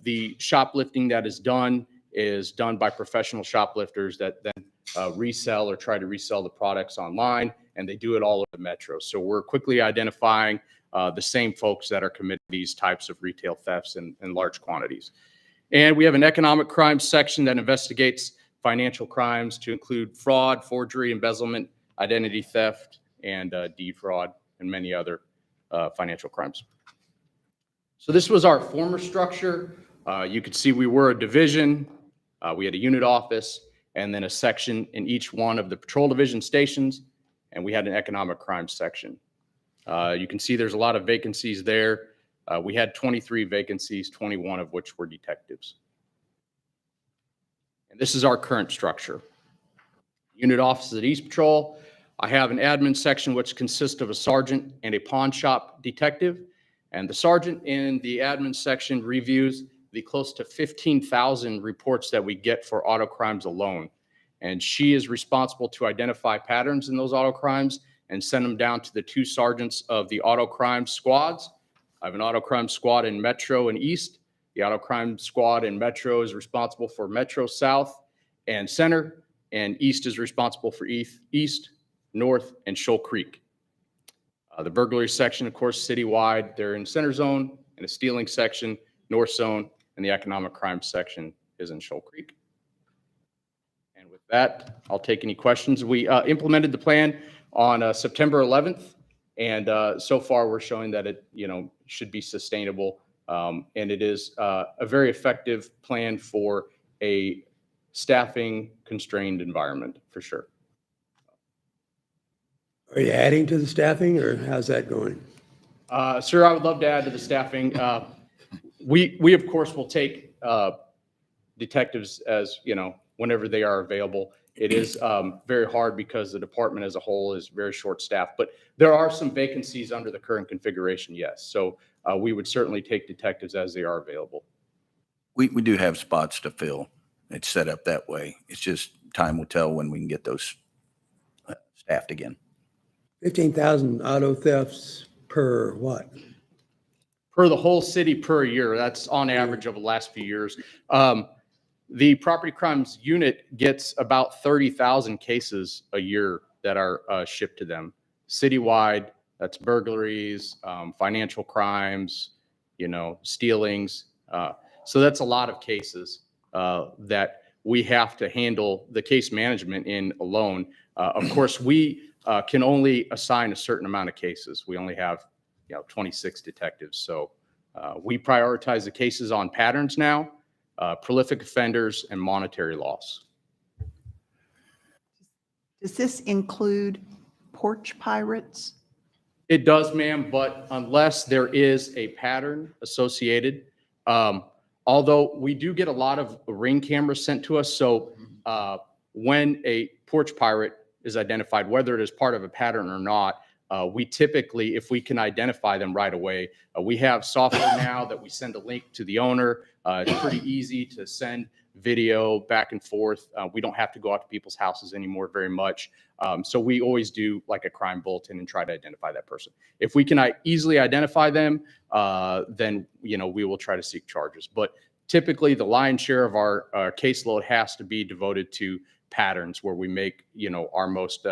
the shoplifting that is done by professional shoplifters that then resell or try to resell the products online, and they do it all over the metro. So we're quickly identifying the same folks that are committing these types of retail thefts in large quantities. And we have an economic crimes section that investigates financial crimes to include fraud, forgery, embezzlement, identity theft, and deed fraud, and many other financial crimes. So this was our former structure. You could see we were a division. We had a unit office and then a section in each one of the patrol division stations, and we had an economic crime section. You can see there's a lot of vacancies there. We had 23 vacancies, 21 of which were detectives. And this is our current structure. Unit offices at East Patrol. I have an admin section which consists of a sergeant and a pawn shop detective. And the sergeant in the admin section reviews the close to 15,000 reports that we get for auto crimes alone. And she is responsible to identify patterns in those auto crimes and send them down to the two sergeants of the auto crime squads. I have an auto crime squad in Metro and East. The auto crime squad in Metro is responsible for Metro South and Center, and East is responsible for East, North, and Shoal Creek. The burglary section, of course, citywide, they're in Center Zone, and a stealing section, North Zone, and the economic crime section is in Shoal Creek. And with that, I'll take any questions. We implemented the plan on September 11th, and so far we're showing that it, should be sustainable, and it is a very effective plan for a staffing constrained environment for sure. Are you adding to the staffing, or how's that going? Sir, I would love to add to the staffing. We of course will take detectives as whenever they are available. It is very hard because the department as a whole is very short-staffed, but there are some vacancies under the current configuration, yes. So we would certainly take detectives as they are available. We do have spots to fill. It's set up that way. It's just time will tell when we can get those staffed again. 15,000 auto thefts per what? Per the whole city per year. That's on average over the last few years. The property crimes unit gets about 30,000 cases a year that are shipped to them. Citywide, that's burglaries, financial crimes, stealings. So that's a lot of cases that we have to handle the case management in alone. Of course, we can only assign a certain amount of cases. We only have 26 detectives. So we prioritize the cases on patterns now, prolific offenders, and monetary loss. Does this include porch pirates? It does, ma'am, but unless there is a pattern associated, although we do get a lot of Ring cameras sent to us. So when a porch pirate is identified, whether it is part of a pattern or not, we typically, if we can identify them right away, we have software now that we send a link to the owner. It's pretty easy to send video back and forth. We don't have to go out to people's houses anymore very much. So we always do like a crime bulletin and try to identify that person. If we can easily identify them, then we will try to seek charges. But typically the lion's share of our caseload has to be devoted to patterns where we make our most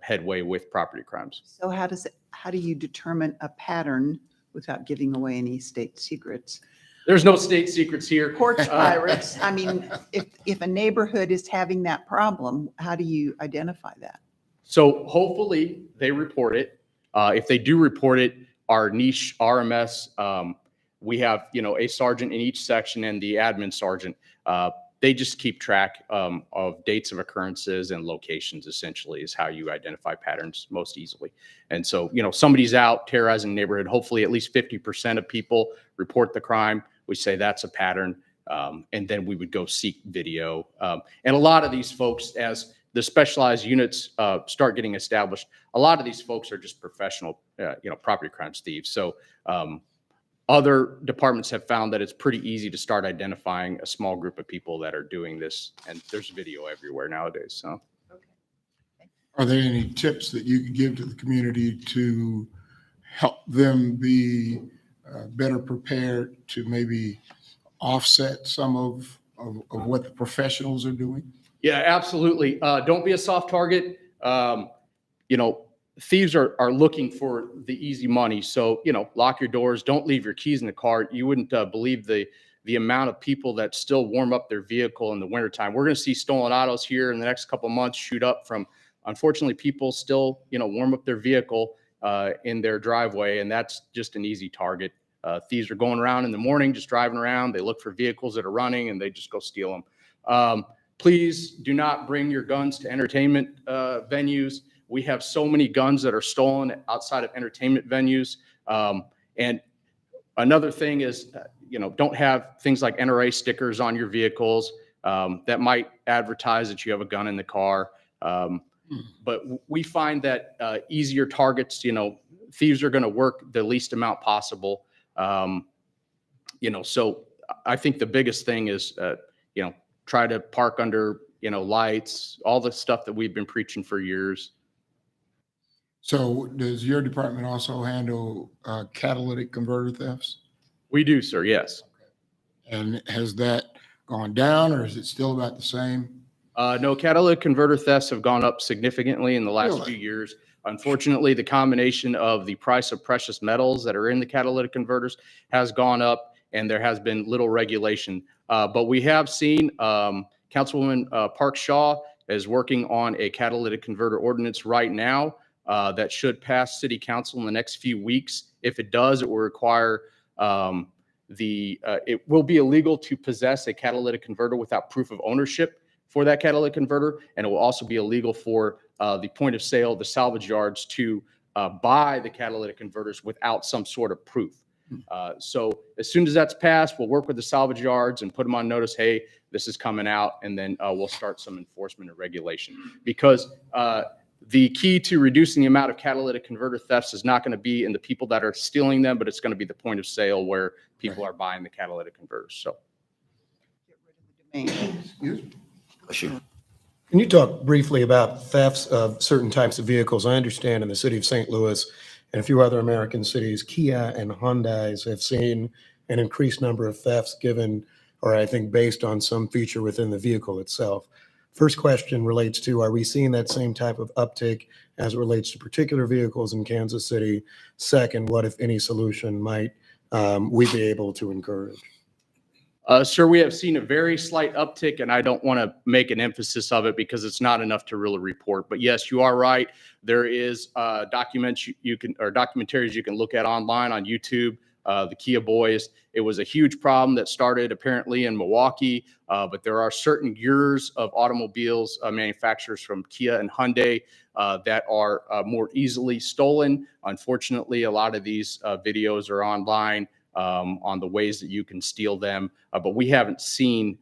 headway with property crimes. So how do you determine a pattern without giving away any state secrets? There's no state secrets here. Porch pirates. I mean, if a neighborhood is having that problem, how do you identify that? So hopefully they report it. If they do report it, our niche RMS, we have a sergeant in each section and the admin sergeant. They just keep track of dates of occurrences and locations, essentially, is how you identify patterns most easily. And so, somebody's out terrorizing the neighborhood. Hopefully, at least 50% of people report the crime. We say that's a pattern. And then we would go seek video. And a lot of these folks, as the specialized units start getting established, a lot of these folks are just professional, property crimes thieves. So, other departments have found that it's pretty easy to start identifying a small group of people that are doing this, and there's video everywhere nowadays. So, are there any tips that you could give to the community to help them be better prepared to maybe offset some of what the professionals are doing? Yeah, absolutely. Don't be a soft target. You know, thieves are looking for the easy money. So, you know, lock your doors. Don't leave your keys in the car. You wouldn't believe the amount of people that still warm up their vehicle in the wintertime. We're going to see stolen autos here in the next couple of months shoot up from, unfortunately, people still, you know, warm up their vehicle in their driveway. And that's just an easy target. Thieves are going around in the morning, just driving around. They look for vehicles that are running and they just go steal them. Please do not bring your guns to entertainment venues. We have so many guns that are stolen outside of entertainment venues. And another thing is, you know, don't have things like NRA stickers on your vehicles that might advertise that you have a gun in the car. But we find that easier targets, you know, thieves are going to work the least amount possible. You know, so I think the biggest thing is, you know, try to park under, you know, lights, all the stuff that we've been preaching for years. So does your department also handle catalytic converter thefts? We do, sir. Yes. And has that gone down, or is it still about the same? No, catalytic converter thefts have gone up significantly in the last Really? few years. Unfortunately, the combination of the price of precious metals that are in the catalytic converters has gone up, and there has been little regulation. But we have seen Councilwoman Park Shaw is working on a catalytic converter ordinance right now that should pass City Council in the next few weeks. If it does, it will require it will be illegal to possess a catalytic converter without proof of ownership for that catalytic converter, and it will also be illegal for the point of sale, the salvage yards, to buy the catalytic converters without some sort of proof. So as soon as that's passed, we'll work with the salvage yards and put them on notice, hey, this is coming out, and then we'll start some enforcement and regulation. Because the key to reducing the amount of catalytic converter thefts is not going to be in the people that are stealing them, but it's going to be the point of sale where people are buying the catalytic converters. So. Excuse me. Bless you. Can you talk briefly about thefts of certain types of vehicles? I understand in the city of St. Louis and a few other American cities, Kia and Hyundais have seen an increased number of thefts given, or I think based on some feature within the vehicle itself. First question relates to, are we seeing that same type of uptick as it relates to particular vehicles in Kansas City? Second, what, if any, solution might we be able to encourage? Sir, we have seen a very slight uptick, and I don't want to make an emphasis of it because it's not enough to really report. But yes, you are right. There is documentaries you can look at online on YouTube. The Kia Boys. It was a huge problem that started apparently in Milwaukee, but there are certain years of automobiles manufacturers from Kia and Hyundai that are more easily stolen. Unfortunately, a lot of these videos are online on the ways that you can steal them, but we haven't seen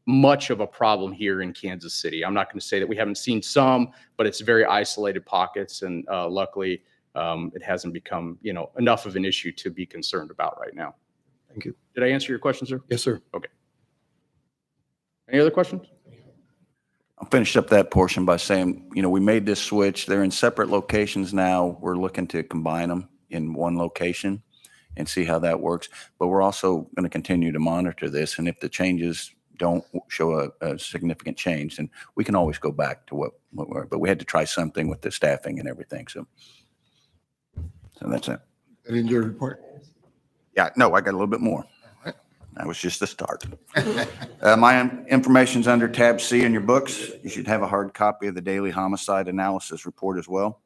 much of a problem here in Kansas City. I'm not going to say that we haven't seen some, but it's very isolated pockets, and luckily it hasn't become, enough of an issue to be concerned about right now. Thank you. Did I answer your question, sir? Yes, sir. Okay. Any other questions? I'll finish up that portion by saying, we made this switch. They're in separate locations now. We're looking to combine them in one location and see how that works. But we're also going to continue to monitor this. And if the changes don't show a significant change, then we can always go back to what were. But we had to try something with the staffing and everything. So that's it. That in your report? Yeah, no, I got a little bit more. That was just the start. My information's under tab C in your books. You should have a hard copy of the daily homicide analysis report as well.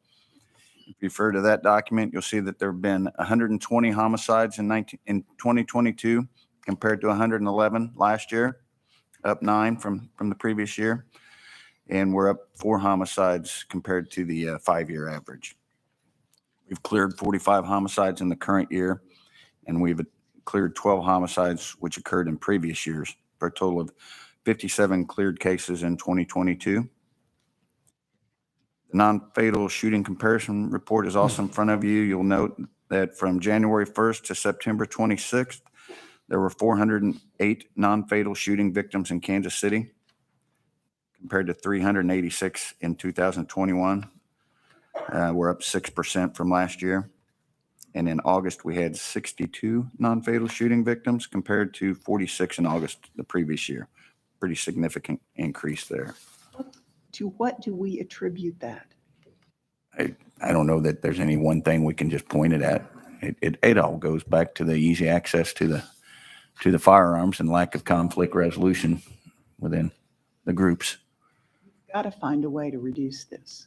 If you refer to that document, you'll see that there have been 120 homicides in 2022 compared to 111 last year, up 9 from the previous year. And we're up 4 homicides compared to the 5-year average. We've cleared 45 homicides in the current year, and we've cleared 12 homicides which occurred in previous years, for a total of 57 cleared cases in 2022. The non-fatal shooting comparison report is also in front of you. You'll note that from January 1st to September 26th, there were 408 non-fatal shooting victims in Kansas City, compared to 386 in 2021. We're up 6% from last year. And in August, we had 62 non-fatal shooting victims compared to 46 in August the previous year. Pretty significant increase there. To what do we attribute that? I don't know that there's any one thing we can just point it at. It all goes back to the easy access to the firearms and lack of conflict resolution within the groups. Got to find a way to reduce this.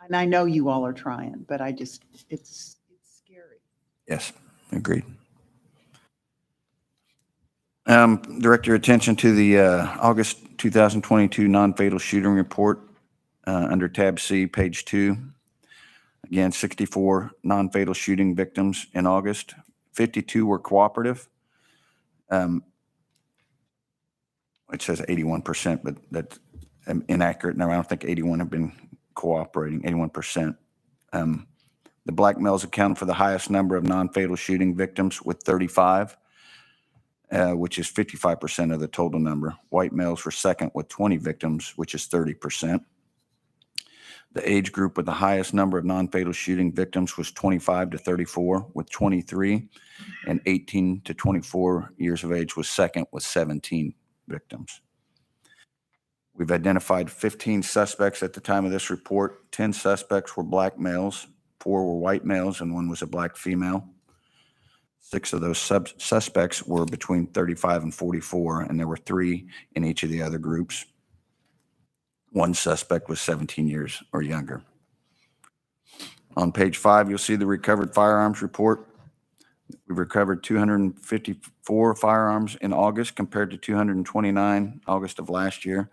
And I know you all are trying, but it's scary. Yes, agreed. Direct your attention to the August 2022 non-fatal shooting report under tab C, page 2. Again, 64 non-fatal shooting victims in August. 52 were cooperative. It says 81%, but that's inaccurate. No, I don't think 81 have been cooperating, 81%. The black males account for the highest number of non-fatal shooting victims with 35, which is 55% of the total number. White males were second with 20 victims, which is 30%. The age group with the highest number of non-fatal shooting victims was 25 to 34 with 23, and 18 to 24 years of age was second with 17 victims. We've identified 15 suspects at the time of this report. 10 suspects were black males, 4 were white males, and 1 was a black female. 6 of those suspects were between 35 and 44, and there were 3 in each of the other groups. 1 suspect was 17 years or younger. On page 5, you'll see the recovered firearms report. We recovered 254 firearms in August compared to 229 August of last year.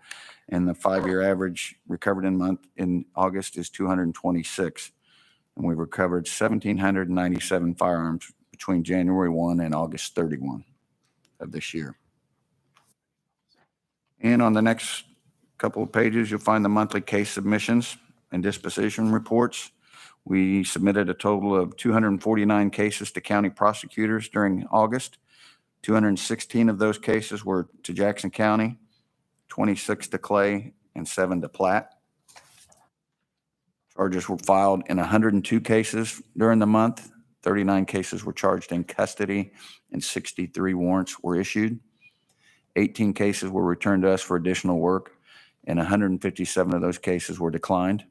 And the 5-year average recovered in August is 226. And we recovered 1,797 firearms between January 1 and August 31 of this year. And on the next couple of pages, you'll find the monthly case submissions and disposition reports. We submitted a total of 249 cases to county prosecutors during August. 216 of those cases were to Jackson County, 26 to Clay, and 7 to Platte. Charges were filed in 102 cases during the month. 39 cases were charged in custody, and 63 warrants were issued. 18 cases were returned to us for additional work, and 157 of those cases were declined.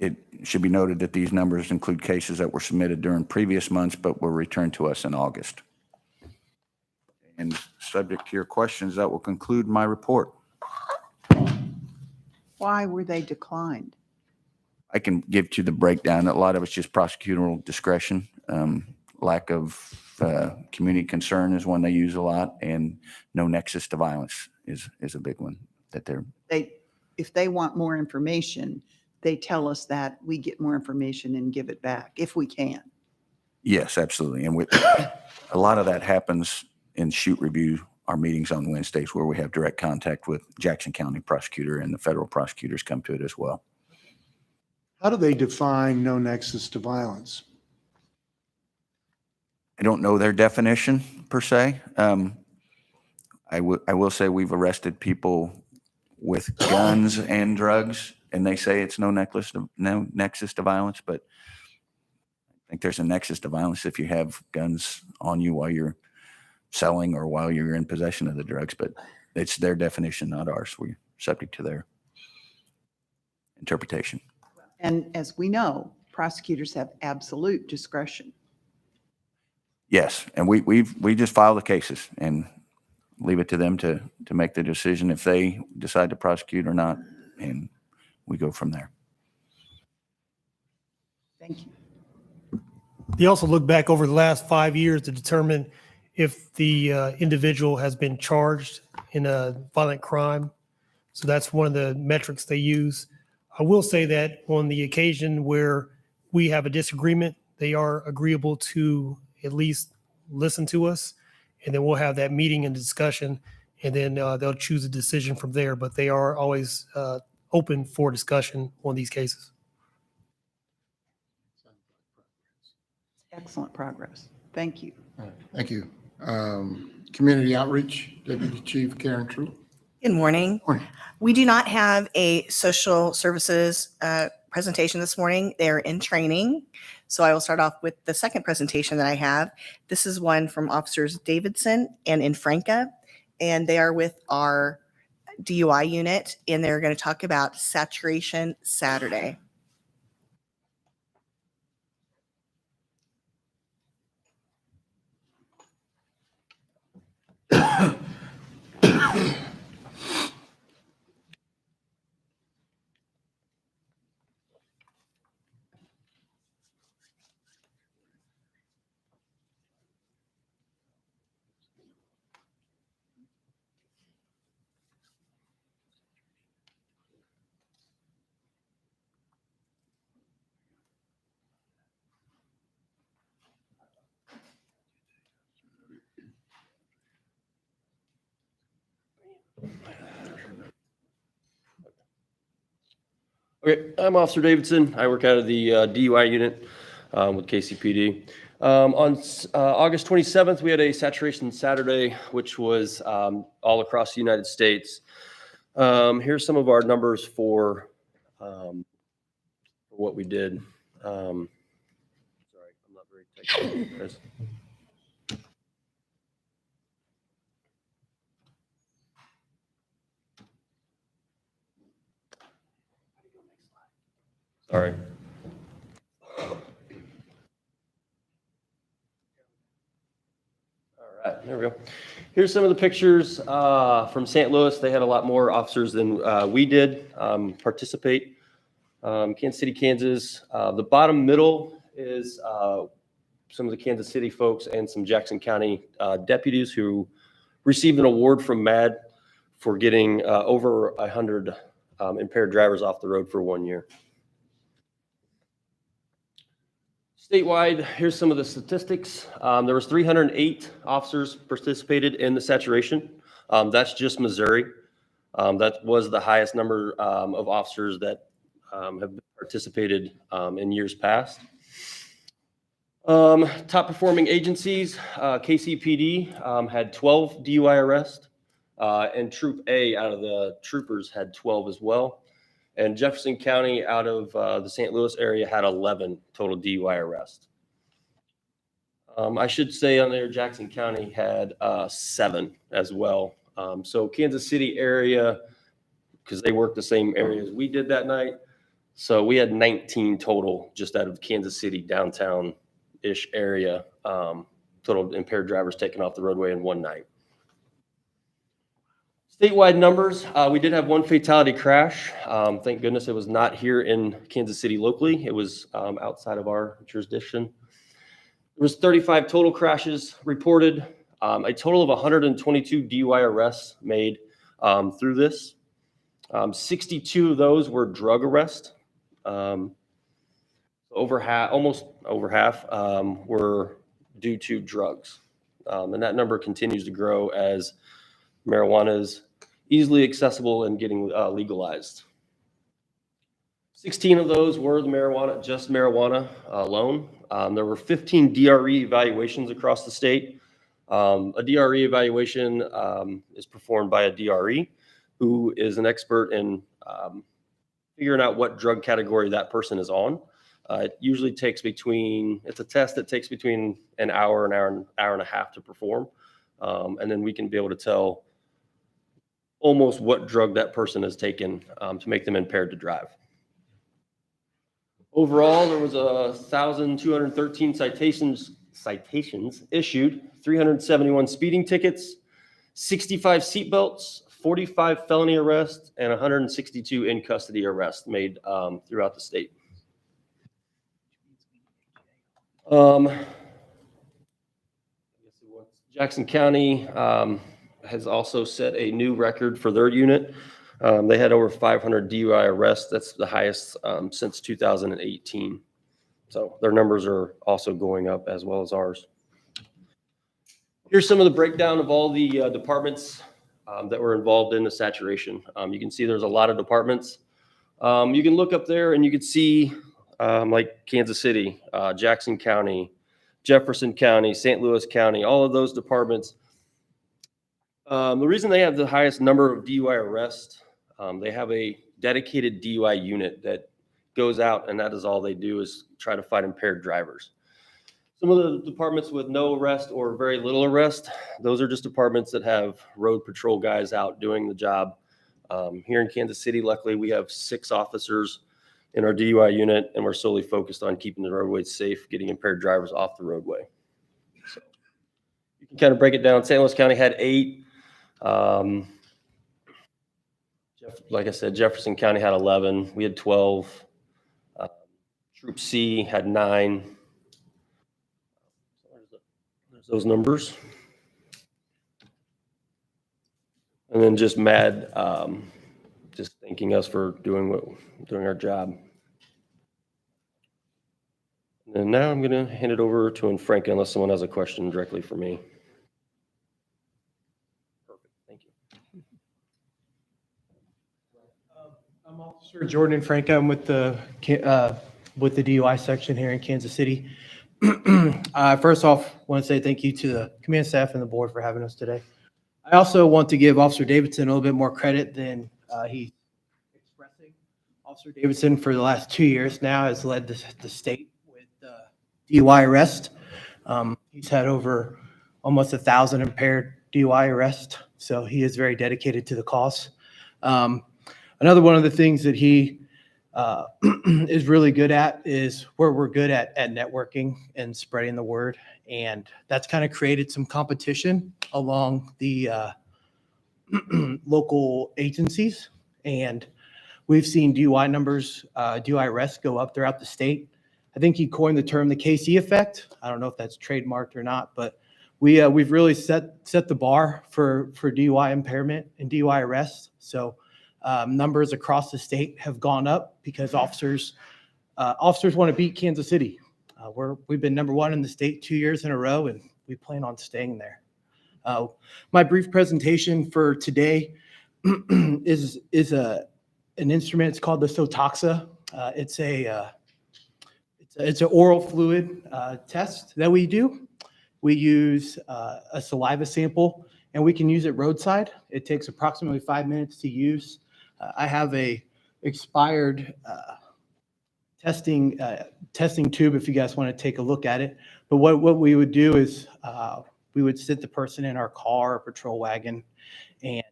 It should be noted that these numbers include cases that were submitted during previous months but were returned to us in August. And subject to your questions, that will conclude my report. Why were they declined? I can give you the breakdown. A lot of it's just prosecutorial discretion. Lack of community concern is one they use a lot, and no nexus to violence is a big one that they're. If they want more information, they tell us that, we get more information and give it back if we can. Yes, absolutely. And a lot of that happens in shoot review, our meetings on Wednesdays, where we have direct contact with Jackson County prosecutor, and the federal prosecutors come to it as well. How do they define no nexus to violence? I don't know their definition per se. I will say we've arrested people with guns and drugs, and they say it's no nexus to violence, but I think there's a nexus to violence if you have guns on you while you're selling or while you're in possession of the drugs, but it's their definition, not ours. We're subject to their interpretation. And as we know, prosecutors have absolute discretion. Yes, and we just file the cases and leave it to them to make the decision if they decide to prosecute or not, and we go from there. Thank you. They also look back over the last 5 years to determine if the individual has been charged in a violent crime. So that's one of the metrics they use. I will say that on the occasion where we have a disagreement, they are agreeable to at least listen to us, and then we'll have that meeting and discussion, and then they'll choose a decision from there. But they are always open for discussion on these cases. Excellent progress. Thank you. All right, thank you. Community Outreach, Deputy Chief Karen True. Good morning. Morning. We do not have a social services presentation this morning. They're in training. So I will start off with the second presentation that I have. This is one from Officers Davidson and Infranca, and they are with our DUI unit, and they're going to talk about Saturation Saturday. Okay, I'm Officer Davidson. I work out of the DUI unit with KCPD. On August 27th, we had a Saturation Saturday, which was all across the United States. Here's some of our numbers for what we did. Sorry, I'm not very technical, guys. Sorry. All right, there we go. Here's some of the pictures from St. Louis. They had a lot more officers than we did participate. Kansas City, Kansas. The bottom middle is some of the Kansas City folks and some Jackson County deputies who received an award from MAD for getting over 100 impaired drivers off the road for 1 year. Statewide, here's some of the statistics. There was 308 officers participated in the saturation. That's just Missouri. That was the highest number of officers that have participated in years past. Top performing agencies, KCPD had 12 DUI arrests, and Troop A out of the troopers had 12 as well. And Jefferson County out of the St. Louis area had 11 total DUI arrests. I should say on there, Jackson County had 7 as well. So Kansas City area, because they worked the same areas we did that night. So we had 19 total just out of Kansas City downtown-ish area, total impaired drivers taken off the roadway in one night. Statewide numbers, we did have one fatality crash. Thank goodness it was not here in Kansas City locally. It was outside of our jurisdiction. There was 35 total crashes reported, a total of 122 DUI arrests made through this. 62 of those were drug arrests. Over half, almost over half, were due to drugs. And that number continues to grow as marijuana is easily accessible and getting legalized. 16 of those were the marijuana, just marijuana alone. There were 15 DRE evaluations across the state. A DRE evaluation is performed by a DRE who is an expert in figuring out what drug category that person is on. It usually takes it's a test that takes between an hour and a half to perform. And then we can be able to tell almost what drug that person has taken to make them impaired to drive. Overall, there was 1,213 citations issued, 371 speeding tickets, 65 seatbelts, 45 felony arrests, and 162 in custody arrests made throughout the state. Jackson County has also set a new record for their unit. They had over 500 DUI arrests. That's the highest since 2018. So their numbers are also going up as well as ours. Here's some of the breakdown of all the departments that were involved in the saturation. You can see there's a lot of departments. You can look up there and you can see like Kansas City, Jackson County, Jefferson County, St. Louis County, all of those departments. The reason they have the highest number of DUI arrests, they have a dedicated DUI unit that goes out, and that is all they do is try to find impaired drivers. Some of the departments with no arrest or very little arrest, those are just departments that have road patrol guys out doing the job. Here in Kansas City, luckily, we have 6 officers in our DUI unit, and we're solely focused on keeping the roadways safe, getting impaired drivers off the roadway. So you can kind of break it down. St. Louis County had 8. Like I said, Jefferson County had 11. We had 12. Troop C had 9. There's those numbers. And then just MAD, just thanking us for doing our job. And now I'm going to hand it over to Franca unless someone has a question directly for me. Perfect. Thank you. I'm Officer Jordan Franca. I'm with the DUI section here in Kansas City. First off, I want to say thank you to the command staff and the board for having us today. I also want to give Officer Davidson a little bit more credit than he's expressing. Officer Davidson, for the last 2 years now, has led the state with DUI arrest. He's had over almost 1,000 impaired DUI arrests, so he is very dedicated to the cause. Another one of the things that he is really good at is where we're good at networking and spreading the word. And that's kind of created some competition along the local agencies. And we've seen DUI numbers, DUI arrests go up throughout the state. I think he coined the term the KC effect. I don't know if that's trademarked or not, but we've really set the bar for DUI impairment and DUI arrests. So numbers across the state have gone up because officers want to beat Kansas City. We've been number 1 in the state 2 years in a row, and we plan on staying there. My brief presentation for today is an instrument. It's called the Sotoxa. It's an oral fluid test that we do. We use a saliva sample, and we can use it roadside. It takes approximately 5 minutes to use. I have a expired testing tube if you guys want to take a look at it. But what we would do is we would sit the person in our car or patrol wagon, and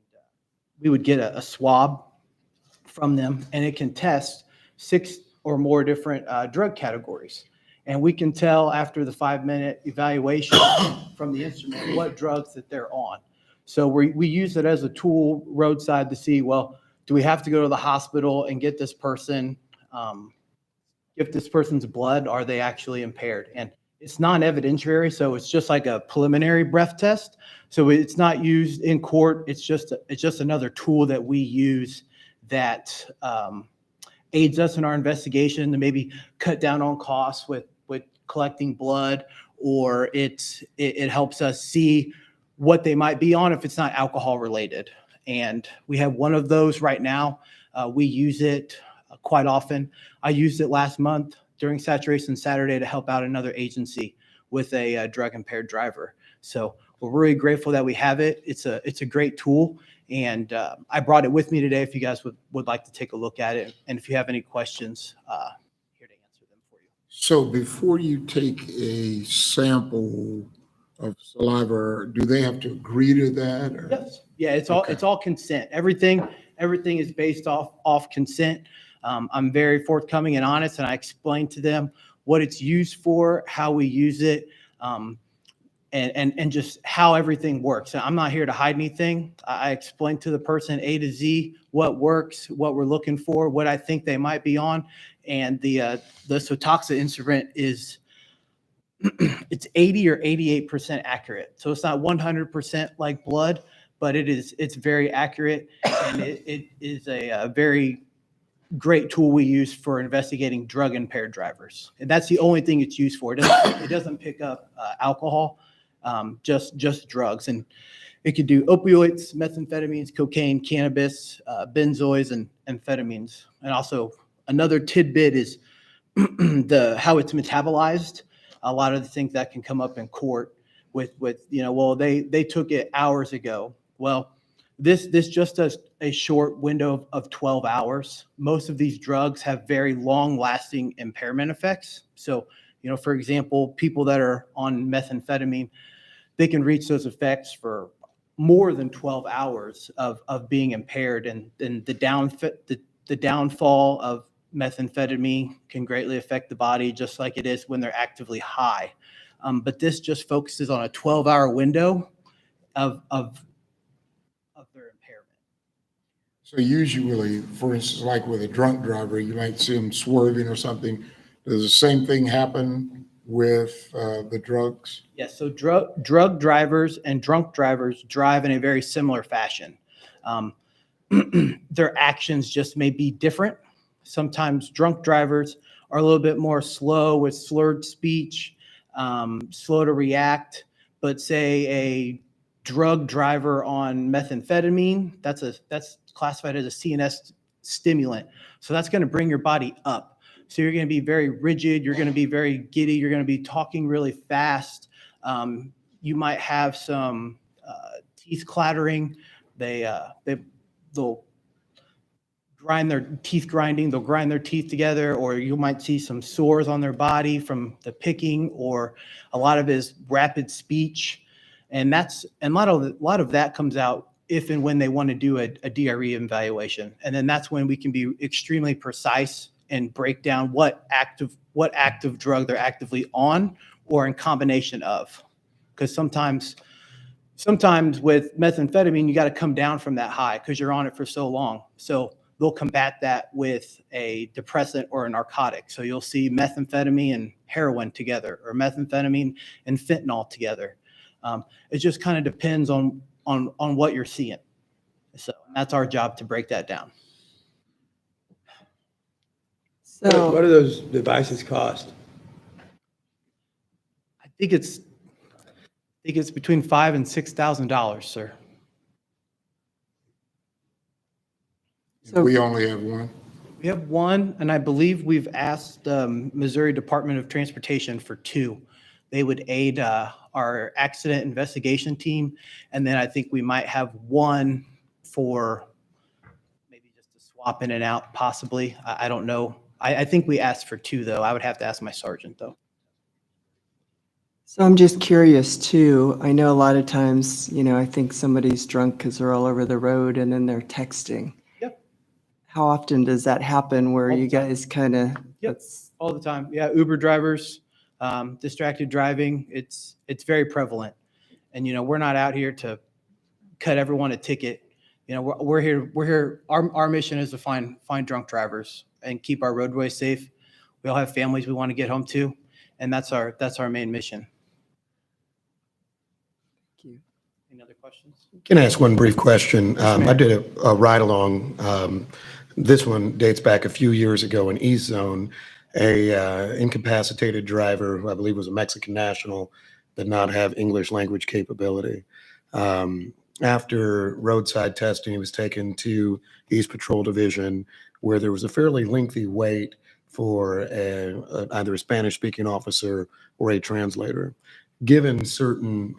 we would get a swab from them, and it can test 6 or more different drug categories. And we can tell after the 5-minute evaluation from the instrument what drugs that they're on. So we use it as a tool roadside to see, well, do we have to go to the hospital and get this person, if this person's blood, are they actually impaired? And it's non-evidentiary, so it's just like a preliminary breath test. So it's not used in court. It's just another tool that we use that aids us in our investigation to maybe cut down on costs with collecting blood, or it helps us see what they might be on if it's not alcohol related. And we have one of those right now. We use it quite often. I used it last month during Saturation Saturday to help out another agency with a drug impaired driver. So we're really grateful that we have it. It's a great tool. And I brought it with me today if you guys would like to take a look at it. And if you have any questions, here to answer them for you. So before you take a sample of saliva, do they have to agree to that? Or? Yes. Yeah, it's all consent. Everything is based off consent. I'm very forthcoming and honest, and I explain to them what it's used for, how we use it, and just how everything works. I'm not here to hide anything. I explain to the person A to Z what works, what we're looking for, what I think they might be on, and the Sotoxa instrument is it's 80 or 88% accurate. So it's not 100% like blood, but it's very accurate, and it is a very great tool we use for investigating drug impaired drivers. And that's the only thing it's used for. It doesn't pick up alcohol, just drugs. And it could do opioids, methamphetamines, cocaine, cannabis, benzoids, and amphetamines. And also another tidbit is how it's metabolized. A lot of the things that can come up in court with well, they took it hours ago. Well, This just does a short window of 12 hours. Most of these drugs have very long-lasting impairment effects. So, for example, people that are on methamphetamine, they can reach those effects for more than 12 hours of being impaired. And the downfall of methamphetamine can greatly affect the body, just like it is when they're actively high. But this just focuses on a 12-hour window of their impairment. So usually, for instance, like with a drunk driver, you might see them swerving or something. Does the same thing happen with the drugs? Yes, so drug drivers and drunk drivers drive in a very similar fashion. Their actions just may be different. Sometimes drunk drivers are a little bit more slow with slurred speech, slow to react, but say a drug driver on methamphetamine, that's classified as a CNS stimulant. So that's going to bring your body up. So you're going to be very rigid. You're going to be very giddy. You're going to be talking really fast. You might have some teeth clattering. They'll grind their teeth grinding. They'll grind their teeth together, or you might see some sores on their body from the picking, or a lot of it is rapid speech. And a lot of that comes out if and when they want to do a DRE evaluation. And then that's when we can be extremely precise and break down what active drug they're actively on or in combination of. Because sometimes with methamphetamine, you got to come down from that high because you're on it for so long. So they'll combat that with a depressant or a narcotic. So you'll see methamphetamine and heroin together, or methamphetamine and fentanyl together. It just kind of depends on what you're seeing. So that's our job to break that down. What So, do those devices cost? I think it's between $5,000 and $6,000, sir. So- We only have one. We have one, and I believe we've asked the Missouri Department of Transportation for two. They would aid our accident investigation team, and then I think we might have one for maybe just to swap in and out, possibly. I don't know. I think we asked for two, though. I would have to ask my sergeant, though. so I'm just curious too. I know a lot of times, I think somebody's drunk because they're all over the road and then they're texting. Yep. How often does that happen where All the you time. guys kind of? Yep. All the time. Yeah, Uber drivers, distracted driving, it's very prevalent. And, we're not out here to cut everyone a ticket. We're here, our mission is to find drunk drivers and keep our roadways safe. We all have families we want to get home to, and that's our main mission. Thank you. Any other questions? Can I ask one brief question? ma'am. I did a ride-along. This one dates back a few years ago in East Zone. A incapacitated driver, who I believe was a Mexican national, did not have English language capability. After roadside testing, he was taken to East Patrol Division, where there was a fairly lengthy wait for either a Spanish-speaking officer or a translator. Given certain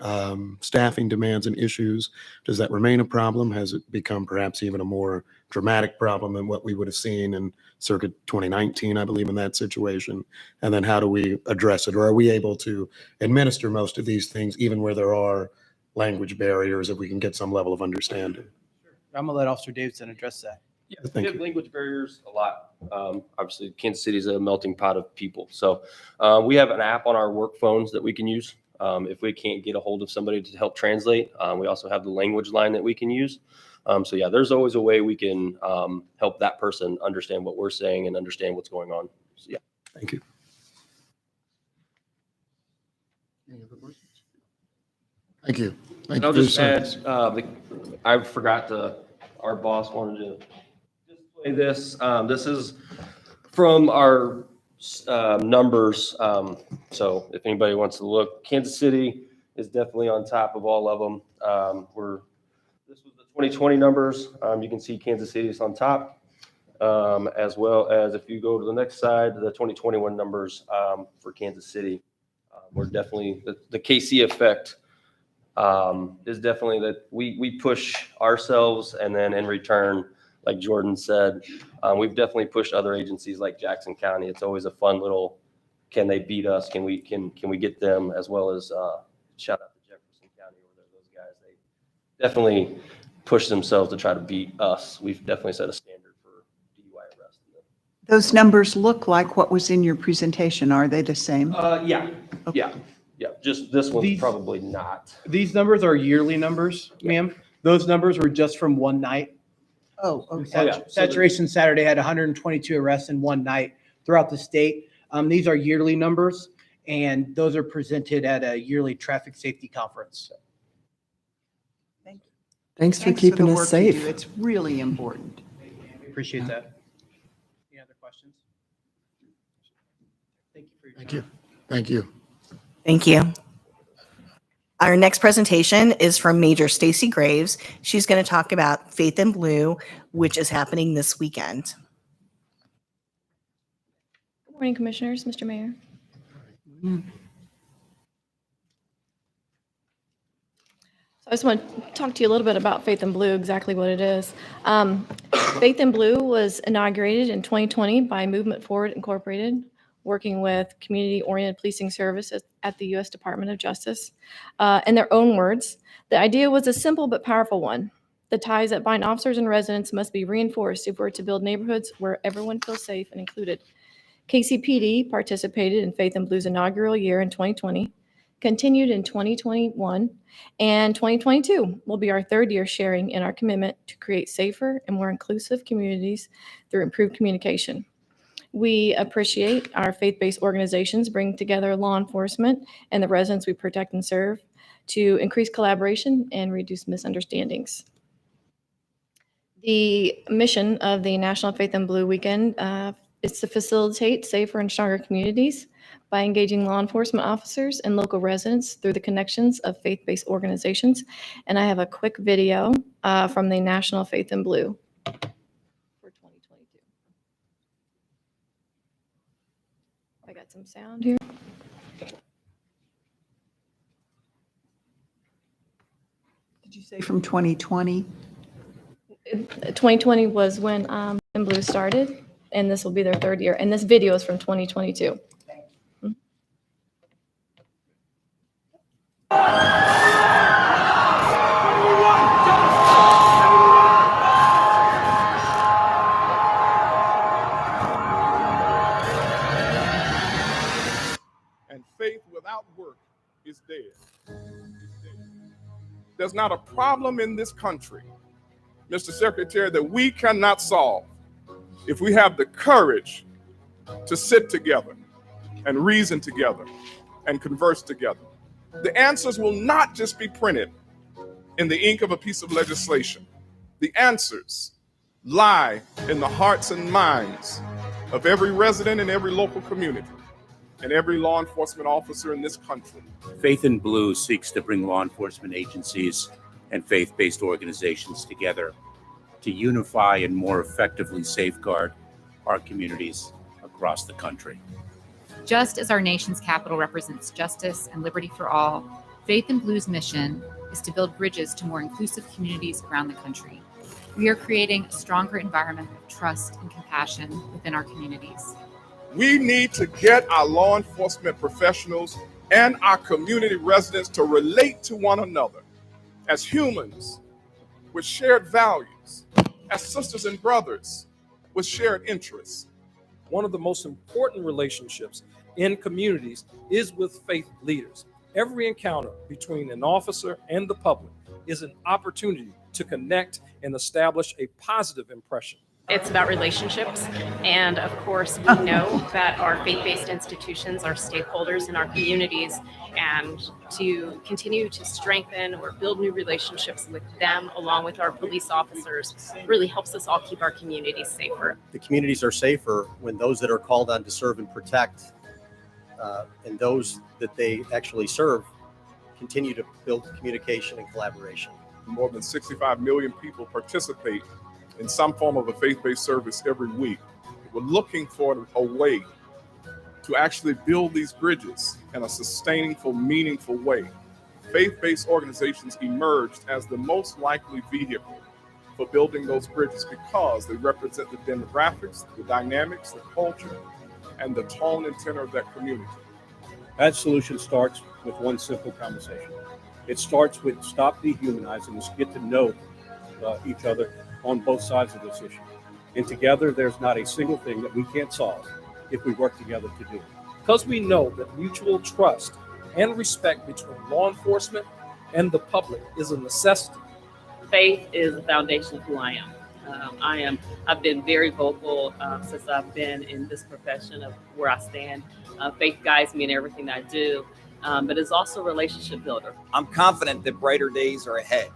staffing demands and issues, does that remain a problem? Has it become perhaps even a more dramatic problem than what we would have seen in circa 2019, I believe, in that situation? And then how do we address it? Or are we able to administer most of these things even where there are language barriers, if we can get some level of understanding? I'm gonna let Officer Davidson address that. Yeah, Thank we have you. language barriers a lot. Obviously, Kansas City is a melting pot of people. So we have an app on our work phones that we can use. If we can't get a hold of somebody to help translate, we also have the language line that we can use. So yeah, there's always a way we can help that person understand what we're saying and understand what's going on. So yeah. Thank you. Any other questions? Thank you. Thank And you I'll for your just add, service. I forgot our boss wanted to display this. This is from our numbers. So if anybody wants to look, Kansas City is definitely on top of all of them. This was the 2020 numbers. You can see Kansas City is on top, as well as if you go to the next side, the 2021 numbers for Kansas City. We're definitely the KC effect is definitely that we push ourselves, and then in return, like Jordan said, we've definitely pushed other agencies like Jackson County. It's always a fun little, can they beat us? Can we get them? As well as shout out to Jefferson County over there. Those guys, they definitely push themselves to try to beat us. We've definitely set a standard for DUI arrest. Those numbers look like what was in your presentation. Are they the same? Yeah. Just this one's These- probably not. These numbers are yearly numbers, ma'am. Those numbers were just from one night. Oh, okay. yeah. Saturation Saturday had 122 arrests in one night throughout the state. These are yearly numbers, and those are presented at a yearly traffic safety conference. Thanks for Thanks keeping the us work you safe. do. It's really important. We appreciate that. Any other questions? Thank you for your time. Thank you. Thank you. Thank you. Our next presentation is from Major Stacy Graves. She's going to talk about Faith in Blue, which is happening this weekend. Good morning, Commissioners, Mr. Mayor. So I just want to talk to you a little bit about Faith in Blue, exactly what it is. Faith in Blue was inaugurated in 2020 by Movement Forward Incorporated, working with community-oriented policing services at the U.S. Department of Justice. In their own words, the idea was a simple but powerful one. The ties that bind officers and residents must be reinforced if we're to build neighborhoods where everyone feels safe and included. KCPD participated in Faith in Blue's inaugural year in 2020, continued in 2021, and 2022 will be our third year sharing in our commitment to create safer and more inclusive communities through improved communication. We appreciate our faith-based organizations bring together law enforcement and the residents we protect and serve to increase collaboration and reduce misunderstandings. The mission of the National Faith in Blue Weekend is to facilitate safer and stronger communities by engaging law enforcement officers and local residents through the connections of faith-based organizations. And I have a quick video from the National Faith in Blue for 2022. I got some sound here. Did you say from 2020? 2020 was when in Blue started, and this will be their third year. And this video is from 2022. And faith without work is dead. There's not a problem in this country, Mr. Secretary, that we cannot solve if we have the courage to sit together and reason together and converse together. The answers will not just be printed in the ink of a piece of legislation. The answers lie in the hearts and minds of every resident in every local community and every law enforcement officer in this country. Faith in Blue seeks to bring law enforcement agencies and faith-based organizations together to unify and more effectively safeguard our communities across the country. Just as our nation's capital represents justice and liberty for all, Faith in Blue's mission is to build bridges to more inclusive communities around the country. We are creating a stronger environment of trust and compassion within our communities. We need to get our law enforcement professionals and our community residents to relate to one another as humans with shared values, as sisters and brothers with shared interests. One of the most important relationships in communities is with faith leaders. Every encounter between an officer and the public is an opportunity to connect and establish a positive impression. It's about relationships, and of course, we know that our faith-based institutions are stakeholders in our communities, and to continue to strengthen or build new relationships with them, along with our police officers, really helps us all keep our communities safer. The communities are safer when those that are called on to serve and protect, and those that they actually serve, continue to build communication and collaboration. More than 65 million people participate in some form of a faith-based service every week. We're looking for a way to actually build these bridges in a sustainable, meaningful way. faith-based organizations emerged as the most likely vehicle for building those bridges because they represent the demographics, the dynamics, the culture, and the tone and tenor of that community. That solution starts with one simple conversation. It starts with stop dehumanizing, let's get to know each other on both sides of this issue. And together, there's not a single thing that we can't solve if we work together to do it. Because we know that mutual trust and respect between law enforcement and the public is a necessity. Faith is the foundation of who I am. I've been very vocal since I've been in this profession of where I stand. Faith guides me in everything that I do, but it's also a relationship builder. I'm confident that brighter days are ahead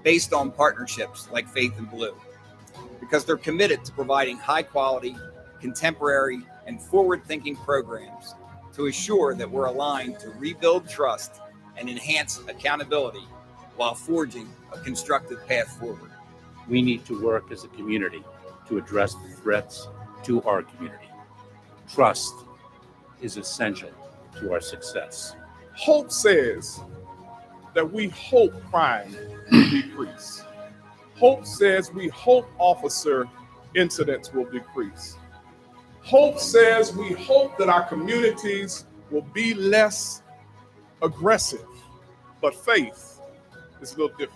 based on partnerships like Faith and Blue, because they're committed to providing high quality, contemporary, and forward-thinking programs to assure that we're aligned to rebuild trust and enhance accountability while forging a constructive path forward. We need to work as a community to address the threats to our community. Trust is essential to our success. Hope says that we hope crime will decrease. Hope says we hope officer incidents will decrease. Hope says we hope that our communities will be less aggressive. But faith is a little different.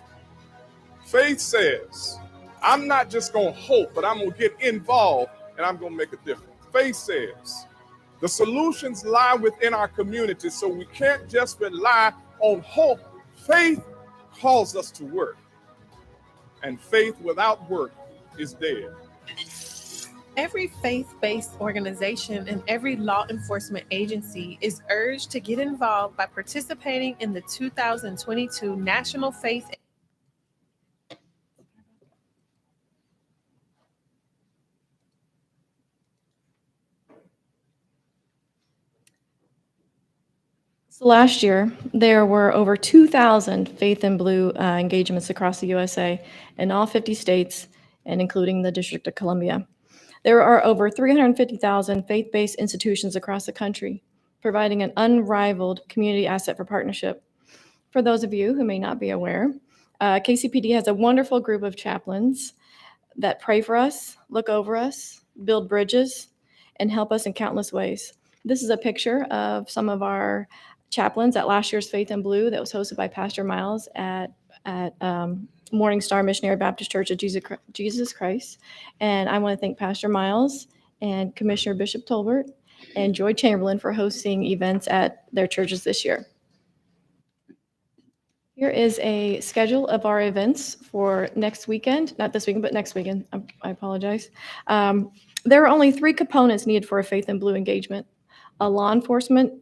Faith says, I'm not just going to hope, but I'm going to get involved and I'm going to make a difference. Faith says, the solutions lie within our community, so we can't just rely on hope. Faith calls us to work, and faith without work is dead. Every faith-based organization and every law enforcement agency is urged to get involved by participating in the 2022 National Faith. So last year, there were over 2,000 Faith and Blue engagements across the USA in all 50 states and including the District of Columbia. There are over 350,000 faith-based institutions across the country, providing an unrivaled community asset for partnership. For those of you who may not be aware, KCPD has a wonderful group of chaplains that pray for us, look over us, build bridges, and help us in countless ways. This is a picture of some of our chaplains at last year's Faith and Blue that was hosted by Pastor Miles at Morning Star Missionary Baptist Church of Jesus Christ. And I want to thank Pastor Miles and Commissioner Bishop Tolbert and Joy Chamberlain for hosting events at their churches this year. Here is a schedule of our events for next weekend, not this weekend, but next weekend. I apologize. There are only 3 components needed for a Faith and Blue engagement: a law enforcement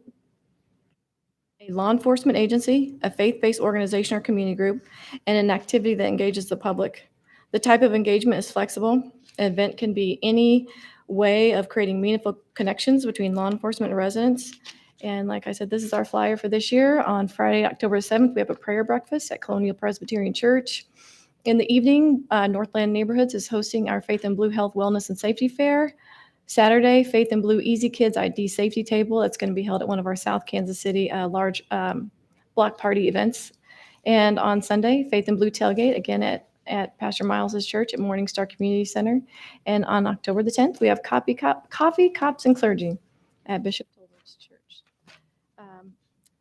agency, a faith-based organization or community group, and an activity that engages the public. The type of engagement is flexible. An event can be any way of creating meaningful connections between law enforcement and residents. And like I said, this is our flyer for this year. On Friday, October 7th, we have a prayer breakfast at Colonial Presbyterian Church. In the evening, Northland Neighborhoods is hosting our Faith and Blue Health, Wellness, and Safety Fair. Saturday, Faith and Blue Easy Kids ID Safety Table. That's going to be held at one of our South Kansas City large block party events. And on Sunday, Faith and Blue Tailgate, again at Pastor Miles's church at Morning Star Community Center. And on October the 10th, we have Coffee, Cops, and Clergy at Bishop Tolbert's church.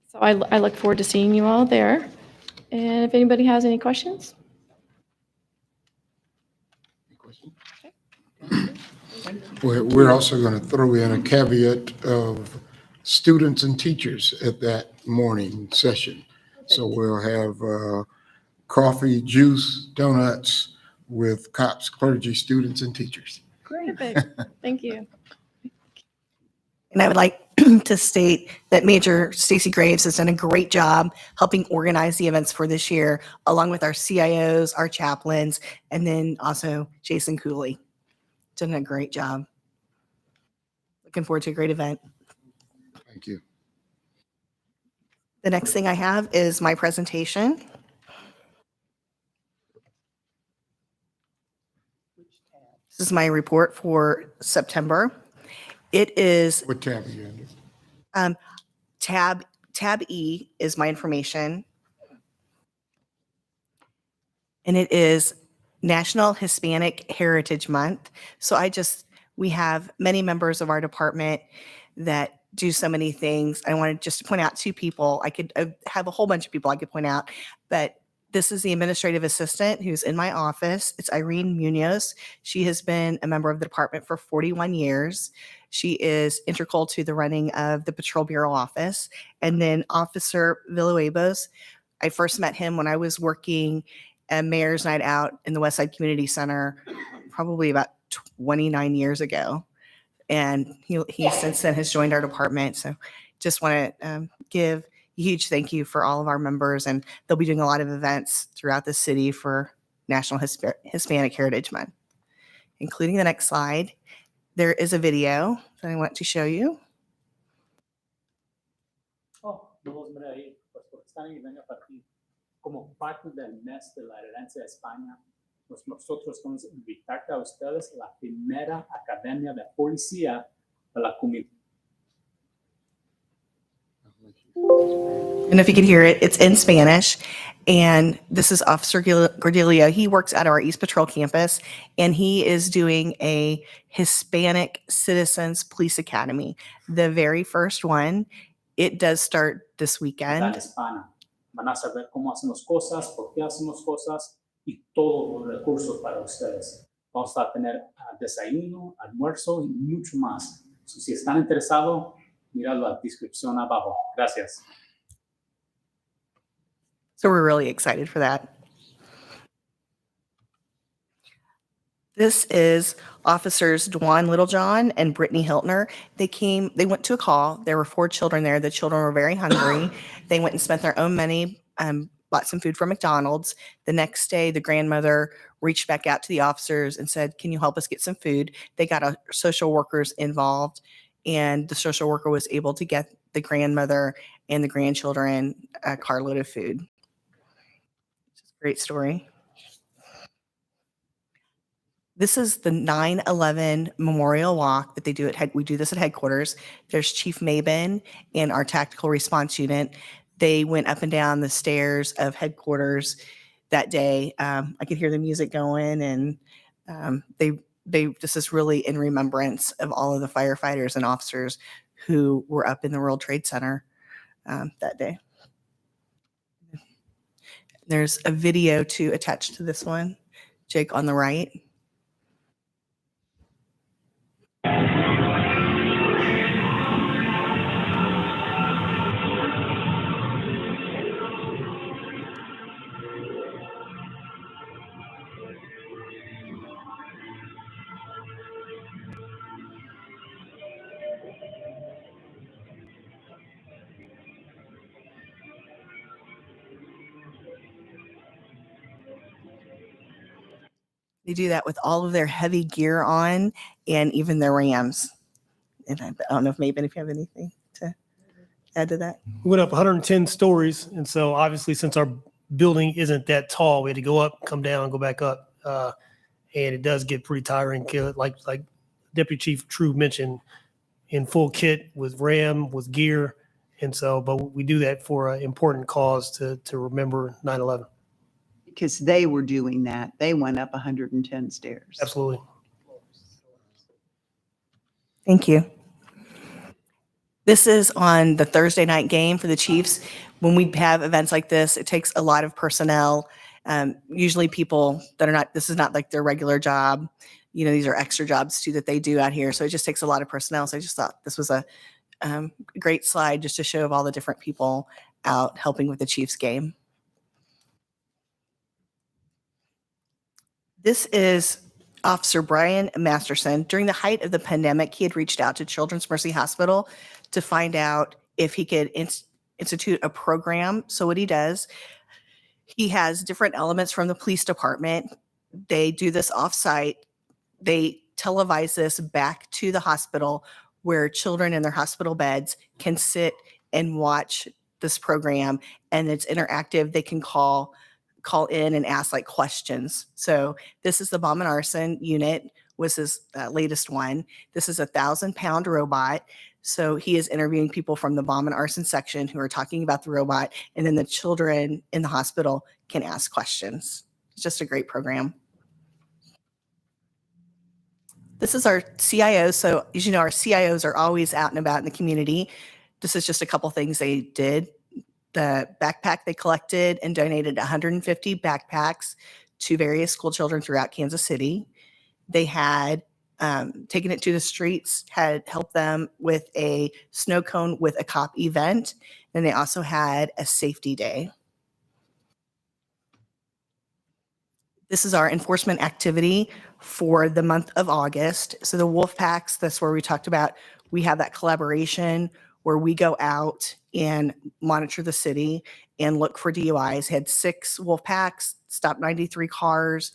So I look forward to seeing you all there. And if anybody has any questions. We're also going to throw in a caveat of students and teachers at that morning session. So we'll have coffee, juice, donuts with cops, clergy, students, and teachers. Great. Thank you. And I would like to state that Major Stacy Graves has done a great job helping organize the events for this year, along with our CIOs, our chaplains, and then also Jason Cooley. Done a great job. Looking forward to a great event. Thank you. The next thing I have is my presentation. This is my report for September. It is What tab are you under? tab E is my information. and it is National Hispanic Heritage Month. So we have many members of our department that do so many things. I wanted just to point out two people. I could have a whole bunch of people I could point out, but this is the administrative assistant who's in my office. It's Irene Munoz. She has been a member of the department for 41 years. She is integral to the running of the Patrol Bureau office. And then Officer Villanuevas, I first met him when I was working at Mayor's Night Out in the Westside Community Center, probably about 29 years ago. And he since then has joined our department. So just want to give a huge thank you for all of our members. And they'll be doing a lot of events throughout the city for National Hispanic Heritage Month, including the next slide. There is a video that I want to show you. Como parte del mes de la herencia de España, nosotros vamos a invitar a ustedes la primera academia de policía de la comunidad. And if you can hear it, it's in Spanish. And this is Officer Gordillo. He works at our East Patrol campus, and he is doing a Hispanic Citizens Police Academy, the very first one. It does start this weekend. Hispana. Van a saber cómo hacemos cosas, por qué hacemos cosas y todos los recursos para ustedes. Vamos a tener desayuno, almuerzo y mucho más. So, si están interesados, mira la descripción abajo. Gracias. So we're really excited for that. This is Officers Dwan Littlejohn and Brittany Hiltner. They went to a call. There were 4 children there. The children were very hungry. They went and spent their own money, bought some food from McDonald's. The next day, the grandmother reached back out to the officers and said, "Can you help us get some food?" They got our social workers involved, and the social worker was able to get the grandmother and the grandchildren a carload of food. It's a great story. This is the 9/11 Memorial Walk that they do we do this at headquarters. There's Chief Mabin and our tactical response unit. They went up and down the stairs of headquarters that day. I could hear the music going, and this is really in remembrance of all of the firefighters and officers who were up in the World Trade Center that day. There's a video too attached to this one. Jake on the right. They do that with all of their heavy gear on and even their Rams. And I don't know if you have anything to add to that. We went up 110 stories. And so obviously, since our building isn't that tall, we had to go up, come down, go back up. And it does get pretty tiring. Like Deputy Chief True mentioned, in full kit with Ram, with gear. And so, but we do that for an important cause to remember 9/11. Because they were doing that. They went up 110 stairs. Absolutely. Thank you. This is on the Thursday night game for the Chiefs. When we have events like this, it takes a lot of personnel. Usually people that are not, this is not like their regular job. You know, these are extra jobs too that they do out here. So it just takes a lot of personnel. So I just thought this was a great slide just to show of all the different people out helping with the Chiefs game. This is Officer Brian Masterson. During the height of the pandemic, he had reached out to Children's Mercy Hospital to find out if he could institute a program. So what he does, he has different elements from the police department. They do this offsite. They televise this back to the hospital where children in their hospital beds can sit and watch this program, and it's interactive. They can call in and ask like questions. So this is the bomb and arson unit, was his latest one. This is a 1,000-pound robot. So he is interviewing people from the bomb and arson section who are talking about the robot, and then the children in the hospital can ask questions. It's just a great program. This is our CIO. So as you know, our CIOs are always out and about in the community. This is just a couple things they did. The backpack they collected and donated 150 backpacks to various school children throughout Kansas City. They had taken it to the streets, had helped them with a snow cone with a cop event. And they also had a safety day. This is our enforcement activity for the month of August. So the wolf packs, that's where we talked about, we have that collaboration where we go out and monitor the city and look for DUIs. Had 6 wolf packs, stopped 93 cars,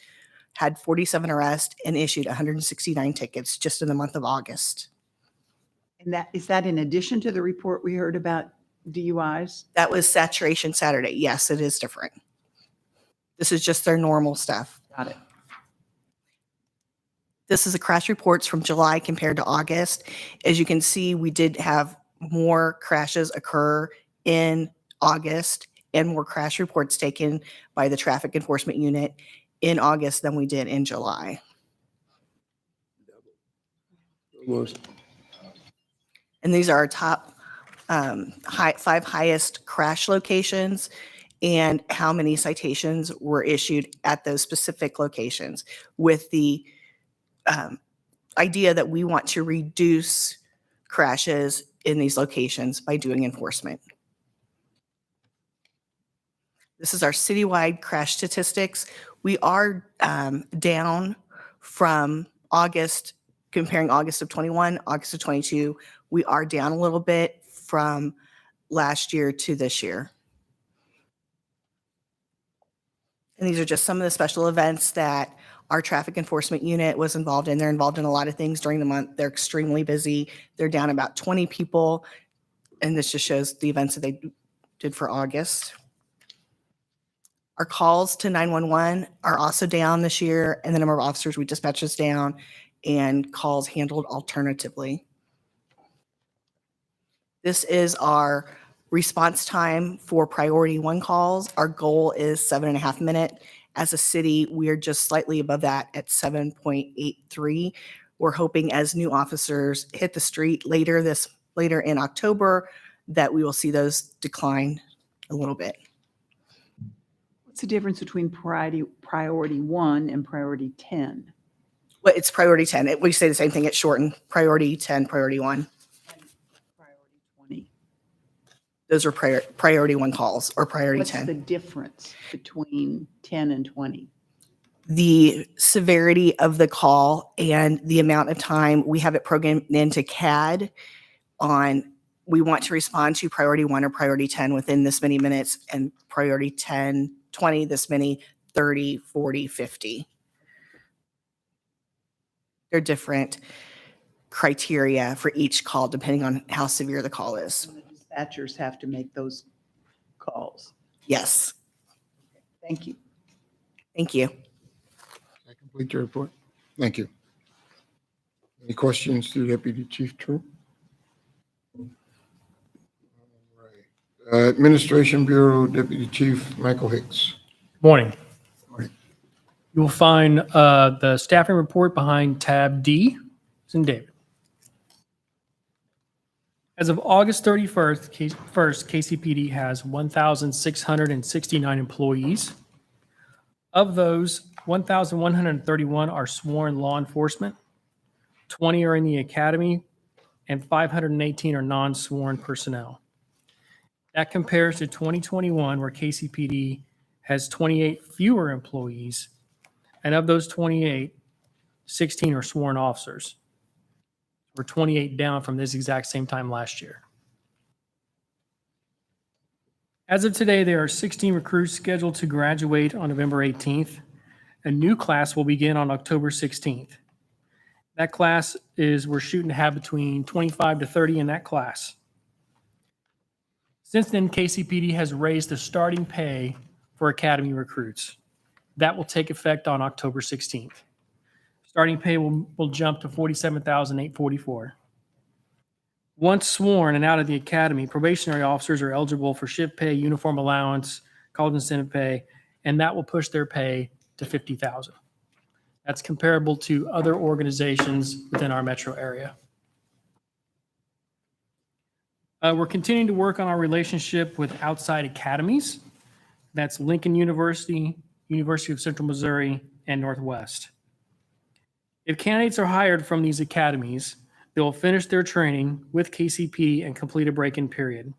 had 47 arrests, and issued 169 tickets just in the month of August. And is that in addition to the report we heard about DUIs? That was Saturation Saturday. Yes, it is different. This is just their normal stuff. Got it. This is the crash reports from July compared to August. As you can see, we did have more crashes occur in August and more crash reports taken by the traffic enforcement unit in August than we did in July. And these are our top 5 highest crash locations and how many citations were issued at those specific locations, with the idea that we want to reduce crashes in these locations by doing enforcement. This is our citywide crash statistics. We are down from August, comparing August of 21, August of 22. We are down a little bit from last year to this year. And these are just some of the special events that our traffic enforcement unit was involved in. They're involved in a lot of things during the month. They're extremely busy. They're down about 20 people. And this just shows the events that they did for August. Our calls to 911 are also down this year, and the number of officers we dispatch is down, and calls handled alternatively. This is our response time for priority 1 calls. Our goal is 7.5 minutes. As a city, we are just slightly above that at 7.83. We're hoping as new officers hit the street later in October that we will see those decline a little bit. What's the difference between priority 1 and priority 10? Well, it's priority 10. We say the same thing. It's shortened. Priority 10, priority 1. Priority 20. Those are priority 1 calls, or priority What's 10. the difference between 10 and 20? The severity of the call and the amount of time. We have it programmed into CAD on, we want to respond to priority 1 or priority 10 within this many minutes, and priority 10, 20, this many, 30, 40, 50. They're different criteria for each call depending on how severe the call is. The dispatchers have to make those calls. Yes. Thank you. Thank you. That complete your report? Thank you. Any questions to Deputy Chief True? Administration Bureau Deputy Chief Michael Hicks. Morning. Morning. You will find the staffing report behind tab D. It's in David. As of August 31st, KCPD has 1,669 employees. Of those, 1,131 are sworn law enforcement, 20 are in the academy, and 518 are non-sworn personnel. That compares to 2021, where KCPD has 28 fewer employees, and of those 28, 16 are sworn officers. We're 28 down from this exact same time last year. As of today, there are 16 recruits scheduled to graduate on November 18th. A new class will begin on October 16th. That class we're shooting to have between 25 to 30 in that class. Since then, KCPD has raised the starting pay for academy recruits. That will take effect on October 16th. Starting pay will jump to $47,844. Once sworn and out of the academy, probationary officers are eligible for shift pay, uniform allowance, college incentive pay, and that will push their pay to 50,000. That's comparable to other organizations within our metro area. We're continuing to work on our relationship with outside academies. That's Lincoln University, University of Central Missouri, and Northwest. If candidates are hired from these academies, they will finish their training with KCPD and complete a break-in period.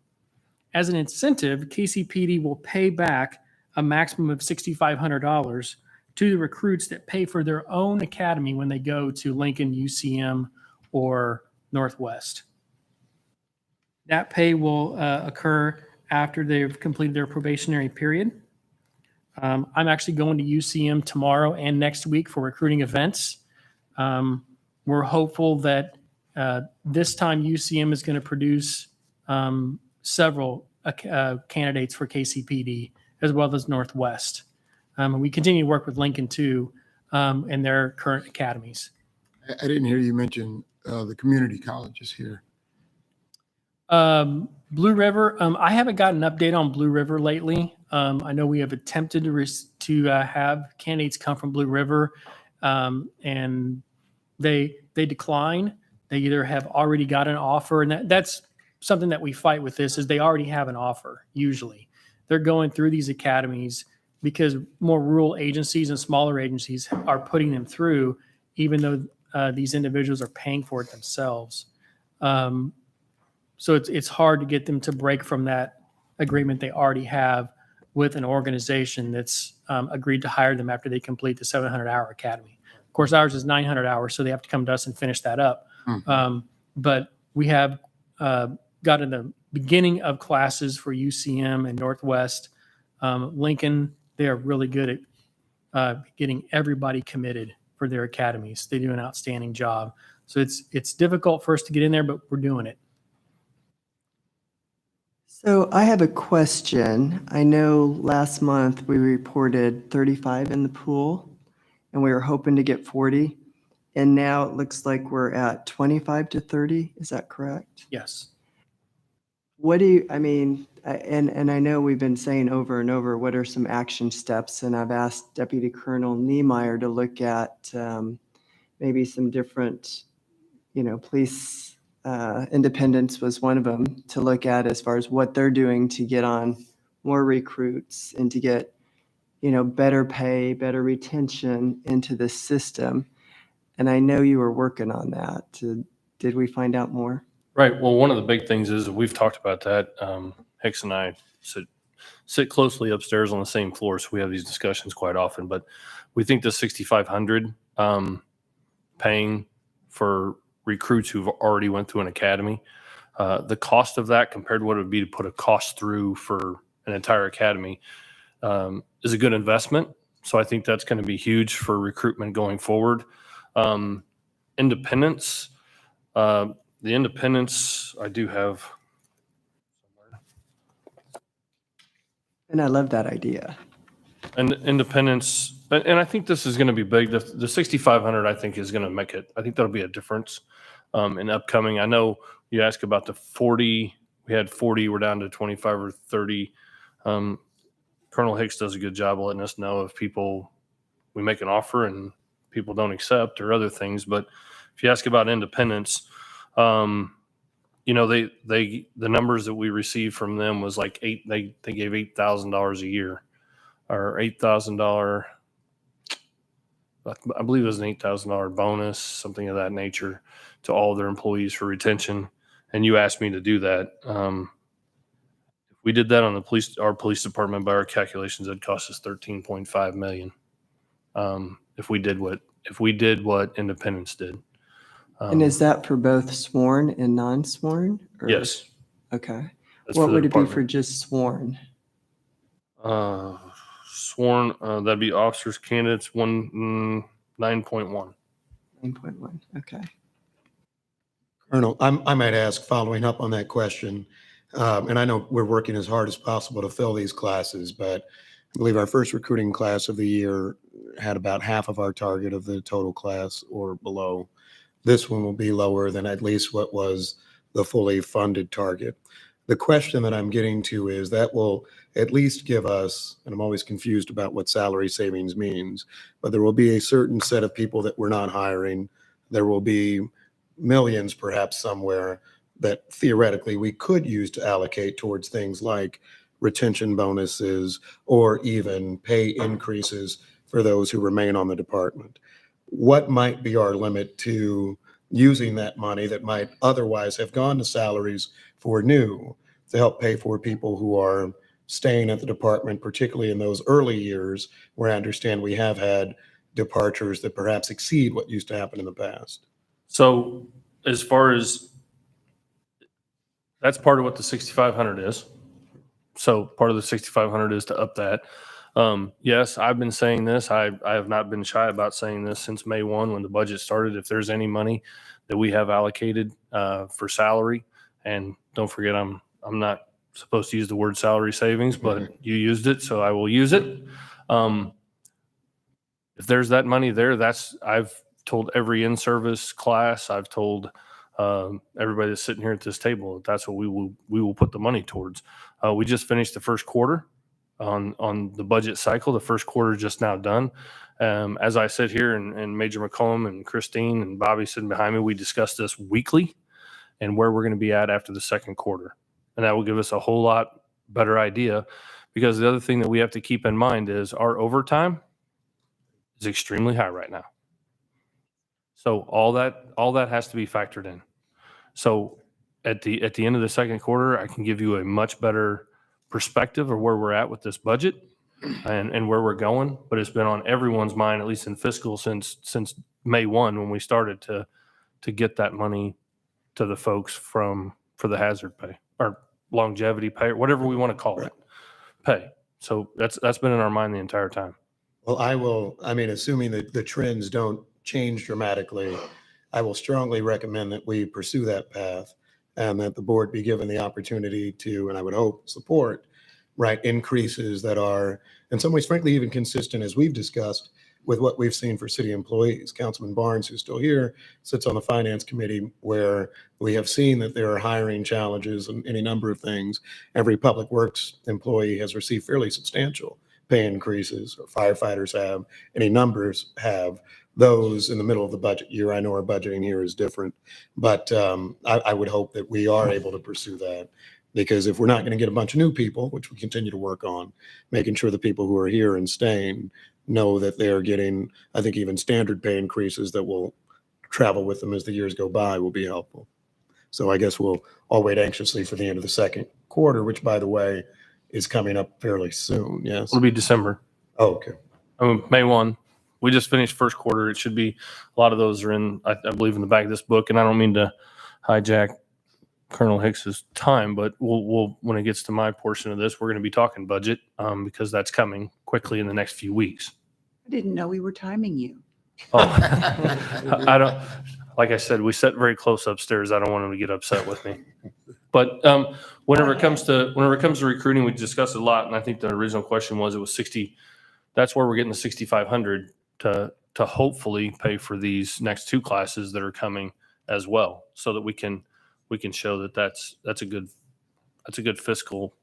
As an incentive, KCPD will pay back a maximum of $6,500 to the recruits that pay for their own academy when they go to Lincoln, UCM, or Northwest. That pay will occur after they've completed their probationary period. I'm actually going to UCM tomorrow and next week for recruiting events. We're hopeful that this time UCM is going to produce several candidates for KCPD as well as Northwest. And we continue to work with Lincoln too and their current academies. I didn't hear you mention the community colleges here. Blue River, I haven't gotten an update on Blue River lately. I know we have attempted to have candidates come from Blue River, and they decline. They either have already got an offer, and that's something that we fight with this, is they already have an offer, usually. They're going through these academies because more rural agencies and smaller agencies are putting them through, even though these individuals are paying for it themselves. So it's hard to get them to break from that agreement they already have with an organization that's agreed to hire them after they complete the 700-hour academy. Of course, ours is 900 hours, so they have to come to us and finish that up. But we have got in the beginning of classes for UCM and Northwest. Lincoln, they are really good at getting everybody committed for their academies. They do an outstanding job. So it's difficult for us to get in there, but we're doing it. So I have a question. I know last month we reported 35 in the pool and we were hoping to get 40. And now it looks like we're at 25 to 30. Is that correct? Yes. What do you, I mean, and I know we've been saying over and over, what are some action steps? And I've asked Deputy Colonel Niemeyer to look at maybe some different, police independence was one of them to look at as far as what they're doing to get on more recruits and to get, better pay, better retention into the system. And I know you were working on that. Did we find out more? Right. Well, one of the big things is we've talked about that. Hicks and I sit closely upstairs on the same floor, so we have these discussions quite often. But we think the $6,500 paying for recruits who've already went through an academy, the cost of that compared to what it would be to put a cost through for an entire academy is a good investment. So I think that's going to be huge for recruitment going forward. Independence, the independence I do have. And I love that idea. And independence, and I think this is going to be big. The 6,500, I think, is going to make it. I think that'll be a difference in upcoming. I know you asked about the 40. We had 40. We're down to 25 or 30. Colonel Hicks does a good job of letting us know if we make an offer and people don't accept or other things. But if you ask about independence, the numbers that we received from them was like they gave $8,000 a year, or $8,000. I believe it was an $8,000 bonus, something of that nature, to all their employees for retention. And you asked me to do that. If we did that on our police department, by our calculations, it'd cost us $13.5 million. If we did what Independence did. And is that for both sworn and non-sworn? Yes. Okay. That's What for the would it be department. for just sworn? Sworn, that'd be officers, candidates, 9.1. 9.1. Okay. Colonel, I might ask, following up on that question, and I know we're working as hard as possible to fill these classes, but I believe our first recruiting class of the year had about half of our target of the total class or below. This one will be lower than at least what was the fully funded target. The question that I'm getting to is that will at least give us, and I'm always confused about what salary savings means, but there will be a certain set of people that we're not hiring. There will be millions perhaps somewhere that theoretically we could use to allocate towards things like retention bonuses or even pay increases for those who remain on the department. What might be our limit to using that money that might otherwise have gone to salaries for new to help pay for people who are staying at the department, particularly in those early years where I understand we have had departures that perhaps exceed what used to happen in the past? So as far as that's part of what the 6,500 is. So part of the 6,500 is to up that. Yes, I've been saying this. I have not been shy about saying this since May 1 when the budget started. If there's any money that we have allocated for salary, and don't forget, I'm not supposed to use the word salary savings, but you used it, so I will use it. If there's that money there, I've told every in-service class, I've told everybody that's sitting here at this table, that's what we will put the money towards. We just finished the first quarter on the budget cycle. The first quarter just now done. As I sit here and Major McCollum and Christine and Bobby sitting behind me, we discuss this weekly and where we're going to be at after the second quarter. And that will give us a whole lot better idea, because the other thing that we have to keep in mind is our overtime is extremely high right now. So all that has to be factored in. So at the end of the second quarter, I can give you a much better perspective of where we're at with this budget and where we're going. But it's been on everyone's mind, at least in fiscal, since May 1 when we started to get that money to the folks for the hazard pay or longevity pay or whatever we want to call it, pay. So that's been in our mind the entire time. Well, assuming that the trends don't change dramatically, I will strongly recommend that we pursue that path and that the board be given the opportunity to, and I would hope, support, right, increases that are in some ways, frankly, even consistent, as we've discussed, with what we've seen for city employees. Councilman Barnes, who's still here, sits on the finance committee where we have seen that there are hiring challenges and any number of things. Every public works employee has received fairly substantial pay increases, or firefighters have, any numbers have. Those in the middle of the budget year, I know our budgeting here is different, but I would hope that we are able to pursue that, because if we're not going to get a bunch of new people, which we continue to work on, making sure the people who are here and staying know that they're getting, I think, even standard pay increases that will travel with them as the years go by will be helpful. So I guess we'll all wait anxiously for the end of the second quarter, which, by the way, is coming up fairly soon. Yes. It'll be December. Oh, okay. May 1. We just finished first quarter. It should be, a lot of those are in, I believe, in the back of this book. And I don't mean to hijack Colonel Hicks's time, but we'll when it gets to my portion of this, we're going to be talking budget because that's coming quickly in the next few weeks. I didn't know we were timing you. Oh, I don't, like I said, we sat very close upstairs. I don't want them to get upset with me. But whenever it comes to recruiting, we discussed it a lot. And I think the original question was, it was 60. That's where we're getting the 6,500 to hopefully pay for these next two classes that are coming as well, so that we can show that that's a good fiscal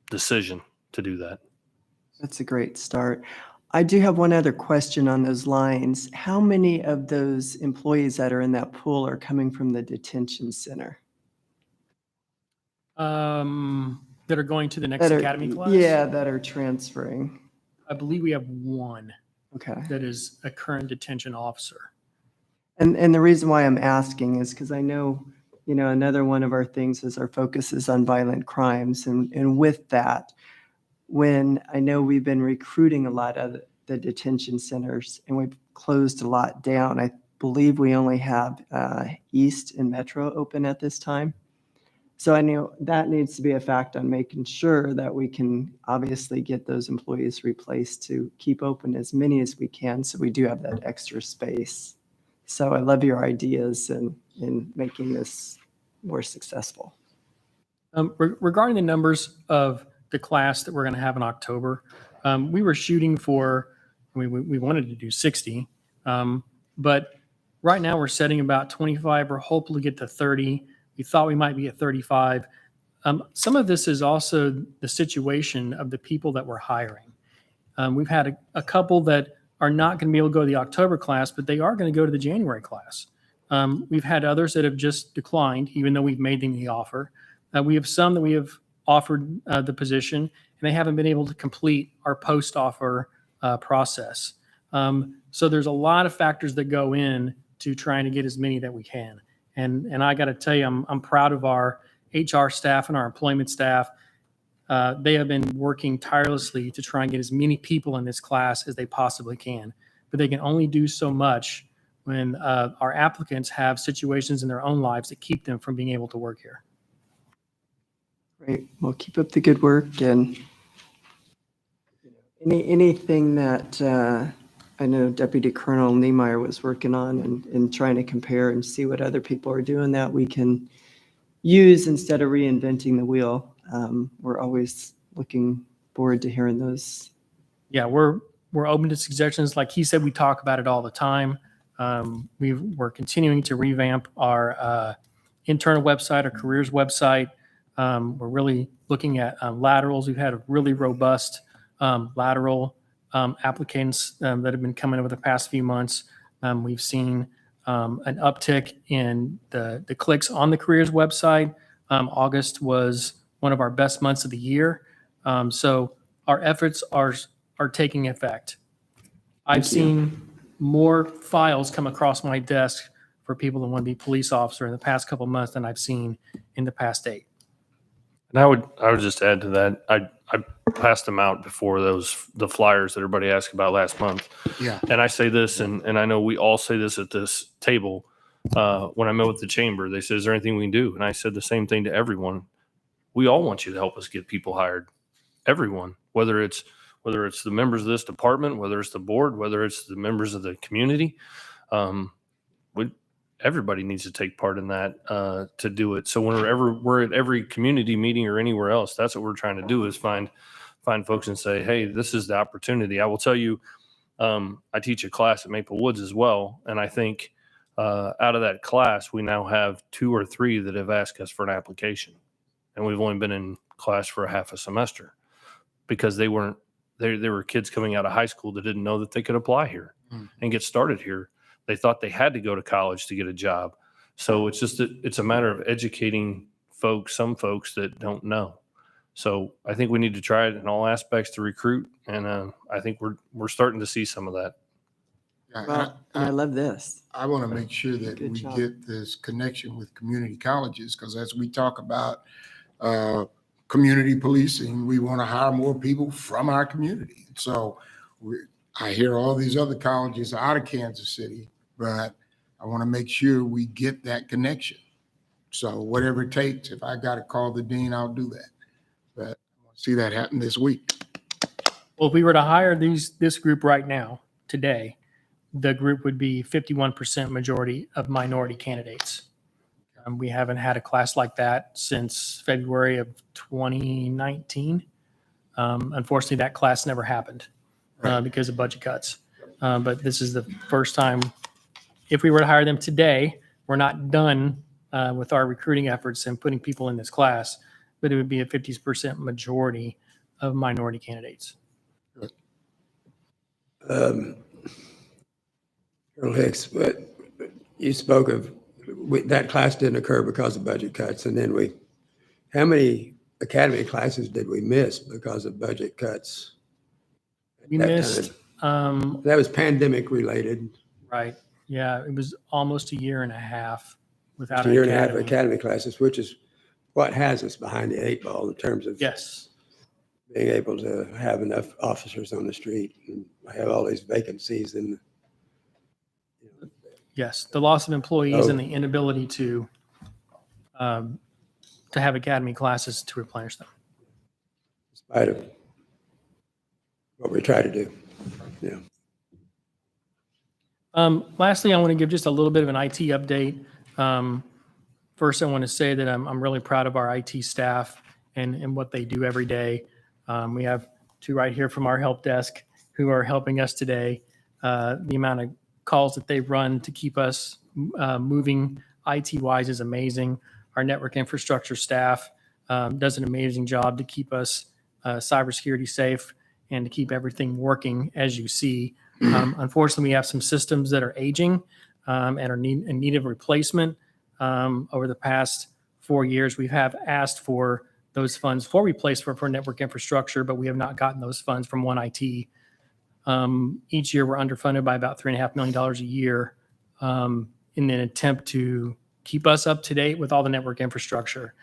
decision to do that. That's a great start. I do have one other question on those lines. How many of those employees that are in that pool are coming from the detention center? That are going to the next academy class? Yeah, that are transferring. I believe we have one. Okay. That is a current detention officer. And the reason why I'm asking is because I know, another one of our things is our focus is on violent crimes. And with that, when I know we've been recruiting a lot of the detention centers and we've closed a lot down, I believe we only have East and Metro open at this time. So I know that needs to be a fact on making sure that we can obviously get those employees replaced to keep open as many as we can, so we do have that extra space. So I love your ideas in making this more successful. Regarding the numbers of the class that we're going to have in October, we were shooting for, we wanted to do 60, but right now we're setting about 25. We're hoping to get to 30. We thought we might be at 35. Some of this is also the situation of the people that we're hiring. We've had a couple that are not going to be able to go to the October class, but they are going to go to the January class. We've had others that have just declined, even though we've made them the offer. We have some that we have offered the position, and they haven't been able to complete our post-offer process. So there's a lot of factors that go in to trying to get as many that we can. And I got to tell you, I'm proud of our HR staff and our employment staff. They have been working tirelessly to try and get as many people in this class as they possibly can. But they can only do so much when our applicants have situations in their own lives that keep them from being able to work here. Great. Well, keep up the good work, and anything that I know Deputy Colonel Niemeyer was working on and trying to compare and see what other people are doing that we can use instead of reinventing the wheel. We're always looking forward to hearing those. Yeah, we're open to suggestions. Like he said, we talk about it all the time. We're continuing to revamp our internal website, our careers website. We're really looking at laterals. We've had a really robust lateral applicants that have been coming over the past few months. We've seen an uptick in the clicks on the careers website. August was one of our best months of the year. So our efforts are taking effect. I've seen more files come across my desk for people that want to be police officer in the past couple of months than I've seen in the past 8. And I would just add to that. I passed them out before the flyers that everybody asked about last month. Yeah. And I say this, and I know we all say this at this table. When I met with the chamber, they said, "Is there anything we can do?" And I said the same thing to everyone. We all want you to help us get people hired. Everyone, whether it's the members of this department, whether it's the board, whether it's the members of the community, everybody needs to take part in that to do it. So whenever we're at every community meeting or anywhere else, that's what we're trying to do, is find folks and say, "Hey, this is the opportunity." I will tell you, I teach a class at Maple Woods as well, and I think out of that class, we now have 2 or 3 that have asked us for an application, and we've only been in class for a half a semester because they were kids coming out of high school that didn't know that they could apply here and get started here. They thought they had to go to college to get a job. So it's a matter of educating some folks that don't know. So I think we need to try it in all aspects to recruit. And I think we're starting to see some of that. Well, I love this. I want to make sure that Good we job. get this connection with community colleges, because as we talk about community policing, we want to hire more people from our community. So I hear all these other colleges out of Kansas City, but I want to make sure we get that connection. So whatever it takes, if I got to call the dean, I'll do that. But I want to see that happen this week. Well, if we were to hire this group right now, today, the group would be 51% majority of minority candidates. We haven't had a class like that since February of 2019. Unfortunately, that class never happened because of budget cuts. But this is the first time. If we were to hire them today, we're not done with our recruiting efforts and putting people in this class, but it would be a 50% majority of minority candidates. Colonel Hicks, but you spoke of that class didn't occur because of budget cuts, and then how many academy classes did we miss because of budget cuts? We missed. That was pandemic related. Right. Yeah, it was almost a year and a half without A year and a half of academy. academy classes, which is what has us behind the 8 ball in terms of Yes. being able to have enough officers on the street and have all these vacancies. And Yes, the loss of employees Oh. and the inability to have academy classes to replenish them. in spite of what we try to do, yeah. Lastly, I want to give just a little bit of an IT update. First, I want to say that I'm really proud of our IT staff and what they do every day. We have 2 right here from our help desk who are helping us today. The amount of calls that they run to keep us moving IT-wise is amazing. Our network infrastructure staff does an amazing job to keep us cybersecurity safe and to keep everything working, as you see. Unfortunately, we have some systems that are aging and are in need of replacement. Over the past 4 years, we have asked for those funds for replacement for network infrastructure, but we have not gotten those funds from One IT. Each year, we're underfunded by about $3.5 million a year in an attempt to keep us up to date with all the network infrastructure.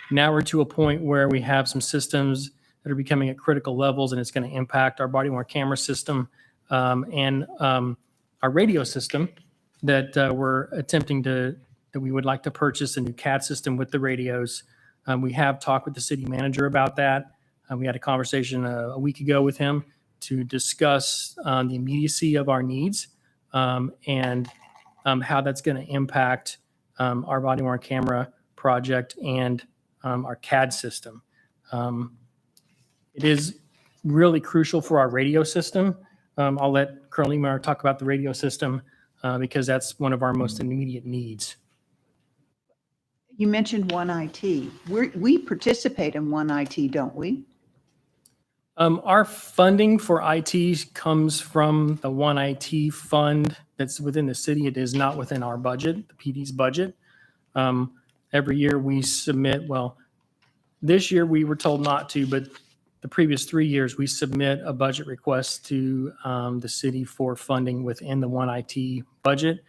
Now we're to a point where we have some systems that are becoming at critical levels, and it's going to impact our body-worn camera system and our radio system that we're attempting that we would like to purchase a new CAD system with the radios. We have talked with the city manager about that. We had a conversation a week ago with him to discuss the immediacy of our needs and how that's going to impact our body-worn camera project and our CAD system. It is really crucial for our radio system. I'll let Colonel Niemeyer talk about the radio system because that's one of our most immediate needs. You mentioned One IT. We participate in One IT, don't we? Our funding for IT comes from the One IT fund that's within the city. It is not within our budget, the PD's budget. Every year we submit, well, this year we were told not to, but the previous 3 years we submit a budget request to the city for funding within the One IT budget.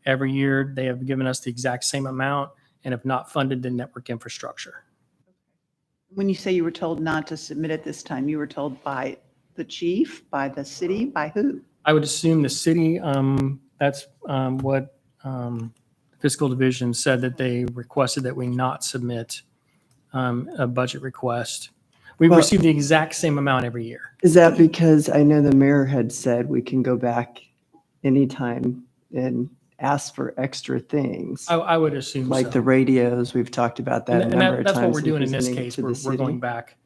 Every year they have given us the exact same amount and have not funded the network infrastructure. When you say you were told not to submit it this time, you were told by the chief, by the city, by who? I would assume the city, that's what fiscal division said, that they requested that we not submit a budget request. We receive the exact same amount every year. Is that because I know the mayor had said we can go back anytime and ask for extra things? I would assume like so. the radios. We've talked about that a number of times. That's what we're doing in this presenting case. to the We're city. going back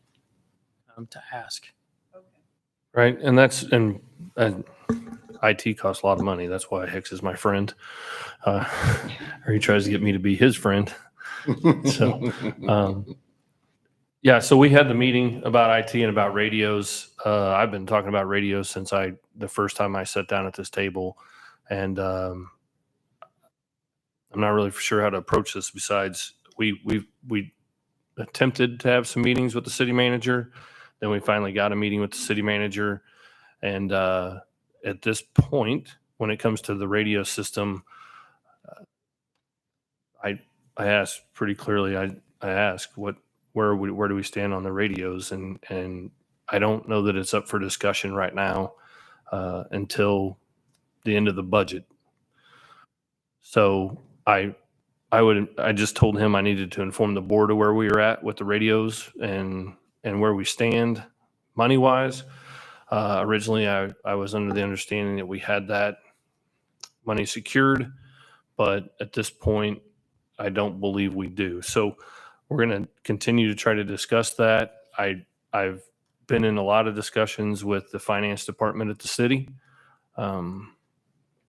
to ask. Right. And IT costs a lot of money. That's why Hicks is my friend. Or he tries to get me to be his friend. So, yeah, so we had the meeting about IT and about radios. I've been talking about radios since the first time I sat down at this table. And I'm not really sure how to approach this besides we attempted to have some meetings with the city manager. Then we finally got a meeting with the city manager. And at this point, when it comes to the radio system, I asked pretty clearly, I asked where do we stand on the radios? And I don't know that it's up for discussion right now until the end of the budget. So I just told him I needed to inform the board of where we were at with the radios and where we stand money wise. Originally I was under the understanding that we had that money secured, but at this point I don't believe we do. So we're going to continue to try to discuss that. I've been in a lot of discussions with the finance department at the city.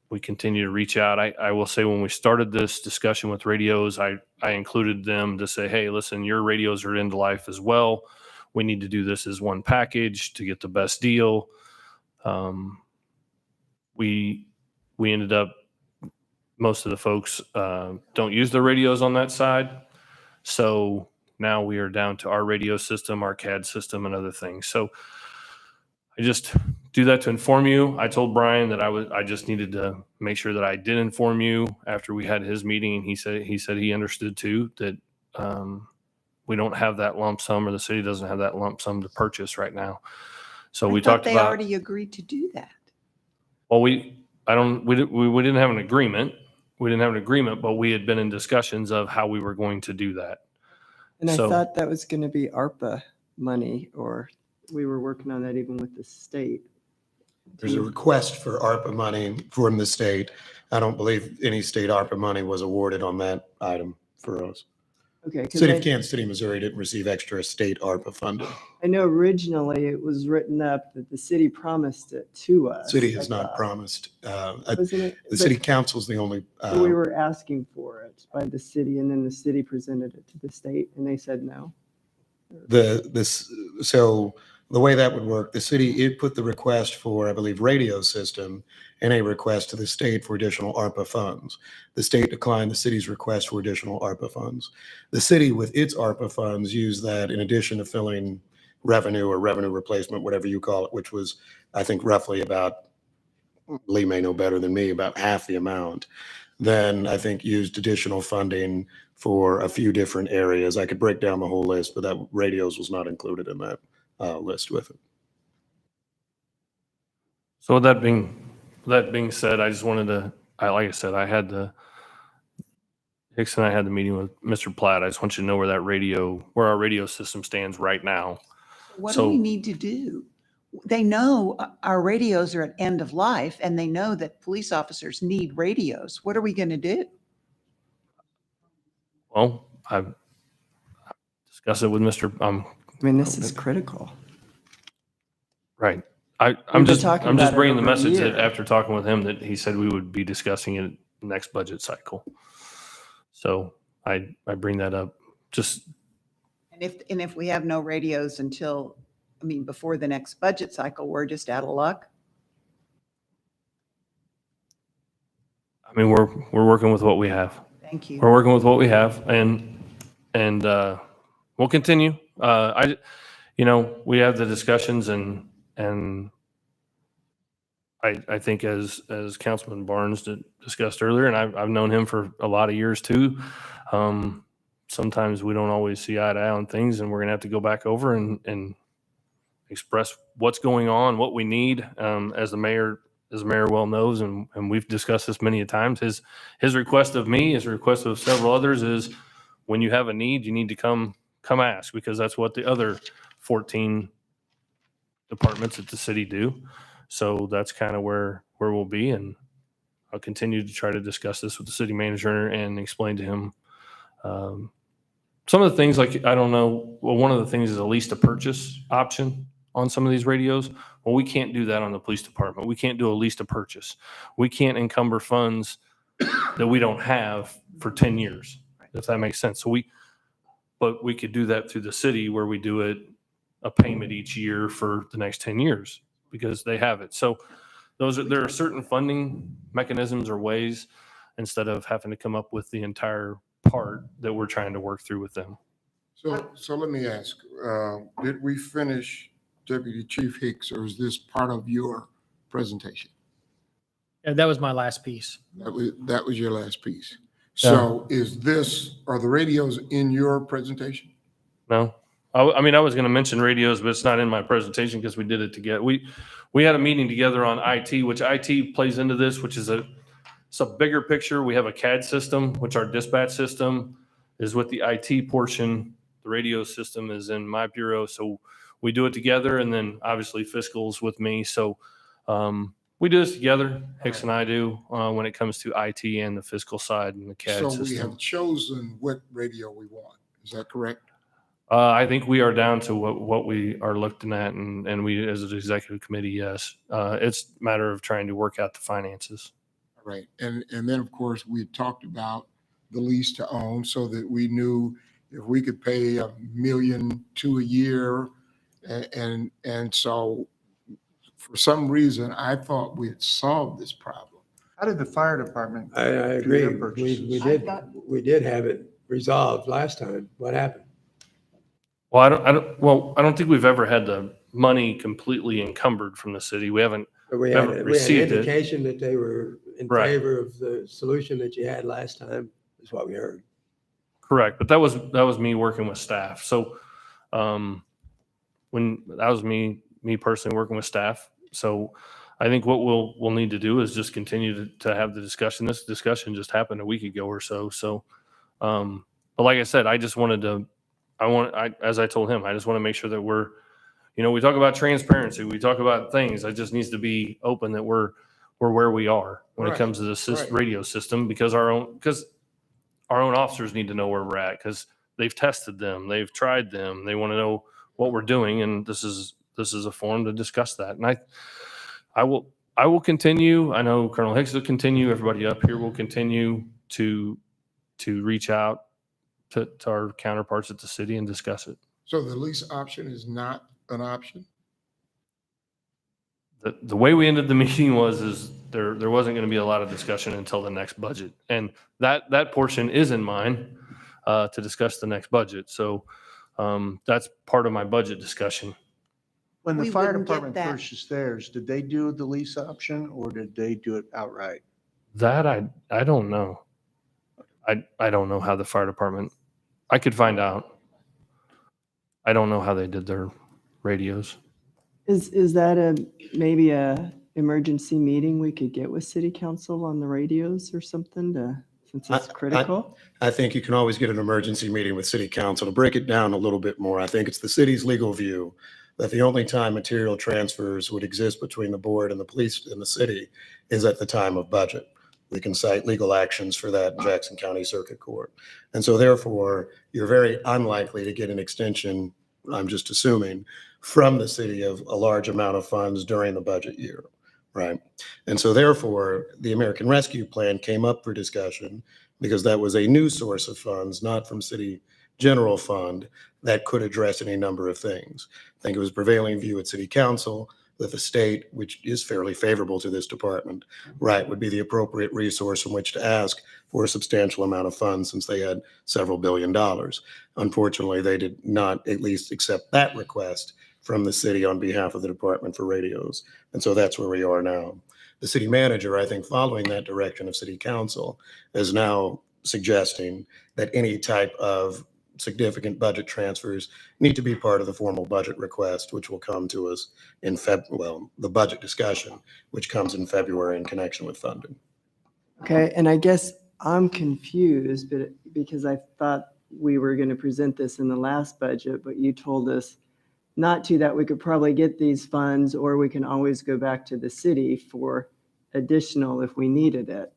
We continue to reach out. I will say when we started this discussion with radios, I included them to say, hey, listen, your radios are end of life as well. We need to do this as one package to get the best deal. We ended up, most of the folks don't use their radios on that side. So now we are down to our radio system, our CAD system, and other things. So I just do that to inform you. I told Brian that I just needed to make sure that I did inform you after we had his meeting. He said he understood too that we don't have that lump sum, or the city doesn't have that lump sum to purchase right now. So we talked they about. already agreed to do that. Well, we didn't have an agreement. We didn't have an agreement, but we had been in discussions of how we were going to do that. And I So- thought that was going to be ARPA money, or we were working on that even with the state. There's a request for ARPA money from the state. I don't believe any state ARPA money was awarded on that item for us. Okay. 'cause City of Kansas City, Missouri didn't receive extra state ARPA funding. I know originally it was written up that the city promised it to us. City has I not thought. promised. Wasn't it? The city council's the only. But we were asking for it by the city, and then the city presented it to the state, and they said no. So the way that would work, the city, it put the request for, I believe, radio system and a request to the state for additional ARPA funds. The state declined the city's request for additional ARPA funds. The city, with its ARPA funds, used that in addition to filling revenue or revenue replacement, whatever you call it, which was, I think, roughly about, Lee may know better than me, about half the amount. Then I think used additional funding for a few different areas. I could break down the whole list, but that radios was not included in that list with it. So with that being said, I just wanted to, like I said, Hicks and I had the meeting with Mr. Platt. I just want you to know where our radio system stands right now. What do we need to do? They know our radios are at end of life, and they know that police officers need radios. What are we going to do? Well, I've discussed it with Mr. I mean, this is critical. Right. I'm We've been just talking about it bringing the over a message that year. after talking with him that he said we would be discussing it next budget cycle. So I bring that up. Just And if we have no radios until, before the next budget cycle, we're just out of luck. we're working with what we have. Thank you. We're working with what we have, and we'll continue. We have the discussions, and I think as Councilman Barnes discussed earlier, and I've known him for a lot of years too. Sometimes we don't always see eye to eye on things, and we're gonna have to go back over and express what's going on, what we need. As the mayor well knows, and we've discussed this many a times, his request of me, his request of several others is, when you have a need, you need to come ask, because that's what the other 14 departments at the city do. So that's kind of where we'll be, and I'll continue to try to discuss this with the city manager and explain to him some of the things. Like, I don't know, well, one of the things is a lease to purchase option on some of these radios. Well, we can't do that on the police department. We can't do a lease to purchase. We can't encumber funds that we don't have for 10 years, if that makes sense. But we could do that through the city, where we do it a payment each year for the next 10 years because they have it. So there are certain funding mechanisms or ways, instead of having to come up with the entire part, that we're trying to work through with them. So let me ask, did we finish Deputy Chief Hicks, or is this part of your presentation? Yeah, that was my last piece. That was your last piece. So are the radios in your presentation? No, I was going to mention radios, but it's not in my presentation because we did it together. We had a meeting together on IT, which IT plays into this, which is it's a bigger picture. We have a CAD system, which our dispatch system is with the IT portion. The radio system is in my bureau. So we do it together, and then obviously fiscal's with me. So we do this together. Hicks and I do when it comes to IT and the fiscal side and the CAD So system. we have chosen what radio we want. Is that correct? I think we are down to what we are looking at, and we, as an executive committee, yes. It's a matter of trying to work out the finances. All right. And then, of course, we talked about the lease to own, so that we knew if we could pay $1.2 million a year. And so for some reason, I thought we had solved this problem. How did the fire department? I agree. We did have it resolved last time. What happened? Well, I don't think we've ever had the money completely encumbered from the city. We haven't received an indication that they were in Right. favor of the solution that you had last time, is what we heard. Correct, but that was me working with staff. So when that was me personally working with staff. So I think what we'll need to do is just continue to have the discussion. This discussion just happened a week ago or so. So, but like I said, as I told him, I just want to make sure that we're, we talk about transparency, we talk about things. It just needs to be open that we're where we are when it comes to the radio system, because our own officers need to know where we're at, because they've tested them, they've tried them, they want to know what we're doing, and this is a forum to discuss that. And I will continue. I know Colonel Hicks will continue. Everybody up here will continue to reach out to our counterparts at the city and discuss it. So the lease option is not an option? The way we ended the meeting is there wasn't going to be a lot of discussion until the next budget. And that portion is in mine to discuss the next budget. So that's part of my budget discussion. When the We fire wouldn't get department that. purchased theirs, did they do the lease option or did they do it outright? That I don't know. I don't know how the fire department, I could find out. I don't know how they did their radios. Is that maybe a emergency meeting we could get with city council on the radios or something since it's critical? I think you can always get an emergency meeting with city council. To break it down a little bit more, I think it's the city's legal view that the only time material transfers would exist between the board and the police and the city is at the time of budget. We can cite legal actions for that in Jackson County Circuit Court. And so therefore, you're very unlikely to get an extension, I'm just assuming, from the city of a large amount of funds during the budget year, right? And so therefore, the American Rescue Plan came up for discussion because that was a new source of funds, not from city general fund, that could address any number of things. I think it was prevailing view at city council that the state, which is fairly favorable to this department, right, would be the appropriate resource from which to ask for a substantial amount of funds since they had several $billion. Unfortunately, they did not at least accept that request from the city on behalf of the Department for Radios. And so that's where we are now. The city manager, I think, following that direction of city council, is now suggesting that any type of significant budget transfers need to be part of the formal budget request, which will come to us in the budget discussion, which comes in February in connection with funding. Okay, and I guess I'm confused, but because I thought we were going to present this in the last budget, but you told us not to, that we could probably get these funds, or we can always go back to the city for additional if we needed it.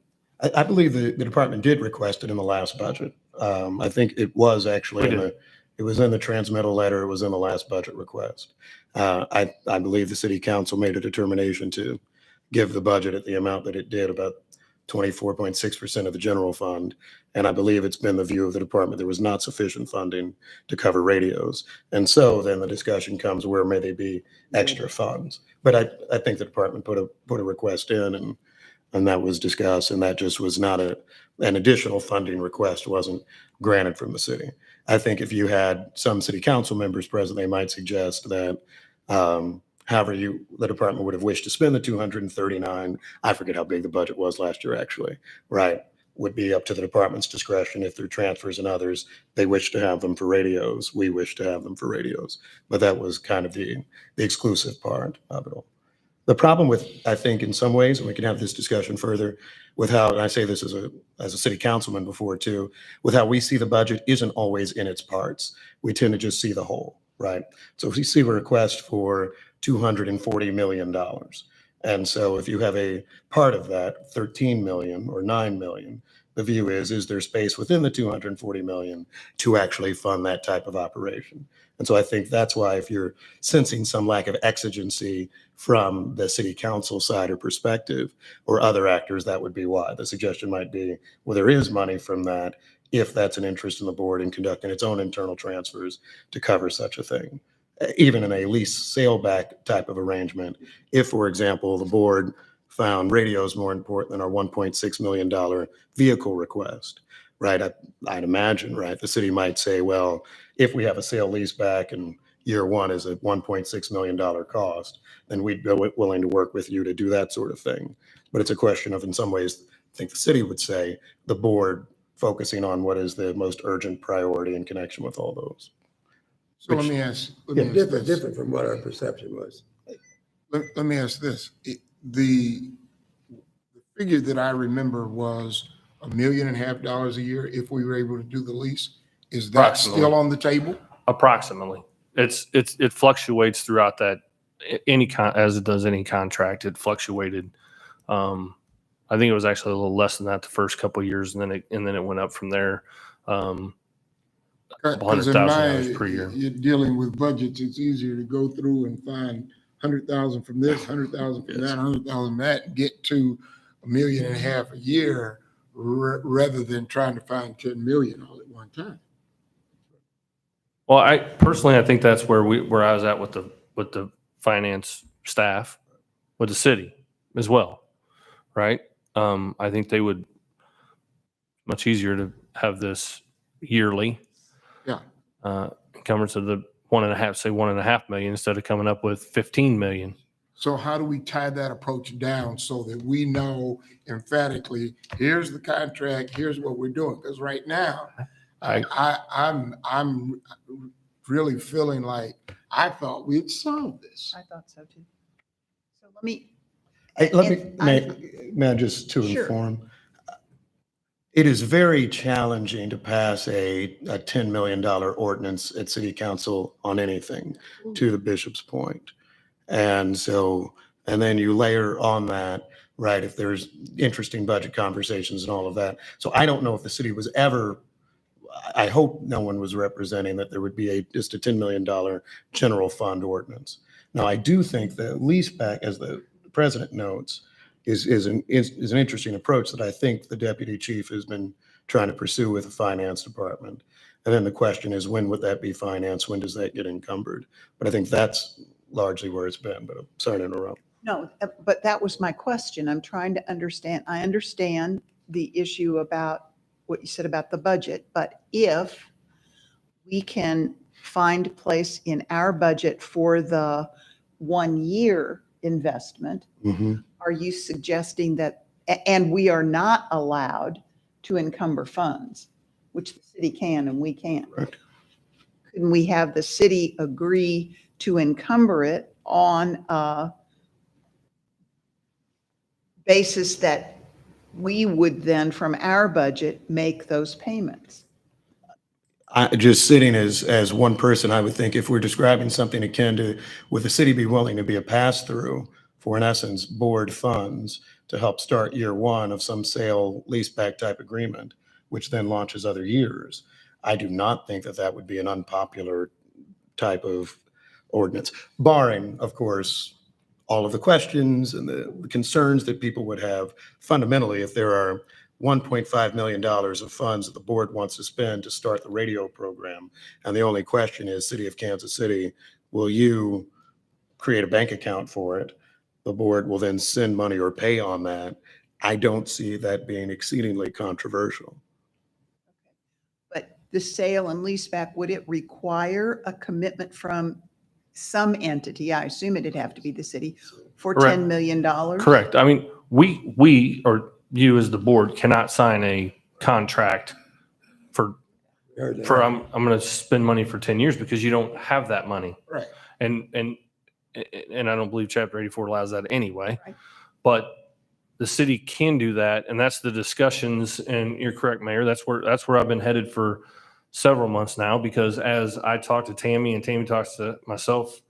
I believe the department did request it in the last budget. I think it was actually it was in the transmittal letter. It was in the last budget request. I believe the city council made a determination to give the budget at the amount that it did, about 24.6% of the general fund. And I believe it's been the view of the department there was not sufficient funding to cover radios. And so then the discussion comes, where may they be extra funds? But I think the department put a request in, and that was discussed, and that just was not an additional funding request, wasn't granted from the city. I think if you had some city council members present, they might suggest that however the department would have wished to spend the 239, I forget how big the budget was last year actually, right, would be up to the department's discretion. If through transfers and others, they wish to have them for radios, we wish to have them for radios. But that was kind of the exclusive part of it all. The problem with, I think in some ways, and we can have this discussion further, with how, and I say this as a city councilman before too, with how we see the budget isn't always in its parts. We tend to just see the whole, right? So if we see a request for $240 million, and so if you have a part of that, 13 million or 9 million, the view is there space within the 240 million to actually fund that type of operation? And so I think that's why, if you're sensing some lack of exigency from the city council side or perspective or other actors, that would be why. The suggestion might be, well, there is money from that if that's an interest in the board in conducting its own internal transfers to cover such a thing. Even in a lease sale back type of arrangement, if, for example, the board found radios more important than our $1.6 million vehicle request, right? I'd imagine, right, the city might say, well, if we have a sale lease back and year one is a $1.6 million cost, then we'd be willing to work with you to do that sort of thing. But it's a question of, in some ways, I think the city would say, the board focusing on what is the most urgent priority in connection with all those. So let me ask different from what our perception was. Let me ask this. The figure that I remember was $1.5 million a year if we were able to do the lease. Is that still on the table? Approximately. It fluctuates throughout that as it does any contract. It fluctuated. I think it was actually a little less than that the first couple of years, and then it went up from there. $100,000 per year. You're dealing with budgets. It's easier to go through and find 100,000 from this, 100,000 from that, 100,000 from that, and get to $1.5 million a year rather than trying to find 10 million all at one time. Well, I think that's where I was at with the finance staff, with the city as well, right? I think they would much easier to have this yearly. Yeah. Encumbrance of the 1.5 million instead of coming up with 15 million. So how do we tie that approach down so that we know emphatically, here's the contract, here's what we're doing? Because right now, I'm really feeling like I thought we'd solved this. I thought so too. So let me. May I just to Sure. inform? It is very challenging to pass a $10 million ordinance at city council on anything, to the bishop's point. And so, and then you layer on that, right, if there's interesting budget conversations and all of that. So I don't know if the city was ever, I hope no one was representing that there would be just a $10 million general fund ordinance. Now, I do think that lease back, as the president notes, is an interesting approach that I think the deputy chief has been trying to pursue with the finance department. And then the question is, when would that be financed? When does that get encumbered? But I think that's largely where it's been, but I'm sorry to interrupt. No, but that was my question. I'm trying to understand. I understand the issue about what you said about the budget, but if we can find a place in our budget for the 1 year investment, are you suggesting that, and we are not allowed to encumber funds, which the city can and we can't? Right. Couldn't we have the city agree to encumber it on a basis that we would then, from our budget, make those payments? Just sitting as one person, I would think if we're describing something akin to, would the city be willing to be a pass-through for, in essence, board funds to help start year one of some sale leaseback type agreement, which then launches other years? I do not think that that would be an unpopular type of ordinance, barring, of course, all of the questions and the concerns that people would have. Fundamentally, if there are $1.5 million of funds that the board wants to spend to start the radio program, and the only question is, City of Kansas City, will you create a bank account for it? The board will then send money or pay on that. I don't see that being exceedingly controversial. But the sale and leaseback, would it require a commitment from some entity? I assume it'd have to be the city for Correct. $10 million. Correct. I mean, we or you as the board cannot sign a contract for I'm going to spend money for 10 years because you don't have that money. Right. And I don't believe Chapter 84 allows that anyway. Right. But the city can do that, and that's the discussions. And you're correct, Mayor. That's where I've been headed for several months now, because as I talk to Tammy and Tammy talks to myself,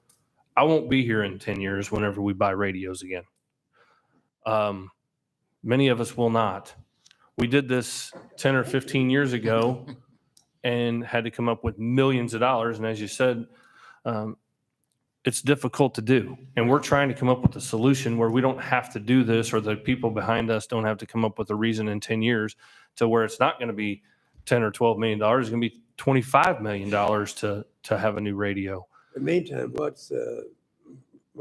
I won't be here in 10 years whenever we buy radios again. Many of us will not. We did this 10 or 15 years ago and had to come up with millions of dollars. And as you said, it's difficult to do. And we're trying to come up with a solution where we don't have to do this, or the people behind us don't have to come up with a reason in 10 years to where it's not going to be $10 or $12 million. It's going to be $25 million to have a new radio. In the meantime, what's the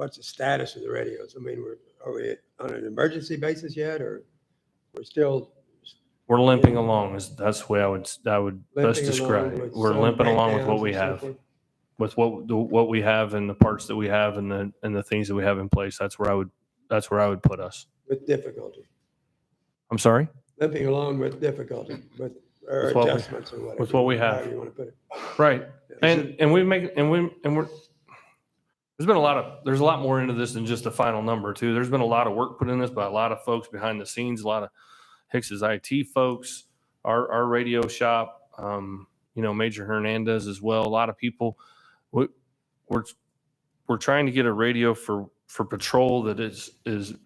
status of the radios? I mean, are we on an emergency basis yet, or we're limping along? That's the way I would best describe it. We're limping along with what we have, with what we have and the parts that we have and the things that we have in place. That's where I would put us. with difficulty? I'm sorry? Limping along with difficulty, or adjustments or whatever. With what we have. However you want to put it. Right. And we're there's a lot more into this than just a final number too. There's been a lot of work put in this by a lot of folks behind the scenes, a lot of Hicks's IT folks, our radio shop, Major Hernandez as well. A lot of people. We're trying to get a radio for patrol that is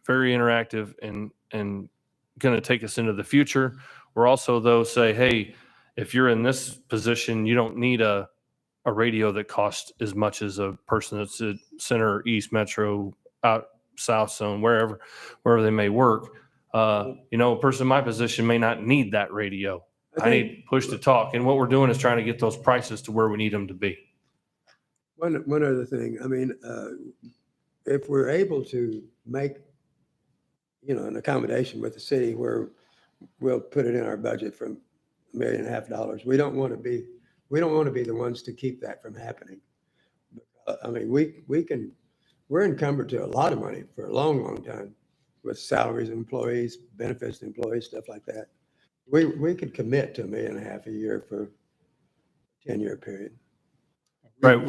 very interactive and going to take us into the future. We're also, though, say, hey, if you're in this position, you don't need a radio that costs as much as a person that's at Center, East, Metro, out South Zone, wherever they may work. A person in my position may not need that radio. I need push to talk. And what we're doing is trying to get those prices to where we need them to be. One other thing, I mean, if we're able to make, an accommodation with the city where we'll put it in our budget from $1.5 million, we don't want to be the ones to keep that from happening. I mean, we're encumbered to a lot of money for a long, long time with salaries of employees, benefits to employees, stuff like that. We could commit to $1.5 million a year for a 10-year period. Right.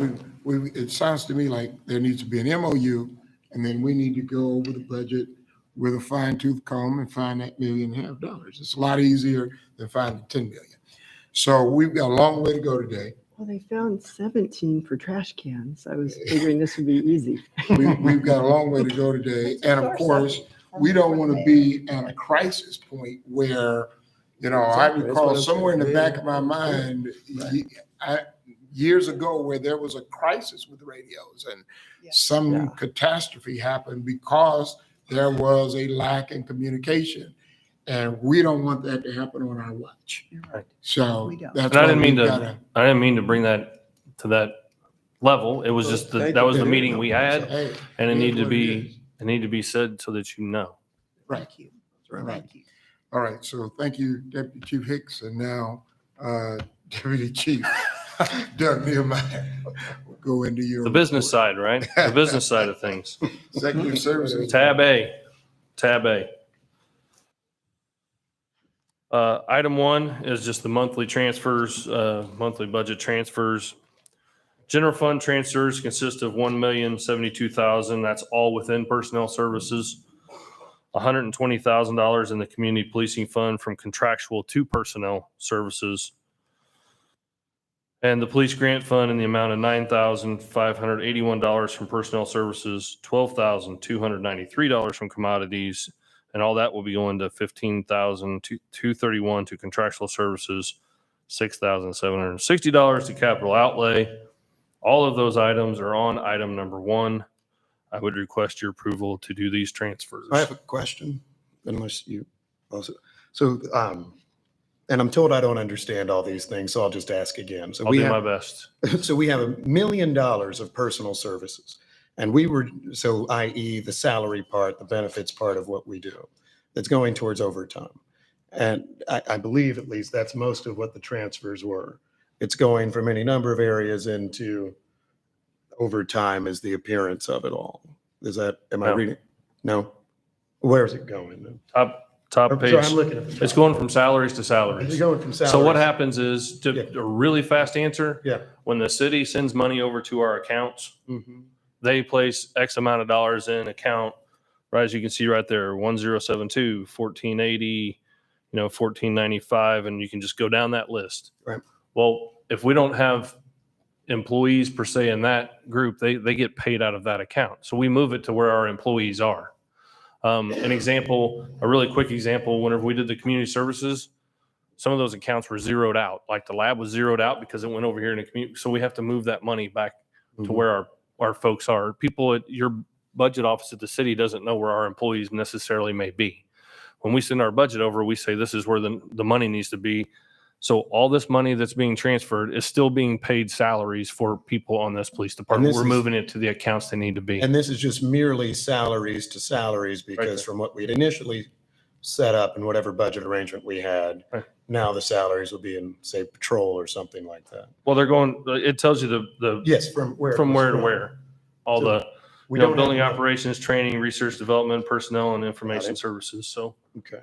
It sounds to me like there needs to be an MOU, and then we need to go over the budget with a fine tooth comb and find that $1.5 million. It's a lot easier than finding 10 million. So we've got a long way to go today. Well, they found 17 for trash cans. I was figuring this would be easy. We've got a long way to go today. And of course, we don't want to be at a crisis point where, I recall somewhere in the back of my mind, years ago where there was a crisis with radios and some catastrophe happened because there was a lack in communication. And we don't want that to happen on our watch. Right. So that's And I why didn't mean to bring that to that level. It was just that was the meeting we had, and it needed to be said so that you know. Right. Thank you. Right. All right. So thank you, Deputy Chief Hicks, and now Deputy Chief Doug Nehemiah. We'll go into your The business side, right? The business side of things. Executive Services. Tab A. Item 1 is just the monthly transfers, monthly budget transfers. General fund transfers consist of $1,072,000. That's all within personnel services. $120,000 in the community policing fund from contractual to personnel services. And the police grant fund in the amount of $9,581 from personnel services, $12,293 from commodities, and all that will be going to $15,231 to contractual services, $6,760 to capital outlay. All of those items are on item number 1. I would request your approval to do these transfers. I have a question, unless you also. So, and I'm told I don't understand all these things, so I'll just ask again. So I'll do my best. So we have $1 million of personal services. And so i.e. the salary part, the benefits part of what we do, that's going towards overtime. And I believe at least that's most of what the transfers were. It's going from any number of areas into overtime as the appearance of it all. Am I reading? No? Where is it going then? Top page. Sorry, I'm looking at the top. It's going from salaries to salaries. It's going from So what salaries. happens is, a really fast answer, when the city sends money over to our accounts, they place X amount of dollars in account, right? As you can see right there, 1072, 1480, 1495, and you can just go down that list. Right. Well, if we don't have employees per se in that group, they get paid out of that account. So we move it to where our employees are. A really quick example, whenever we did the community services, some of those accounts were zeroed out. Like the lab was zeroed out because it went over here in the community. So we have to move that money back to where our folks are. People at your budget office at the city doesn't know where our employees necessarily may be. When we send our budget over, we say this is where the money needs to be. So all this money that's being transferred is still being paid salaries for people on this police department. We're moving it to the accounts they need to be. And this is just merely salaries to salaries because from what we'd initially set up and whatever budget arrangement we had, now the salaries will be in, say, patrol or something like that. Well, it tells you from where to where. All So the building operations, training, research, development, personnel, and information services. So okay.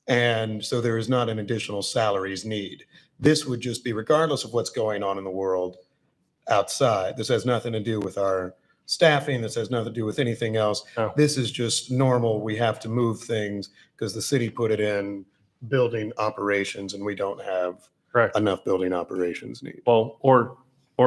And so there is not an additional salaries need. This would just be regardless of what's going on in the world outside. This has nothing to do with our staffing. This has nothing to do with anything else. No. This is just normal. We have to move things because the city put it in building operations and we don't have enough building operations need. Well, or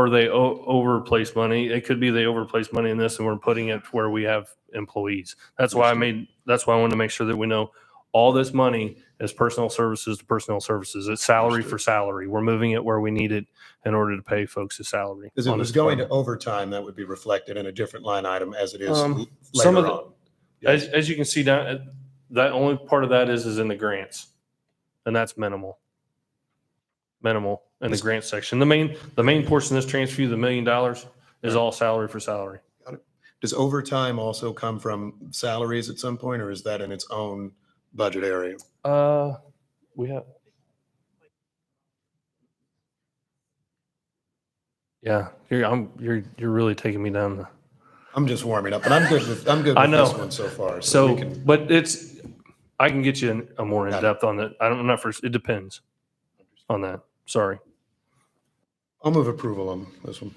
they overplace money. It could be they overplace money in this and we're putting it where we have employees. That's why I wanted to make sure that we know all this money is personnel services to personnel services. It's salary for salary. We're moving it where we need it in order to pay folks a salary. Because if it was going to overtime, that would be reflected in a different line item as it is some later of on. As you can see down, that only part of that is in the grants, and that's minimal. minimal in the grant section. The main portion of this transfer, the $1 million, is all salary for salary. Got it. Does overtime also come from salaries at some point, or is that in its own budget area? We have. Yeah, you're really taking me down the. I'm just warming up, and I'm good with this one so far. So, we can, but I can get you a more in depth on that. I'm not first. It depends on that. Sorry. I'll move approval on this one.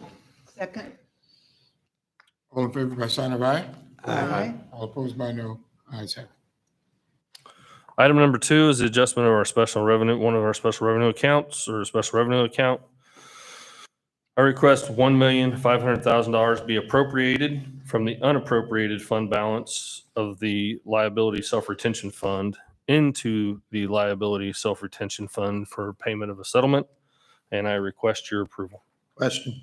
Second. All in favor by sign of aye? Aye. All opposed by no? Ayes have it. Item number 2 is the adjustment of our special revenue, one of our special revenue accounts or a special revenue account. I request $1,500,000 be appropriated from the unappropriated fund balance of the liability self-retention fund into the liability self-retention fund for payment of a settlement. And I request your approval. Question.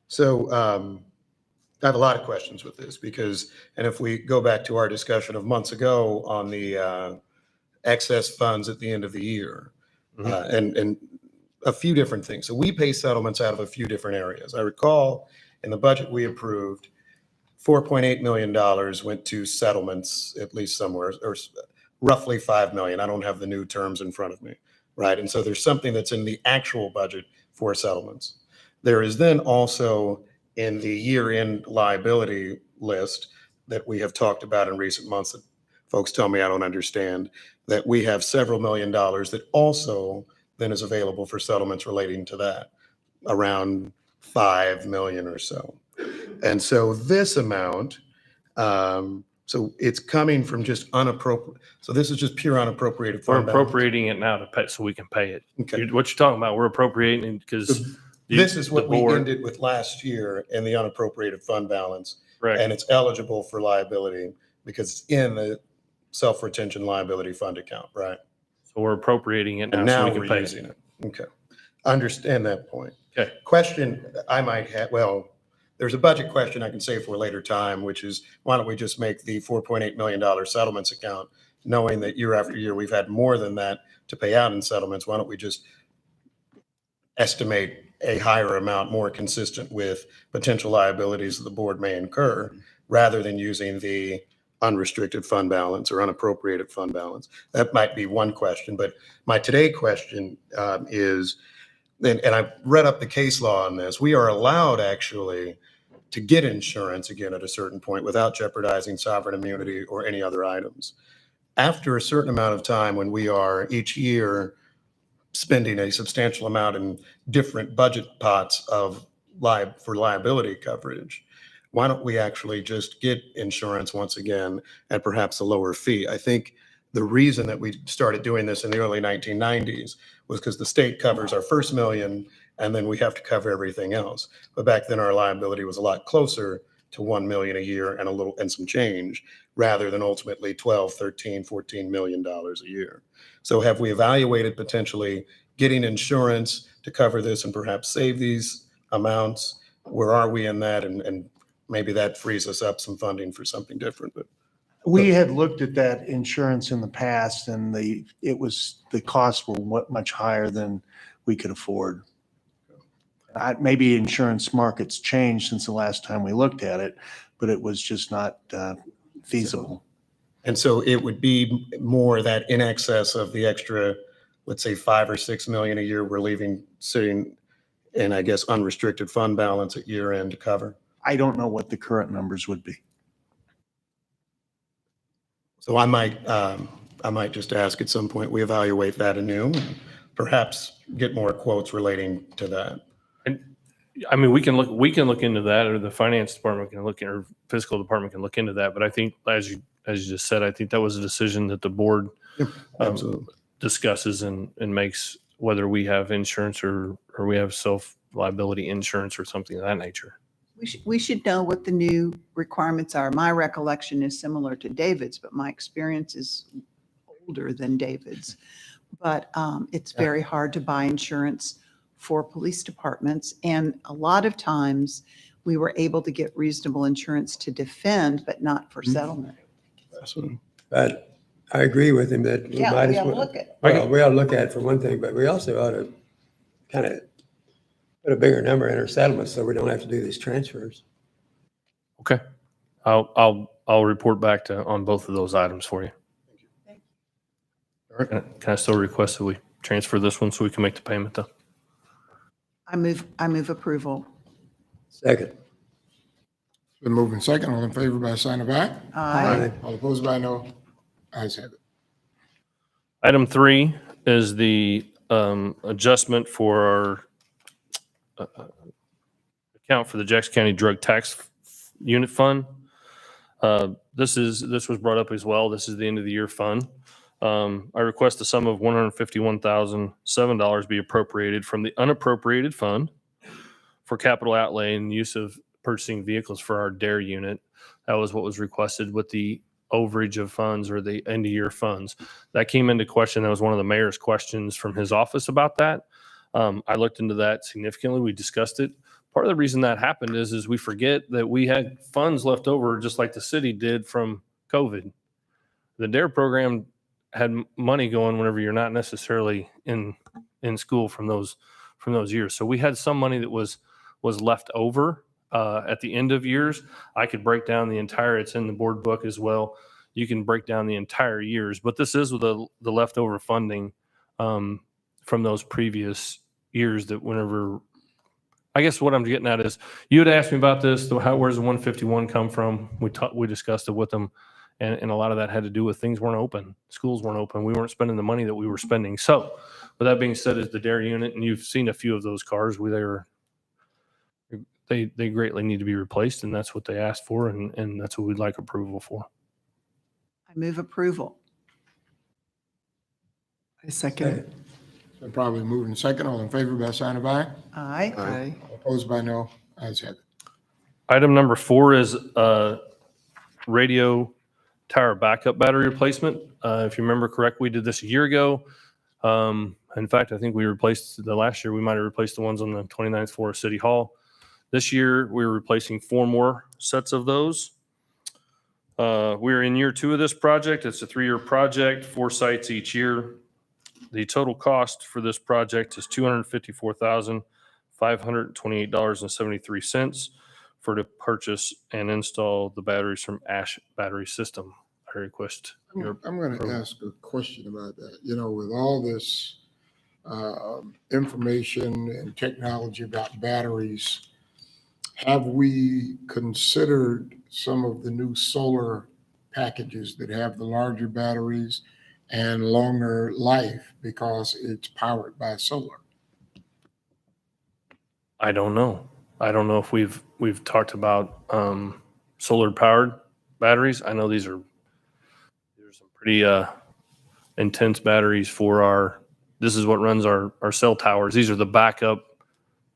So I have a lot of questions with this because, and if we go back to our discussion of months ago on the excess funds at the end of the year, and a few different things. So we pay settlements out of a few different areas. I recall in the budget we approved, $4.8 million went to settlements, at least somewhere, or roughly $5 million. I don't have the new terms in front of me, right? And so there's something that's in the actual budget for settlements. There is then also in the year-end liability list that we have talked about in recent months that folks tell me I don't understand, that we have several $1 million that also then is available for settlements relating to that, around 5 million or so. And so this amount, so it's coming from just unappropriate. So this is just pure unappropriated We're fund balance. appropriating it now to pay so we can pay it. Okay. What you're talking about, we're appropriating because This is what we ended with last year in the unappropriated fund balance. Correct. And it's eligible for liability because it's in the self-retention liability fund account, right? So we're appropriating it now, And now so we we're can pay using it. it. Okay. Understand that point. Okay. Question I might have, well, there's a budget question I can save for a later time, which is why don't we just make the $4.8 million settlements account, knowing that year after year we've had more than that to pay out in settlements. Why don't we just estimate a higher amount more consistent with potential liabilities that the board may incur rather than using the unrestricted fund balance or unappropriated fund balance? That might be one question, but my today question is, and I've read up the case law on this, we are allowed actually to get insurance again at a certain point without jeopardizing sovereign immunity or any other items. After a certain amount of time when we are each year spending a substantial amount in different budget pots of for liability coverage, why don't we actually just get insurance once again at perhaps a lower fee? I think the reason that we started doing this in the early 1990s was because the state covers our first million and then we have to cover everything else. But back then our liability was a lot closer to 1 million a year and some change rather than ultimately 12, 13, 14 million dollars a year. So have we evaluated potentially getting insurance to cover this and perhaps save these amounts? Where are we in that? And maybe that frees us up some funding for something different. But We had looked at that insurance in the past and the costs were much higher than we could afford. Maybe insurance markets changed since the last time we looked at it, but it was just not feasible. And so it would be more that in excess of the extra, let's say 5 or 6 million a year we're leaving sitting in, I guess, unrestricted fund balance at year end to cover. I don't know what the current numbers would be. So I might just ask at some point we evaluate that anew, and perhaps get more quotes relating to that. And I mean, we can look into that, or the finance department can look, or fiscal department can look into that. But I think, as you just said, I think that was a decision that the board discusses and makes, whether we have insurance or we have self-liability insurance or something of that nature. We should know what the new requirements are. My recollection is similar to David's, but my experience is older than David's. But it's very hard to buy insurance for police departments. And a lot of times we were able to get reasonable insurance to defend, but not for settlement. But I agree with him that we Yeah, might we as ought to well. look at it. Well, we ought to look at it for one thing, but we also ought to kind of put a bigger number in our settlements so we don't have to do these transfers. Okay. I'll report back on both of those items for you. Can I still request that we transfer this one so we can make the payment though? I move approval. Second. Been moved and second. All in favor by sign of aye. Aye. All opposed by no. Ayes have it. Item 3 is the adjustment for our account for the Jackson County Drug Tax Unit Fund. This was brought up as well. This is the end of the year fund. I request a sum of $151,007 be appropriated from the unappropriated fund for capital outlay and use of purchasing vehicles for our DARE unit. That was what was requested with the overage of funds or the end of year funds. That came into question. That was one of the mayor's questions from his office about that. I looked into that significantly. We discussed it. Part of the reason that happened is we forget that we had funds left over just like the city did from COVID. The DARE program had money going whenever you're not necessarily in school from those years. So we had some money that was left over at the end of years. I could break down the entire, it's in the board book as well. You can break down the entire years, but this is the leftover funding from those previous years that whenever, I guess what I'm getting at is you had asked me about this, where's the 151 come from? We discussed it with them. And a lot of that had to do with things weren't open. Schools weren't open. We weren't spending the money that we were spending. So with that being said, is the DARE unit, and you've seen a few of those cars, they greatly need to be replaced, and that's what they asked for, and that's what we'd like approval for. I move approval. I second. So probably moved and second. All in favor by sign of aye. Aye. Aye. All opposed by no. Ayes have it. Item number 4 is radio tower backup battery replacement. If you remember correct, we did this a year ago. In fact, I think we replaced the last year. We might have replaced the ones on the 29th floor of City Hall. This year, we're replacing 4 more sets of those. We're in year 2 of this project. It's a 3-year project, 4 sites each year. The total cost for this project is $254,528.73 for to purchase and install the batteries from Ash Battery System. I request your I'm going to ask a question about that. You know, with all this information and technology about batteries, have we considered some of the new solar packages that have the larger batteries and longer life because it's powered by solar? I don't know. I don't know if we've talked about solar powered batteries. I know these are some pretty intense batteries for this is what runs our cell towers. These are the backup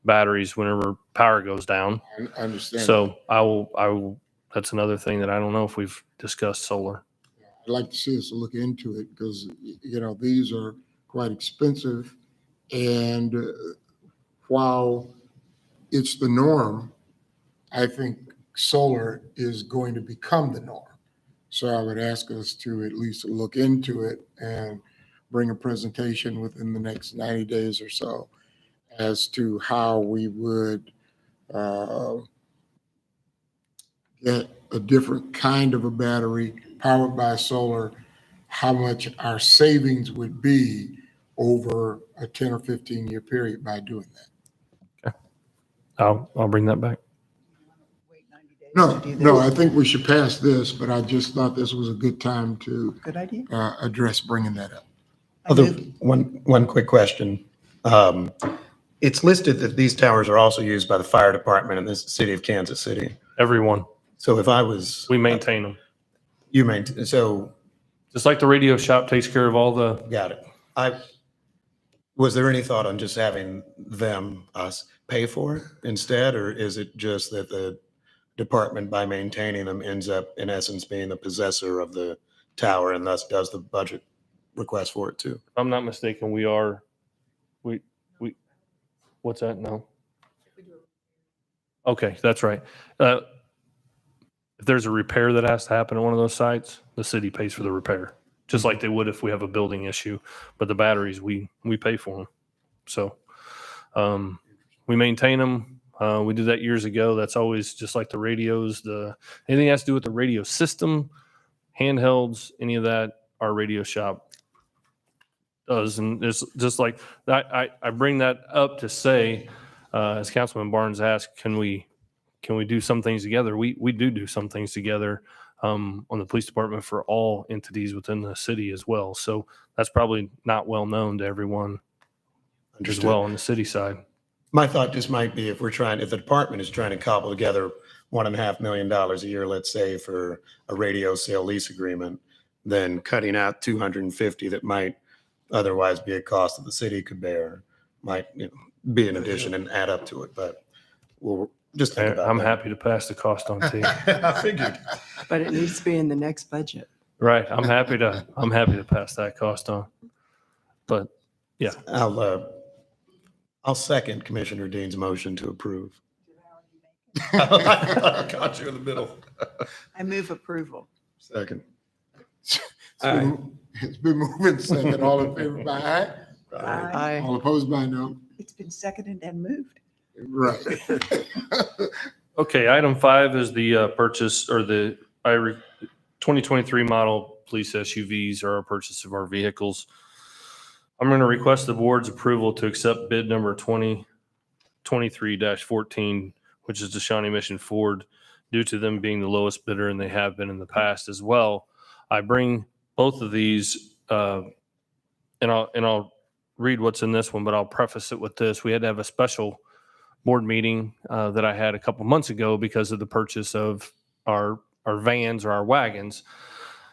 batteries whenever power goes down. I understand. So I will, that's another thing that I don't know if we've discussed solar. I'd like to see us look into it because, you know, these are quite expensive. And while it's the norm, I think solar is going to become the norm. So I would ask us to at least look into it and bring a presentation within the next 90 days or so as to how we would get a different kind of a battery powered by solar, how much our savings would be over a 10 or 15 year period by doing that. I'll bring that back. No, I think we should pass this, but I just thought this was a good time to Good idea. address bringing that up. One quick question. It's listed that these towers are also used by the fire department in the city of Kansas City. Everyone. So if I was, we maintain them. You maintain, so just like the radio shop takes care of all the. Got it. Was there any thought on just having us pay for it instead, or is it just that the department by maintaining them ends up in essence being the possessor of the tower and thus does the budget request for it too? If I'm not mistaken, we what's that? No. Okay, that's right. If there's a repair that has to happen at one of those sites, the city pays for the repair, just like they would if we have a building issue. But the batteries, we pay for them. So We maintain them. We did that years ago. That's always just like the radios, anything that has to do with the radio system, handhelds, any of that, our radio shop does. And it's just like I bring that up to say, as Councilman Barnes asked, can we do some things together? We do some things together on the police department for all entities within the city as well. So that's probably not well known to everyone as well on the city side. My thought just might be if the department is trying to cobble together $1.5 million a year, let's say, for a radio sale lease agreement, then cutting out 250 that might otherwise be a cost that the city could bear might be an addition and add up to it. But we'll just think about I'm that. happy to pass the cost on to you. I figured. But it needs to be in the next budget. Right. I'm happy to pass that cost on. But yeah. I'll second Commissioner Dean's motion to approve. I caught you in the middle. I move approval. Second. It's been moved and second. All in favor by aye? Aye. All opposed by no? It's been seconded and moved. Right. Okay, item 5 is the purchase or the 2023 model police SUVs or our purchase of our vehicles. I'm going to request the board's approval to accept bid number 2023-14, which is the Shawnee Mission Ford, due to them being the lowest bidder, and they have been in the past as well. I bring both of these, and I'll read what's in this one, but I'll preface it with this. We had to have a special board meeting that I had a couple months ago because of the purchase of our vans or our wagons.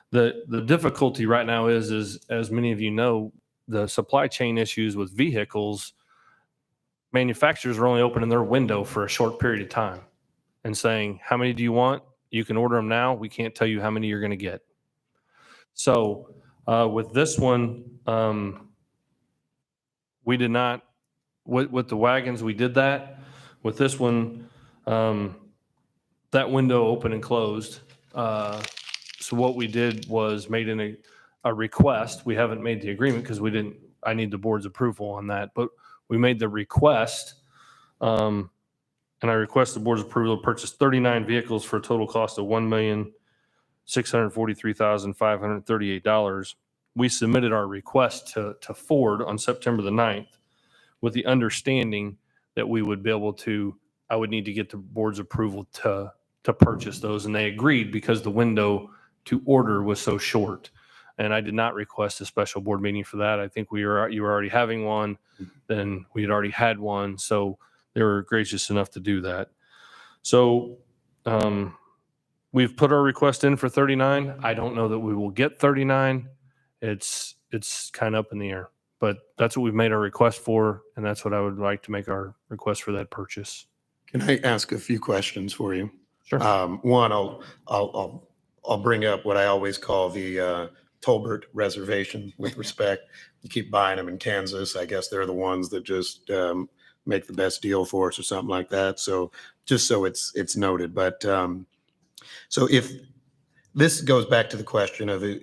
The difficulty right now is, as many of you know, the supply chain issues with vehicles. Manufacturers are only opening their window for a short period of time and saying, how many do you want? You can order them now. We can't tell you how many you're going to get. So with this one, we did not, with the wagons, we did that. With this one, that window opened and closed. So what we did was made in a request. We haven't made the agreement because I need the board's approval on that, but we made the request. And I request the board's approval to purchase 39 vehicles for a total cost of $1,643,538. We submitted our request to Ford on September the 9th with the understanding that we would be able to, I would need to get the board's approval to purchase those. And they agreed because the window to order was so short. And I did not request a special board meeting for that. I think you were already having one, then we had already had one. So they were gracious enough to do that. So we've put our request in for 39. I don't know that we will get 39. It's kind of up in the air, but that's what we've made our request for. And that's what I would like to make our request for that purchase. Can I ask a few questions for you? Sure. One, I'll bring up what I always call the Tolbert reservation with respect. You keep buying them in Kansas. I guess they're the ones that just make the best deal for us or something like that. So just so it's noted. But so if this goes back to the question of it,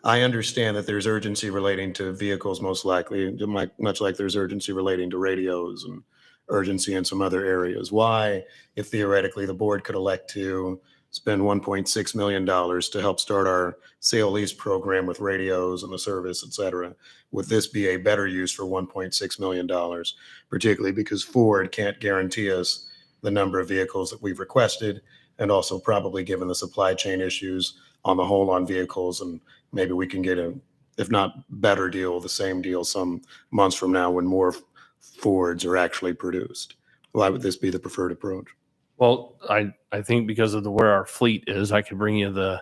I understand that there's urgency relating to vehicles, most likely, much like there's urgency relating to radios and urgency in some other areas. Why, if theoretically the board could elect to spend $1.6 million to help start our sale lease program with radios and the service, et cetera, would this be a better use for $1.6 million, particularly because Ford can't guarantee us the number of vehicles that we've requested, and also probably given the supply chain issues on the whole on vehicles, and maybe we can get a, if not better deal, the same deal some months from now when more Fords are actually produced. Why would this be the preferred approach? Well, I think because of where our fleet is, I could bring you the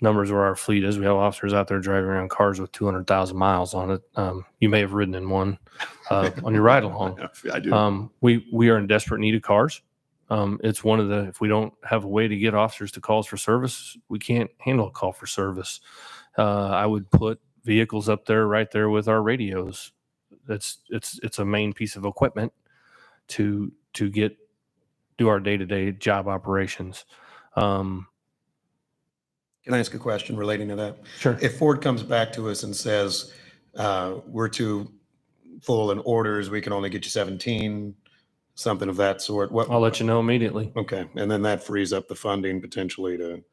numbers where our fleet is. We have officers out there driving around cars with 200,000 miles on it. You may have ridden in one on your ride along. I do. We are in desperate need of cars. It's one of the, if we don't have a way to get officers to calls for service, we can't handle a call for service. I would put vehicles up there right there with our radios. It's a main piece of equipment to do our day-to-day job operations. Can I ask a question relating to that? Sure. If Ford comes back to us and says, we're to full in orders, we can only get you 17, something of that sort. What? I'll let you know immediately. Okay, and then that frees up the funding potentially to.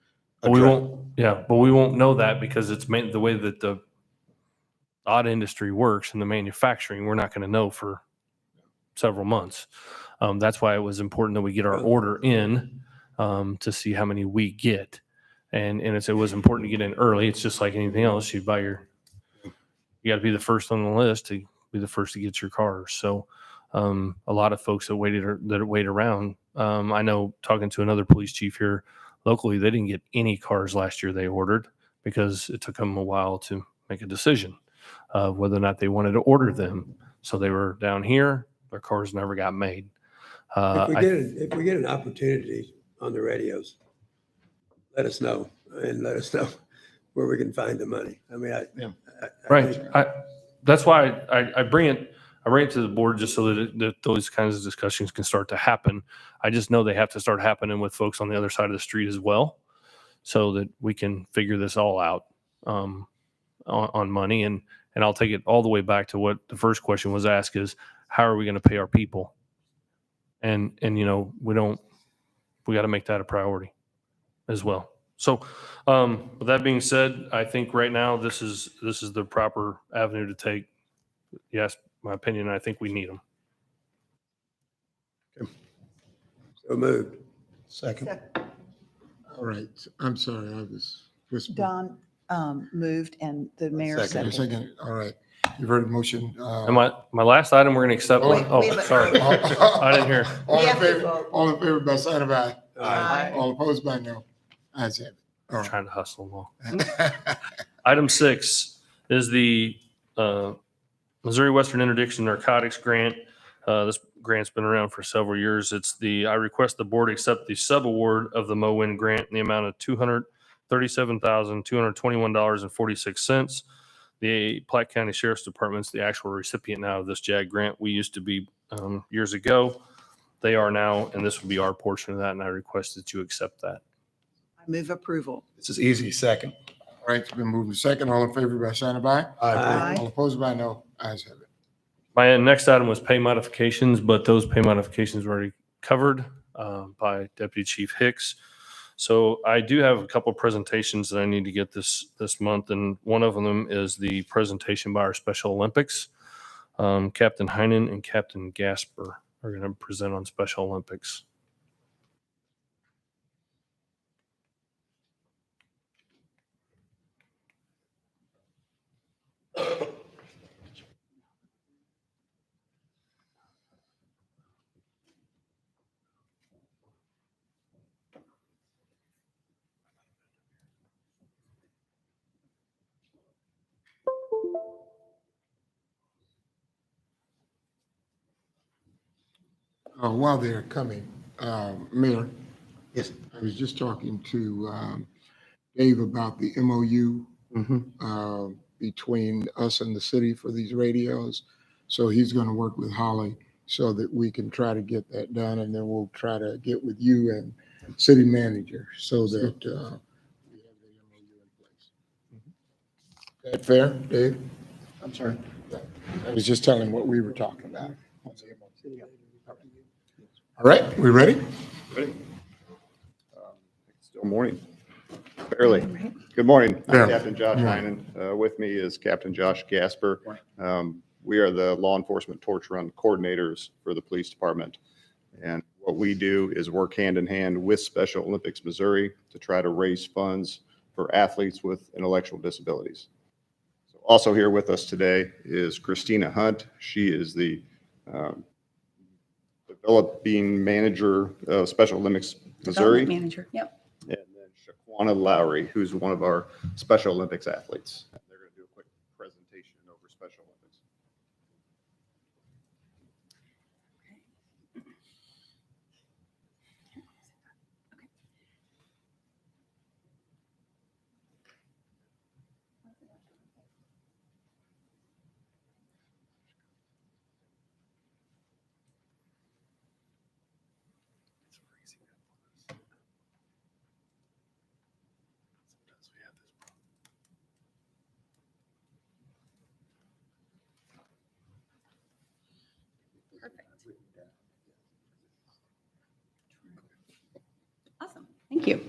But we won't know that because it's the way that the odd industry works in the manufacturing. We're not going to know for several months. That's why it was important that we get our order in to see how many we get. And it was important to get in early. It's just like anything else. You got to be the first on the list to be the first to get your cars. So a lot of folks that wait around. I know talking to another police chief here locally, they didn't get any cars last year they ordered because it took them a while to make a decision of whether or not they wanted to order them. So they were down here, their cars never got made. If we get an opportunity on the radios, let us know and let us know where we can find the money. I mean, that's why I bring it to the board just so that those kinds of discussions can start to happen. I just know they have to start happening with folks on the other side of the street as well, so that we can figure this all out on money. And I'll take it all the way back to what the first question was asked is, how are we going to pay our people? And we got to make that a priority as well. So with that being said, I think right now this is the proper avenue to take. Yes, my opinion, I think we need them. So moved. Second. All right. I'm sorry. I was whispering. Don moved and the mayor seconded. Second. All right. You've heard the motion. And my last item, we're going to accept. Sorry. I didn't hear. All in favor by sign of aye. Aye. All opposed by no. Ayes have it. All right. Trying to hustle them all. Item 6 is the Missouri Western Interdiction Narcotics Grant. This grant's been around for several years. I request the board accept the subaward of the MOWIN grant in the amount of $237,221.46. The Platte County Sheriff's Department's the actual recipient now of this JAG grant. We used to be years ago. They are now, and this would be our portion of that, and I request that you accept that. I move approval. This is easy. Second. All right. It's been moved to second. All in favor by sign of aye. Aye. All opposed by no. Ayes have it. My next item was pay modifications, but those pay modifications were already covered by Deputy Chief Hicks. So I do have a couple of presentations that I need to get this month, and one of them is the presentation by our Special Olympics. Captain Heinen and Captain Gasper are going to present on Special Olympics. While they're coming, Mayor. Yes. I was just talking to Dave about the MOU between us and the city for these radios. So he's going to work with Holly so that we can try to get that done, and then we'll try to get with you and city manager so that we have the MOU in place. Is that fair, Dave? I'm sorry. I was just telling what we were talking about. All right, we ready? Ready. Still morning. Barely. Good morning. I'm Barely. Captain Josh Heinen. With me is Captain Josh Gasper. We are the law enforcement torch run coordinators for the police department. And what we do is work hand in hand with Special Olympics Missouri to try to raise funds for athletes with intellectual disabilities. So also here with us today is Christina Hunt. She is the developing manager of Special Olympics Missouri. Development manager, yep. And then Shaquana Lowry, who's one of our Special Olympics athletes. And they're going to do a quick presentation over Special Olympics. you.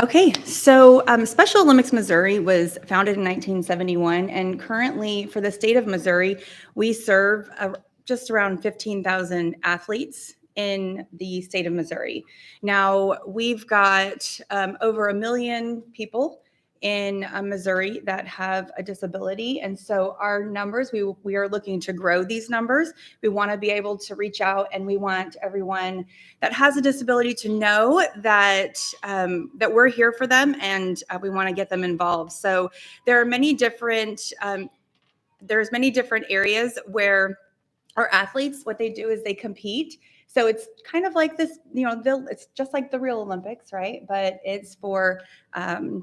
Okay, so Special Olympics Missouri was founded in 1971, and currently for the state of Missouri, we serve just around 15,000 athletes in the state of Missouri. Now, we've got over 1 million people in Missouri that have a disability. And so our numbers, we are looking to grow these numbers. We want to be able to reach out, and we want everyone that has a disability to know that that we're here for them, and we want to get them involved. So there are many different there's many different areas where our athletes, what they do is they compete. So it's kind of like this, it's just like the real Olympics, right? But it's for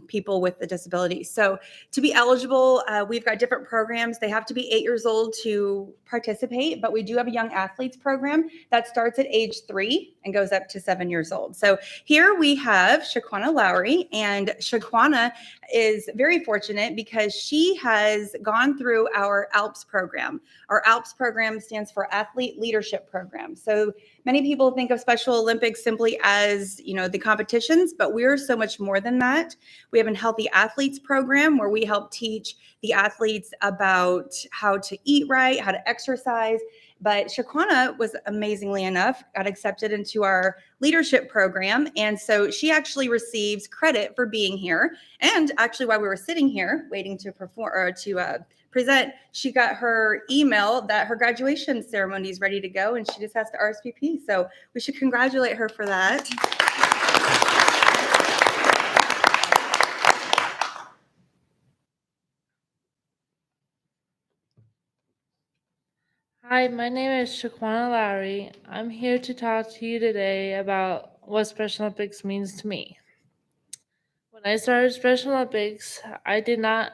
people with a disability. So to be eligible, we've got different programs. They have to be 8 years old to participate, but we do have a young athletes program that starts at age 3 and goes up to 7 years old. So here we have Shaquana Lowry, and Shaquana is very fortunate because she has gone through our ALPS program. Our ALPS program stands for Athlete Leadership Program. So many people think of Special Olympics simply as, the competitions, but we're so much more than that. We have a Healthy Athletes program where we help teach the athletes about how to eat right, how to exercise. But Shaquana was, amazingly enough, got accepted into our leadership program. And so she actually receives credit for being here. And actually, while we were sitting here waiting to perform or to present, she got her email that her graduation ceremony is ready to go, and she just has to RSVP. So we should congratulate her for that. Hi, my name is Shaquana Lowry. I'm here to talk to you today about what Special Olympics means to me. When I started Special Olympics, I did not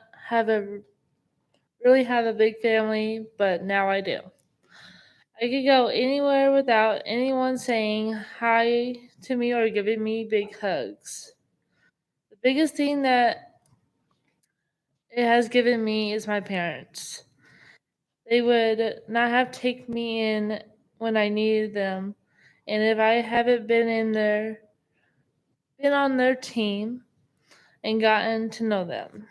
really have a big family, but now I do. I could go anywhere without anyone saying hi to me or giving me big hugs. The biggest thing that it has given me is my parents. They would not have taken me in when I needed them, and if I haven't been on their team and gotten to know them.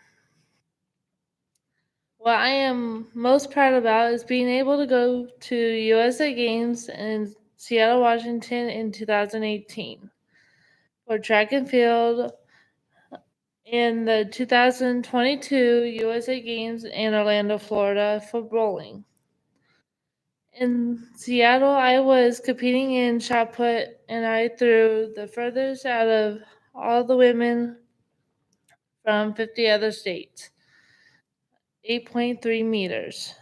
What I am most proud about is being able to go to USA Games in Seattle, Washington in 2018 for track and field, in the 2022 USA Games in Orlando, Florida for bowling. In Seattle, I was competing in shot put, and I threw the furthest out of all the women from 50 other states, 8.3 meters.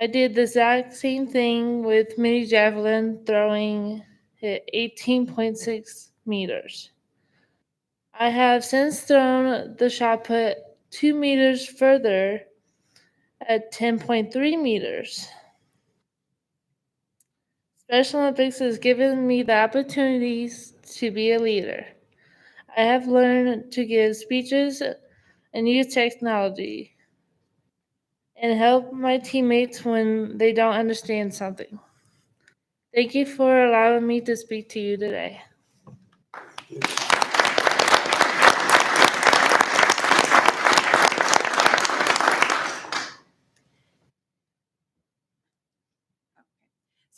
I did the exact same thing with mini javelin, throwing it 18.6 meters. I have since thrown the shot put 2 meters further at 10.3 meters. Special Olympics has given me the opportunities to be a leader. I have learned to give speeches and use technology and help my teammates when they don't understand something. Thank you for allowing me to speak to you today.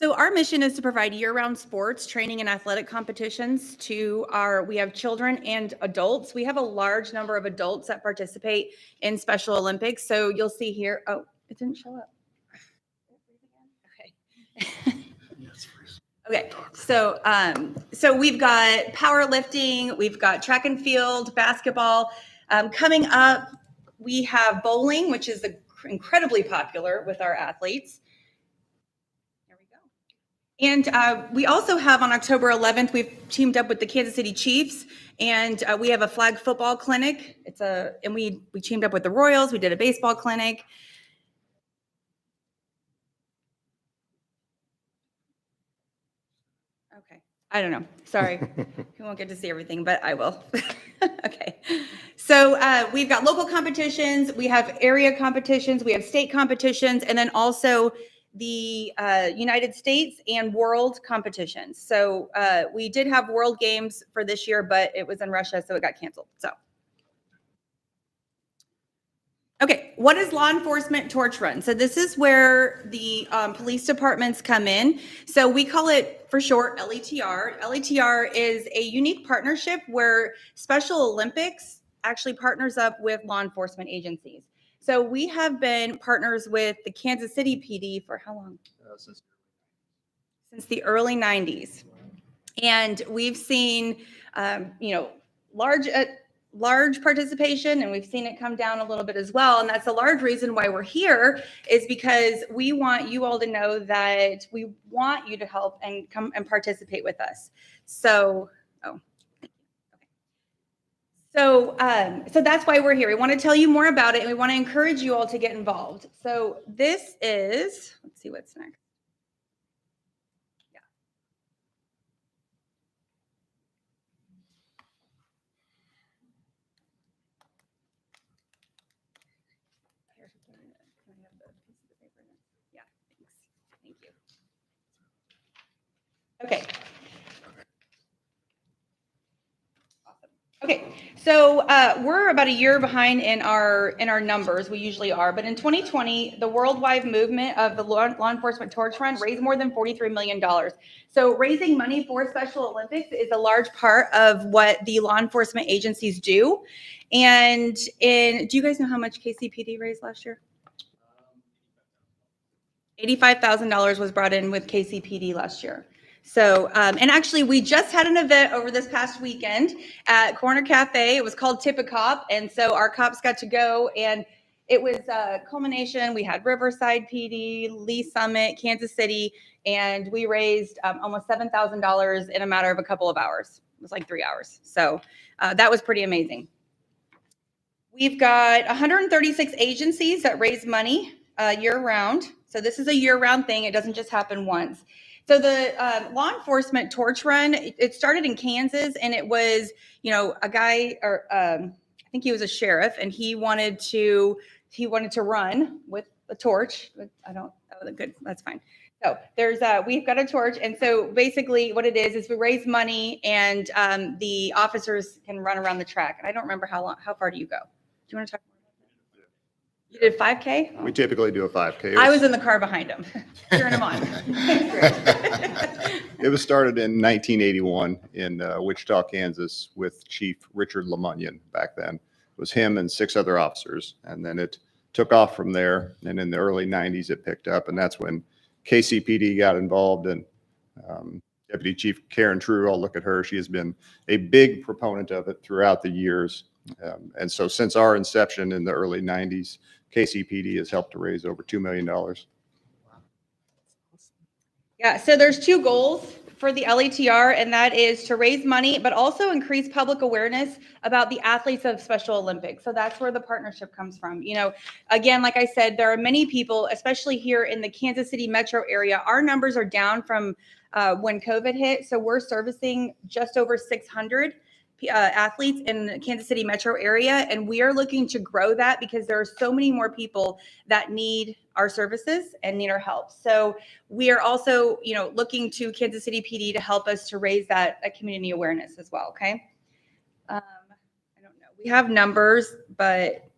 So our mission is to provide year-round sports, training, and athletic competitions we have children and adults. We have a large number of adults that participate in Special Olympics. So you'll see here, oh, it didn't show up. Okay. Okay, so we've got powerlifting, we've got track and field, basketball. Coming up, we have bowling, which is incredibly popular with our athletes. And we also have on October 11th, we've teamed up with the Kansas City Chiefs, and we have a flag football clinic. And we teamed up with the Royals. We did a baseball clinic. Okay, I don't know. Sorry, you won't get to see everything, but I will. Okay, so we've got local competitions. We have area competitions. We have state competitions, and then also the United States and world competitions. So we did have world games for this year, but it was in Russia, so it got canceled. So. Okay, what is law enforcement torch run? So this is where the police departments come in. So we call it for short LETR. LETR is a unique partnership where Special Olympics actually partners up with law enforcement agencies. So we have been partners with the Kansas City PD for how long? Since the early 90s. And we've seen, large participation, and we've seen it come down a little bit as well. And that's a large reason why we're here, is because we want you all to know that we want you to help and come and participate with us. So, So that's why we're here. We want to tell you more about it, and we want to encourage you all to get involved. So this is, let's see what's next. Okay. Okay, so we're about a year behind in our numbers. We usually are, but in 2020, the worldwide movement of the law enforcement torch run raised more than $43 million. So raising money for Special Olympics is a large part of what the law enforcement agencies do. And do you guys know how much KCPD raised last year? $85,000 was brought in with KCPD last year. So, and actually we just had an event over this past weekend at Corner Cafe. It was called Tip a Cop. And so our cops got to go, and it was a culmination. We had Riverside PD, Lee Summit, Kansas City, and we raised almost $7,000 in a matter of a couple of hours. It was like 3 hours. So that was pretty amazing. We've got 136 agencies that raise money year round. So this is a year round thing. It doesn't just happen once. So the law enforcement torch run, it started in Kansas, and it was, a guy, or I think he was a sheriff, and he wanted to run with a torch. Good, that's fine. So we've got a torch, and so basically what it is we raise money, and the officers can run around the track. And I don't remember how far do you go? Do you want to talk more? You did 5K? We typically do a 5K. I was in the car behind him, cheering him on. It was started in 1981 in Wichita, Kansas, with Chief Richard Lemunion back then. It was him and 6 other officers, and then it took off from there. And in the early 90s, it picked up, and that's when KCPD got involved. And Deputy Chief Karen True, I'll look at her. She has been a big proponent of it throughout the years. And so since our inception in the early 90s, KCPD has helped to raise over $2 million. Yeah, so there's 2 goals for the LETR, and that is to raise money, but also increase public awareness about the athletes of Special Olympics. So that's where the partnership comes from. Again, like I said, there are many people, especially here in the Kansas City metro area. Our numbers are down from when COVID hit. So we're servicing just over 600 athletes in the Kansas City metro area, and we are looking to grow that because there are so many more people that need our services and need our help. So we are also, looking to Kansas City PD to help us to raise that community awareness as well. Okay. I don't know. We have numbers, but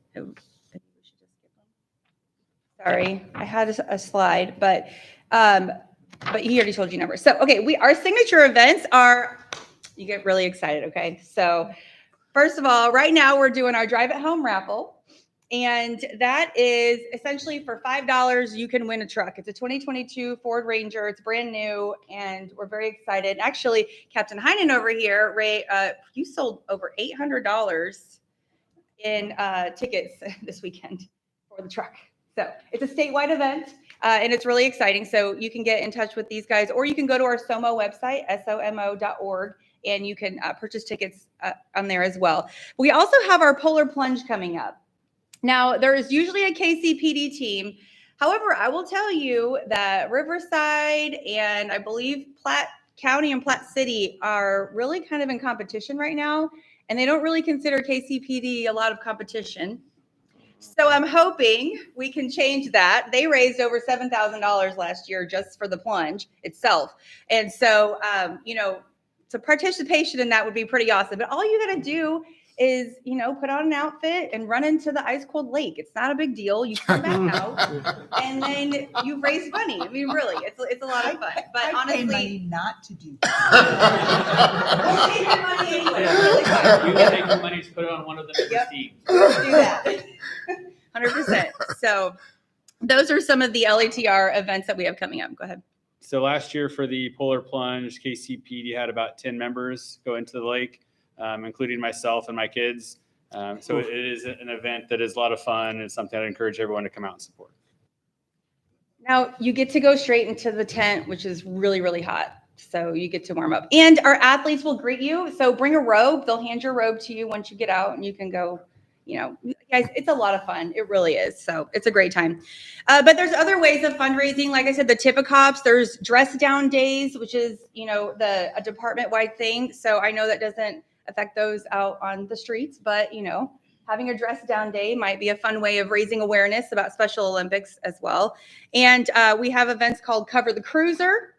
sorry, I had a slide, but he already told you numbers. So okay, our signature events are. You get really excited, okay? So first of all, right now we're doing our Drive It Home raffle, and that is essentially for $5 you can win a truck. It's a 2022 Ford Ranger. It's brand new, and we're very excited. Actually, Captain Heinen over here, Ray, you sold over $800 in tickets this weekend for the truck. So it's a statewide event, and it's really exciting. So you can get in touch with these guys, or you can go to our SOMO website, somo.org, and you can purchase tickets on there as well. We also have our Polar Plunge coming up. Now, there is usually a KCPD team. However, I will tell you that Riverside and I believe Platte County and Platte City are really kind of in competition right now, and they don't really consider KCPD a lot of competition. So I'm hoping we can change that. They raised over $7,000 last year just for the plunge itself. And so, so participation in that would be pretty awesome. But all you got to do is, put on an outfit and run into the ice cold lake. It's not a big deal. You come back out and then you raise money. I mean, really, it's a lot of fun. But I honestly, pay money not to do that. we'll take your money anyway. It's really fun. You can take the money to put it on one of the members' teams. Let's do that. 100%. So those are some of the LATR events that we have coming up. Go ahead. So last year for the Polar Plunge, KCPD had about 10 members go into the lake, including myself and my kids. So it is an event that is a lot of fun. It's something I'd encourage everyone to come out and support. Now you get to go straight into the tent, which is really, really hot. So you get to warm up. And our athletes will greet you. So bring a robe. They'll hand your robe to you once you get out and you can go, guys, it's a lot of fun. It really is. So it's a great time. But there's other ways of fundraising. Like I said, the Tipicops, there's dress down days, which is, a department-wide thing. So I know that doesn't affect those out on the streets, but, having a dress down day might be a fun way of raising awareness about Special Olympics as well. And we have events called Cover the Cruiser.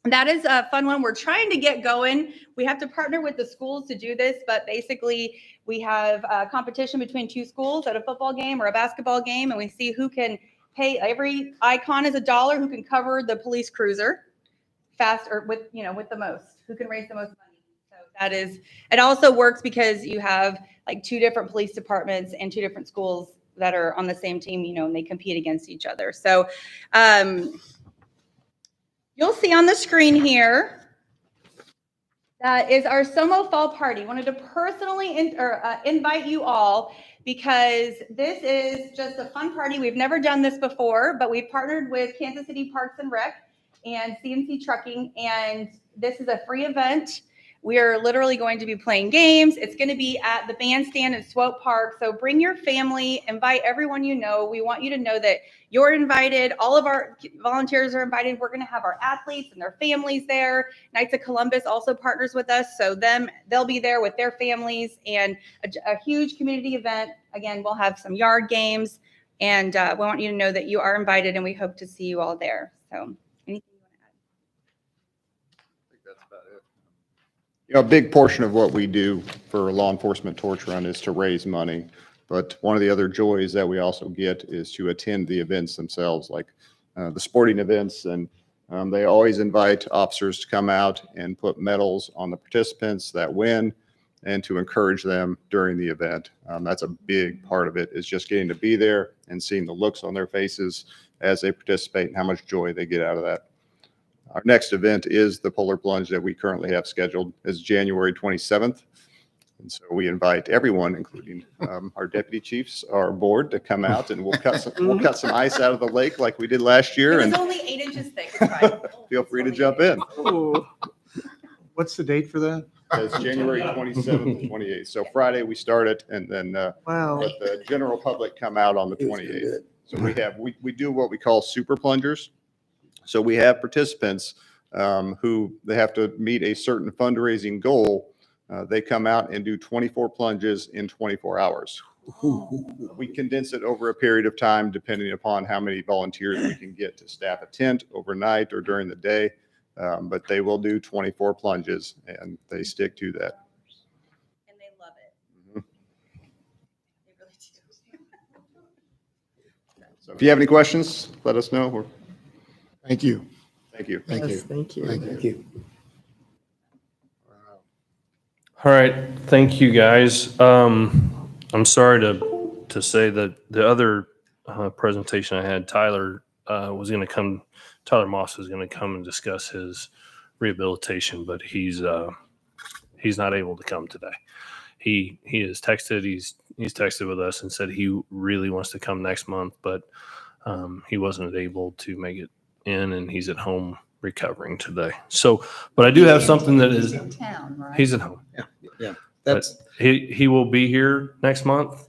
That is a fun one. We're trying to get going. We have to partner with the schools to do this, but basically we have a competition between two schools at a football game or a basketball game, and we see who can pay. Every icon is $1, who can cover the police cruiser fast or with the most, who can raise the most money. So that is, it also works because you have like 2 different police departments and 2 different schools that are on the same team, and they compete against each other. So, you'll see on the screen here, that is our Somo Fall Party. Wanted to personally invite you all because this is just a fun party. We've never done this before, but we've partnered with Kansas City Parks and Rec and CMC Trucking, and this is a free event. We are literally going to be playing games. It's going to be at the bandstand at Swope Park. So bring your family, invite everyone you know. We want you to know that you're invited. All of our volunteers are invited. We're going to have our athletes and their families there. Knights of Columbus also partners with us. So they'll be there with their families, and a huge community event. Again, we'll have some yard games, and we want you to know that you are invited, and we hope to see you all there. So a big portion of what we do for Law Enforcement Torch Run is to raise money. But one of the other joys that we also get is to attend the events themselves, like the sporting events. And they always invite officers to come out and put medals on the participants that win and to encourage them during the event. That's a big part of it, is just getting to be there and seeing the looks on their faces as they participate and how much joy they get out of that. Our next event is the Polar Plunge that we currently have scheduled. It's January 27th. And so we invite everyone, including our deputy chiefs, our board, to come out, and we'll cut some ice out of the lake like we did last year. It was And only 8 inches thick. It's fine. feel free to jump in. What's the date for that? It's January 27th and 28th. So Friday we start it, and then Wow. let the general public come out on the 28th. So we do what we call super plungers. So we have participants who they have to meet a certain fundraising goal. They come out and do 24 plunges in 24 hours. We condense it over a period of time, depending upon how many volunteers we can get to staff a tent overnight or during the day. But they will do 24 plunges, and they stick to that. And they love it. They really do. So if you have any questions, let us know. Thank you. Thank you. Thank you. Yes, thank you. Thank you. All right, thank you, guys. I'm sorry to say that the other presentation I had, Tyler was going to come. Tyler Moss was going to come and discuss his rehabilitation, but he's not able to come today. He has texted. He's texted with us and said he really wants to come next month, but he wasn't able to make it in, and he's at home recovering today. So, but I do have something that is in town, right? He's at home. Yeah. But he will be here next month,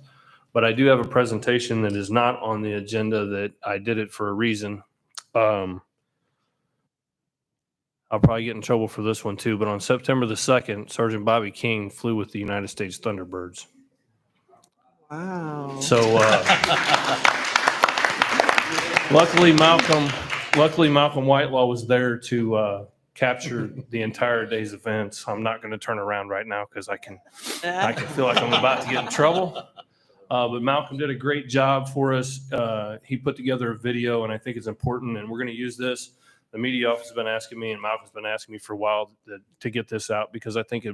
but I do have a presentation that is not on the agenda that I did it for a reason. I'll probably get in trouble for this one too, but on September the 2nd, Sergeant Bobby King flew with the United States Thunderbirds. Wow. So luckily Malcolm Whitelaw was there to capture the entire day's events. I'm not going to turn around right now because I can feel like I'm about to get in trouble. But Malcolm did a great job for us. He put together a video, and I think it's important, and we're going to use this. The media office has been asking me, and Malcolm's been asking me for a while to get this out, because I think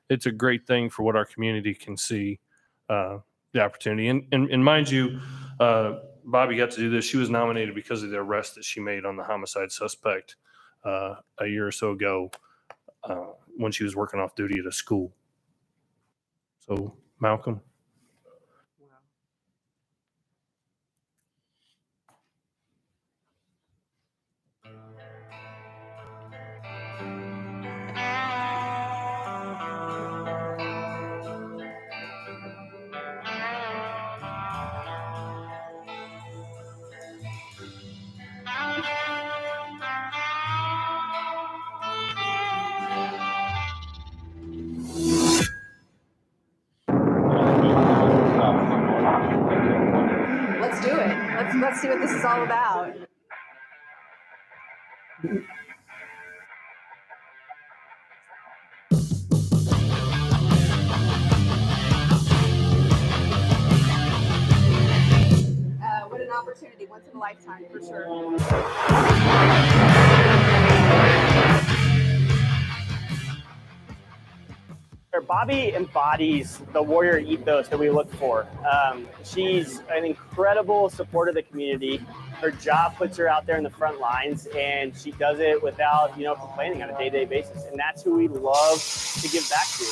it's a great thing for what our community can see, the opportunity. And mind you, Bobby got to do this. She was nominated because of the arrest that she made on the homicide suspect a year or so ago when she was working off duty at a school. So, Malcolm. Let's do it. Let's see what this is all about. What an opportunity, once in a lifetime for sure. Bobby embodies the warrior ethos that we look for. She's an incredible supporter of the community. Her job puts her out there in the front lines, and she does it without, complaining on a day-to-day basis. And that's who we love to give back to.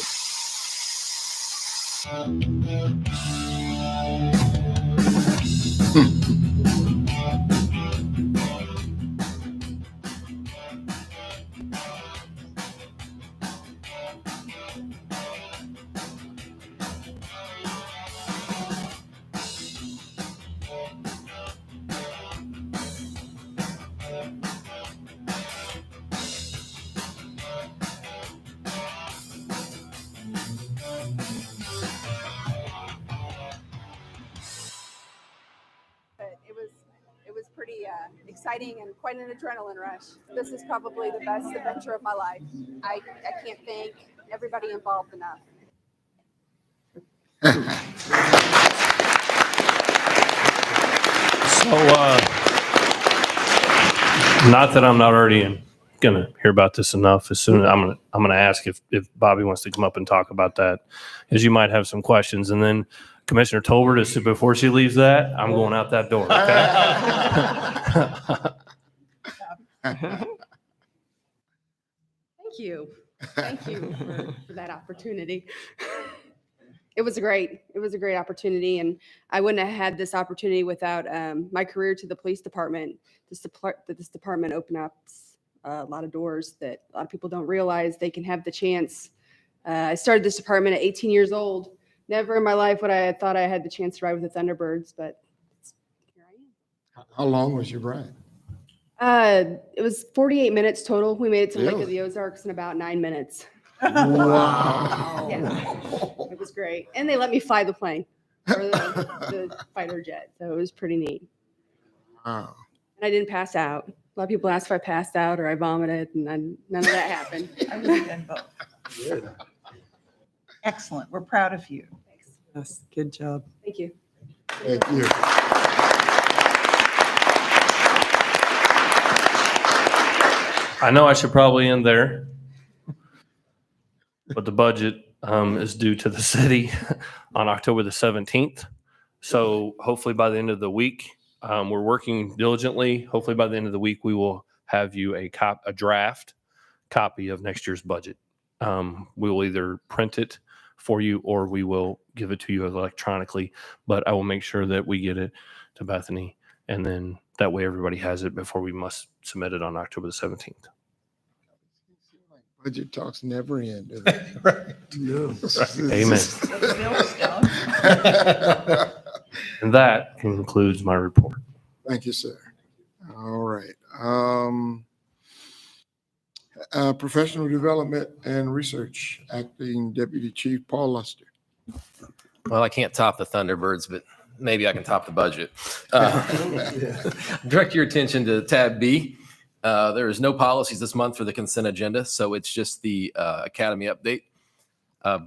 It was pretty exciting and quite an adrenaline rush. This is probably the best adventure of my life. I can't thank everybody involved enough. So, not that I'm not already gonna hear about this enough. As soon as I'm gonna ask if Bobby wants to come up and talk about that, as you might have some questions, and then Commissioner Tolbert, before she leaves that, I'm going out that door. Okay. Thank you for that opportunity. It was a great opportunity, and I wouldn't have had this opportunity without my career to the police department. This department opened up a lot of doors that a lot of people don't realize they can have the chance. I started this department at 18 years old. Never in my life would I have thought I had the chance to ride with the Thunderbirds, but here I am. How long was your ride? It was 48 minutes total. We made it to Lake of Really? the Ozarks in about 9 minutes. Wow. Yeah, it was great. And they let me fly the plane, or the fighter jet. So it was pretty neat. Wow. And I didn't pass out. A lot of people asked if I passed out or I vomited, and none of that happened. I've done both. Excellent. We're proud of you. Yes, good job. Thank you. Thank you. I know I should probably end there, but the budget is due to the city on October the 17th. So hopefully by the end of the week, we're working diligently. Hopefully by the end of the week, we will have you a draft copy of next year's budget. We will either print it for you or we will give it to you electronically, but I will make sure that we get it to Bethany, and then that way everybody has it before we must submit it on October the 17th. Budget talks never end, do they? Right. No. Amen. And that concludes my report. Thank you, sir. All right. Professional Development and Research, Acting Deputy Chief Paul Luster. Well, I can't top the Thunderbirds, but maybe I can top the budget. Direct your attention to tab B. There is no policies this month for the consent agenda, so it's just the Academy update.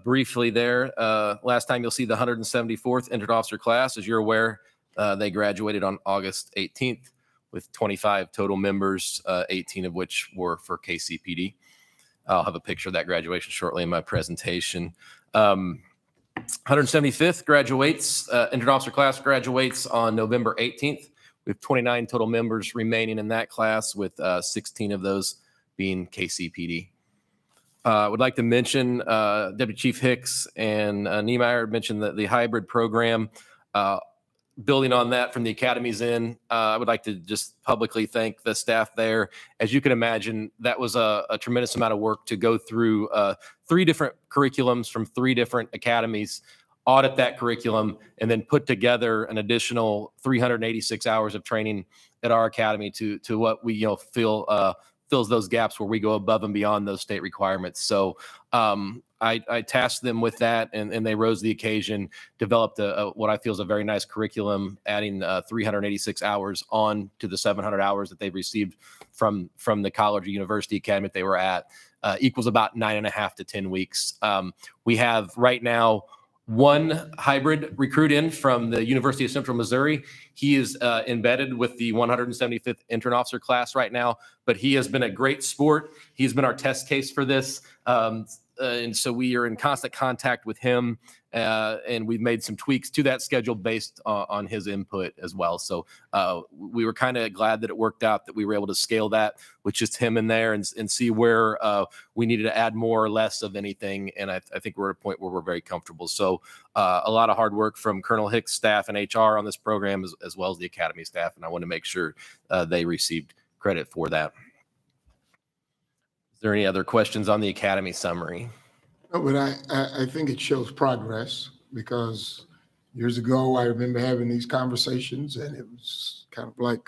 Briefly there, last time you'll see the 174th entered officer class. As you're aware, they graduated on August 18th with 25 total members, 18 of which were for KCPD. I'll have a picture of that graduation shortly in my presentation. 175th graduates, entered officer class graduates on November 18th. We have 29 total members remaining in that class, with 16 of those being KCPD. I would like to mention Deputy Chief Hicks and Niemeyer mentioned the hybrid program. Building on that from the Academy's end, I would like to just publicly thank the staff there. As you can imagine, that was a tremendous amount of work to go through 3 different curriculums from 3 different academies, audit that curriculum, and then put together an additional 386 hours of training at our academy to what we feel fills those gaps where we go above and beyond those state requirements. So I tasked them with that, and they rose to the occasion, developed what I feel is a very nice curriculum, adding 386 hours on to the 700 hours that they've received from the college or university academy that they were at, equals about 9.5 to 10 weeks. We have right now 1 hybrid recruit in from the University of Central Missouri. He is embedded with the 175th intern officer class right now, but he has been a great sport. He's been our test case for this. And so we are in constant contact with him, and we've made some tweaks to that schedule based on his input as well. So we were kind of glad that it worked out, that we were able to scale that with just him in there and see where we needed to add more or less of anything. And I think we're at a point where we're very comfortable. So a lot of hard work from Colonel Hicks' staff and HR on this program, as well as the Academy staff. And I want to make sure they received credit for that. Is there any other questions on the Academy summary? No, but I think it shows progress, because years ago, I remember having these conversations and it was kind of like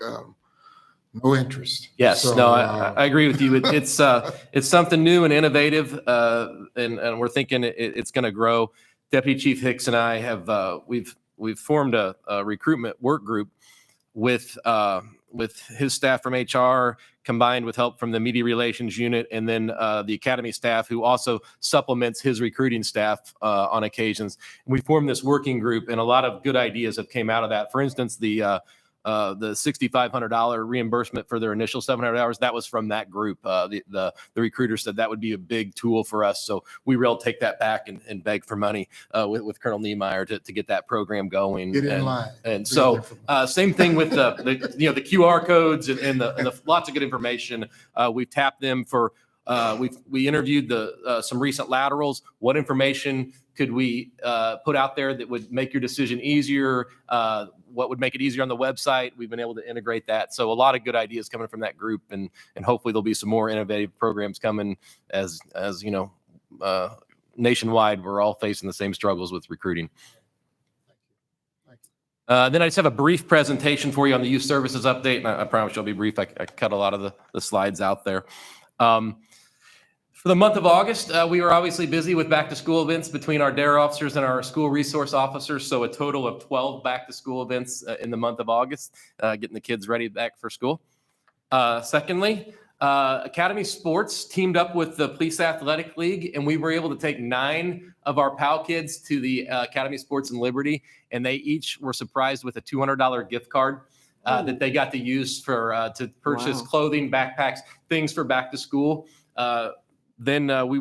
no interest. Yes, So, no, I agree with you. It's something new and innovative, and we're thinking it's going to grow. Deputy Chief Hicks and I have we've formed a recruitment work group with his staff from HR, combined with help from the media relations unit, and then the Academy staff, who also supplements his recruiting staff on occasions. And we formed this working group, and a lot of good ideas have came out of that. For instance, the $6,500 reimbursement for their initial 700 hours, that was from that group. The recruiter said that would be a big tool for us. So we were able to take that back and beg for money with Colonel Niemeyer to get that program going. Get in line. And so same thing with the QR codes and the lots of good information. We've tapped them for, we interviewed some recent laterals. What information could we put out there that would make your decision easier? What would make it easier on the website? We've been able to integrate that. So a lot of good ideas coming from that group, and hopefully there'll be some more innovative programs coming as you know, nationwide, we're all facing the same struggles with recruiting. Then I just have a brief presentation for you on the youth services update, and I promise you'll be brief. I cut a lot of the slides out there. For the month of August, we were obviously busy with back-to-school events between our DARE officers and our school resource officers, so a total of 12 back-to-school events in the month of August, getting the kids ready back for school. Secondly, Academy Sports teamed up with the Police Athletic League, and we were able to take 9 of our PAL kids to the Academy Sports in Liberty, and they each were surprised with a $200 gift card that they got to use to purchase clothing, backpacks, things for back to school. Then we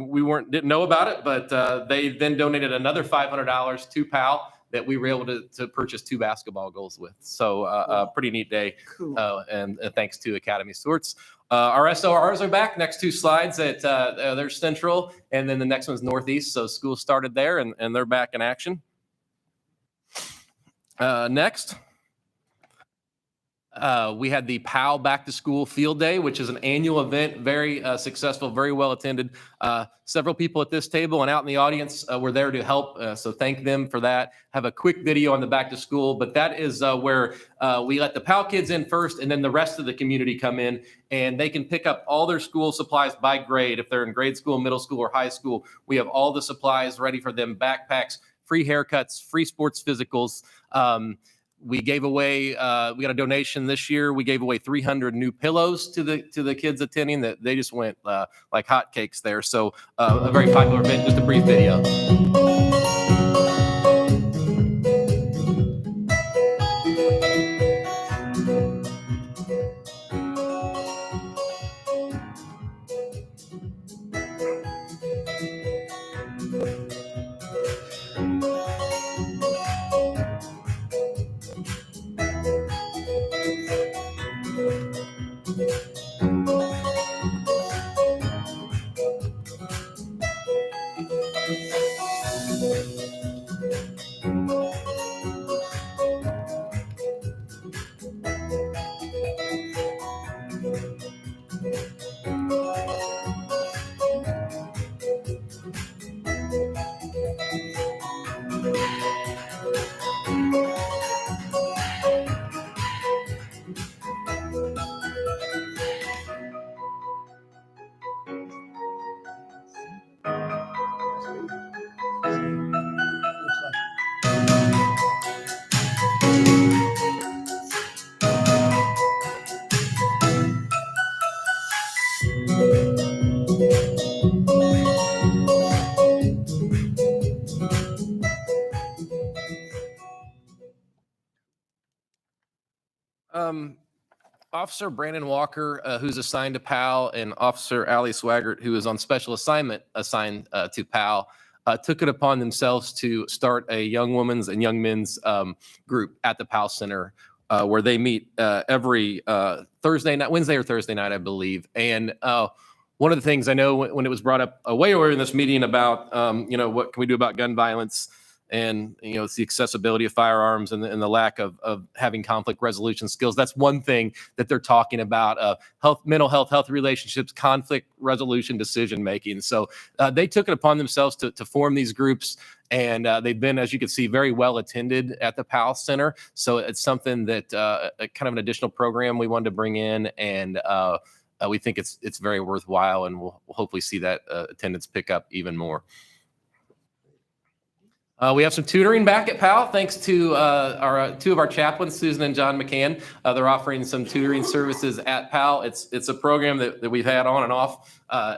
didn't know about it, but they then donated another $500 to PAL that we were able to purchase 2 basketball goals with. So a pretty neat day. Cool. And thanks to Academy Sports. Our SORs are back. Next 2 slides they're Central, and then the next one's Northeast. So school started there, and they're back in action. Next. We had the PAL Back to School Field Day, which is an annual event, very successful, very well attended. Several people at this table and out in the audience were there to help, so thank them for that. Have a quick video on the back to school, but that is where we let the PAL kids in first, and then the rest of the community come in, and they can pick up all their school supplies by grade. If they're in grade school, middle school, or high school, we have all the supplies ready for them: backpacks, free haircuts, free sports physicals. We gave away, we got a donation this year. We gave away 300 new pillows to the kids attending. That they just went like hotcakes there. So a very popular event. Just a brief video. Officer Brandon Walker, who's assigned to PAL, and Officer Allie Swaggart, who is on special assignment assigned to PAL, took it upon themselves to start a young women's and young men's group at the PAL Center, where they meet every Thursday night, Wednesday or Thursday night, I believe. And one of the things I know when it was brought up way earlier in this meeting about, what can we do about gun violence? And, it's the accessibility of firearms and the lack of having conflict resolution skills. That's one thing that they're talking about, mental health, healthy relationships, conflict resolution, decision-making. So they took it upon themselves to form these groups, and they've been, as you can see, very well attended at the PAL Center. So it's something that kind of an additional program we wanted to bring in, and we think it's very worthwhile, and we'll hopefully see that attendance pick up even more. We have some tutoring back at PAL, thanks to our two of our chaplains, Susan and John McCann. They're offering some tutoring services at PAL. It's a program that we've had on and off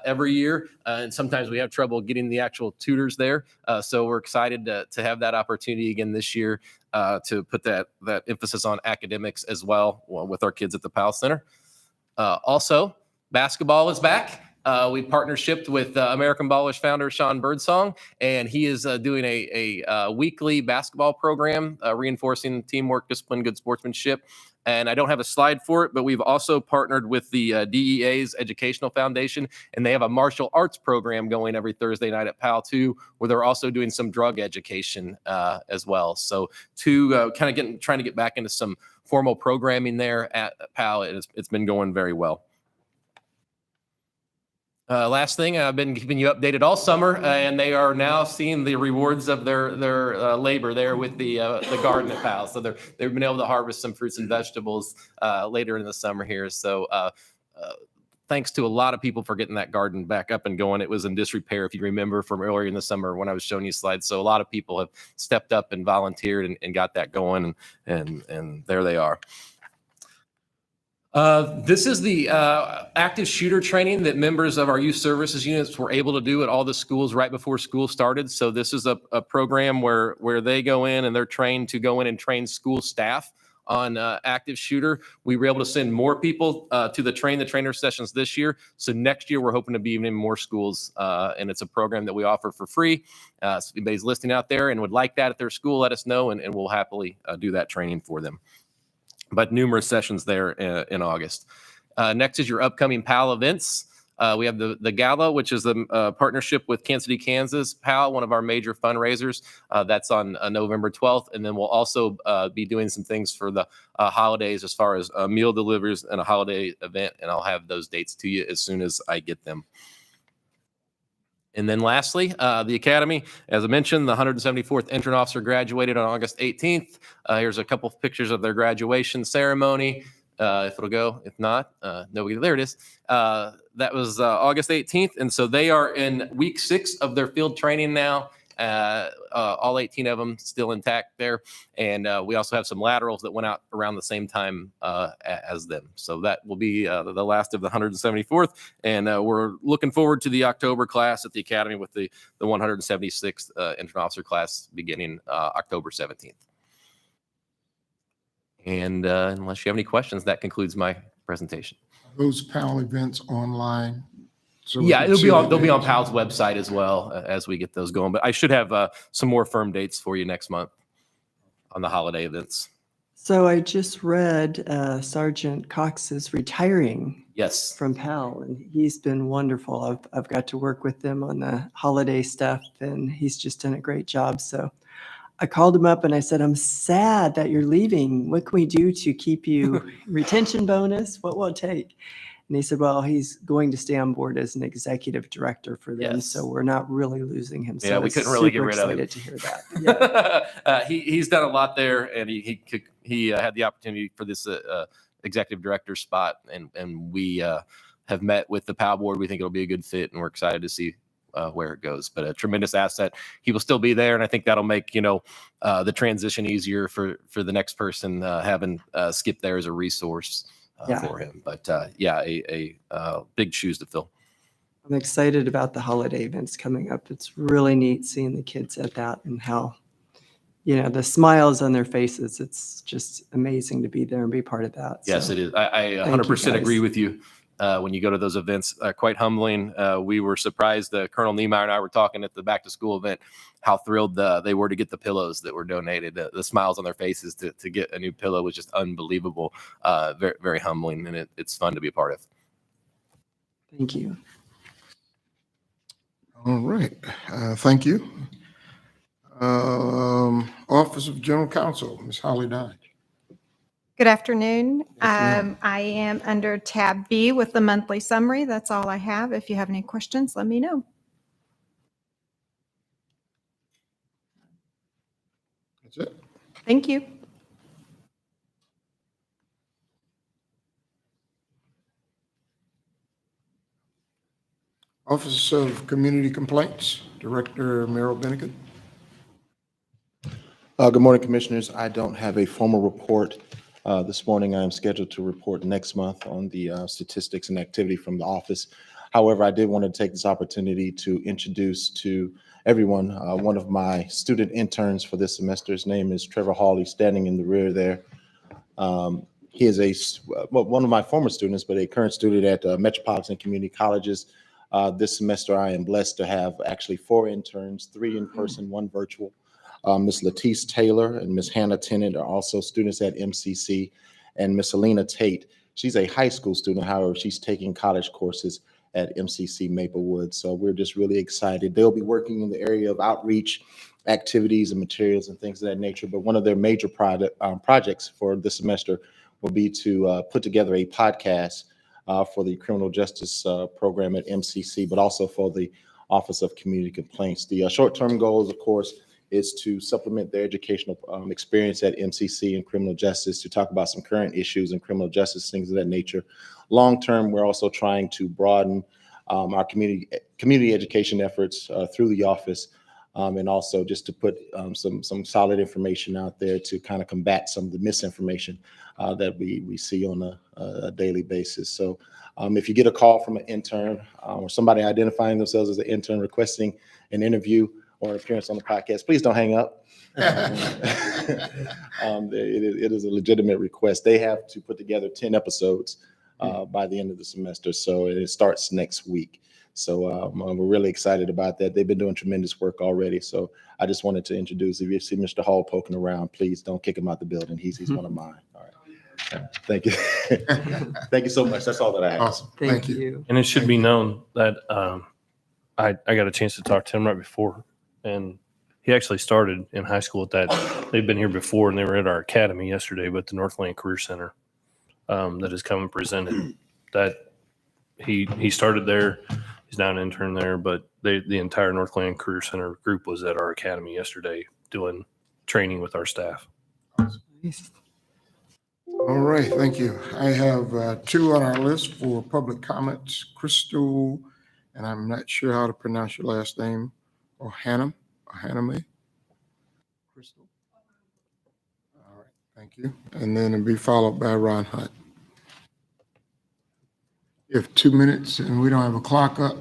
every year, and sometimes we have trouble getting the actual tutors there. So we're excited to have that opportunity again this year to put that emphasis on academics as well with our kids at the PAL Center. Also, basketball is back. We partnershiped with American Ballers founder Sean Birdsong, and he is doing a weekly basketball program, reinforcing teamwork, discipline, good sportsmanship. And I don't have a slide for it, but we've also partnered with the DEA's Educational Foundation, and they have a martial arts program going every Thursday night at PAL too, where they're also doing some drug education as well. So trying to get back into some formal programming there at PAL. It's been going very well. Last thing, I've been keeping you updated all summer, and they are now seeing the rewards of their labor there with the garden at PAL. So they've been able to harvest some fruits and vegetables later in the summer here. So thanks to a lot of people for getting that garden back up and going. It was in disrepair, if you remember from earlier in the summer when I was showing you slides. So a lot of people have stepped up and volunteered and got that going, and there they are. This is the active shooter training that members of our youth services units were able to do at all the schools right before school started. So this is a program where they go in and they're trained to go in and train school staff on active shooter. We were able to send more people to the train the trainer sessions this year. So next year, we're hoping to be even in more schools. And it's a program that we offer for free. So if anybody's listening out there and would like that at their school, let us know, and we'll happily do that training for them. But numerous sessions there in August. Next is your upcoming PAL events. We have the Gala, which is a partnership with Kansas City, Kansas. PAL, one of our major fundraisers. That's on November 12th. And then we'll also be doing some things for the holidays as far as meal deliveries and a holiday event. And I'll have those dates to you as soon as I get them. And then lastly, the Academy, as I mentioned, the 174th entrant officer graduated on August 18th. Here's a couple of pictures of their graduation ceremony. If it'll go, if not, nobody, there it is. That was August 18th. And so they are in week 6 of their field training now. all 18 of them still intact there. And we also have some laterals that went out around the same time as them. So that will be the last of the 174th. And we're looking forward to the October class at the Academy with the 176th Entrant Officer class beginning October 17th. And unless you have any questions, that concludes my presentation. Those panel events online? So we Yeah, can see they'll be on the PAL's website as well as we get those going. But I should have some more firm dates for you next month on the holiday events. So I just read Sergeant Cox is retiring. Yes. From PAL, and he's been wonderful. I've got to work with him on the holiday stuff, and he's just done a great job. So I called him up and I said, I'm sad that you're leaving. What can we do to keep you? Retention bonus? What will it take? And he said, well, he's going to stay on board as an executive director for them. Yes. So we're not really losing him. So Yeah, I we was couldn't really get super rid of him. excited to hear that. Yeah. He's done a lot there, and he had the opportunity for this executive director spot, and we have met with the PAL board. We think it'll be a good fit, and we're excited to see where it goes. But a tremendous asset. He will still be there, and I think that'll make the transition easier for the next person having Skip there as a resource for him. But a big shoes to fill. I'm excited about the holiday events coming up. It's really neat seeing the kids at that and how, the smiles on their faces. It's just amazing to be there and be part of that. Yes, So, it is. I thank you, 100% agree guys. with you. When you go to those events, quite humbling. We were surprised. Colonel Niemeyer and I were talking at the back to school event, how thrilled they were to get the pillows that were donated. The smiles on their faces to get a new pillow was just unbelievable. Very, very humbling, and it's fun to be a part of. Thank you. All right. Thank you. Office of General Counsel, Ms. Holly Dodge. Good afternoon. Afternoon. I am under tab B with the monthly summary. That's all I have. If you have any questions, let me know. That's it. Thank you. Office of Community Complaints, Director Merrill Bennigan. Good morning, Commissioners. I don't have a formal report this morning. I am scheduled to report next month on the statistics and activity from the office. However, I did want to take this opportunity to introduce to everyone one of my student interns for this semester. His name is Trevor Hawley, standing in the rear there. He is one of my former students, but a current student at Metropolitan Community Colleges. This semester, I am blessed to have actually 4 interns, 3 in person, 1 virtual. Ms. Latisse Taylor and Ms. Hannah Tennant are also students at MCC, and Ms. Alina Tate, she's a high school student. However, she's taking college courses at MCC Maplewood. So we're just really excited. They'll be working in the area of outreach activities and materials and things of that nature. But one of their major projects for this semester will be to put together a podcast for the criminal justice program at MCC, but also for the Office of Community Complaints. The short-term goals, of course, is to supplement their educational experience at MCC and criminal justice, to talk about some current issues in criminal justice, things of that nature. Long-term, we're also trying to broaden our community education efforts through the office, and also just to put some solid information out there to kind of combat some of the misinformation that we see on a daily basis. So if you get a call from an intern or somebody identifying themselves as an intern requesting an interview or an appearance on the podcast, please don't hang up. It is a legitimate request. They have to put together 10 episodes by the end of the semester. So it starts next week. So we're really excited about that. They've been doing tremendous work already. So I just wanted to introduce, if you see Mr. Hall poking around, please don't kick him out the building. He's one of mine. All right. Thank you. Thank you so much. That's all that I have. Awesome. Thank you. And it should be known that I got a chance to talk to him right before, and he actually started in high school at that. They've been here before, and they were at our academy yesterday, but the Northland Career Center that has come and presented that he started there. He's now an intern there, but the entire Northland Career Center group was at our academy yesterday doing training with our staff. All right, thank you. I have 2 on our list for public comments. Crystal, and I'm not sure how to pronounce your last name, or Hannah. Hannah Mae? Crystal? All right, thank you. And then it'll be followed by Ron Hunt. You have 2 minutes and we don't have a clock up.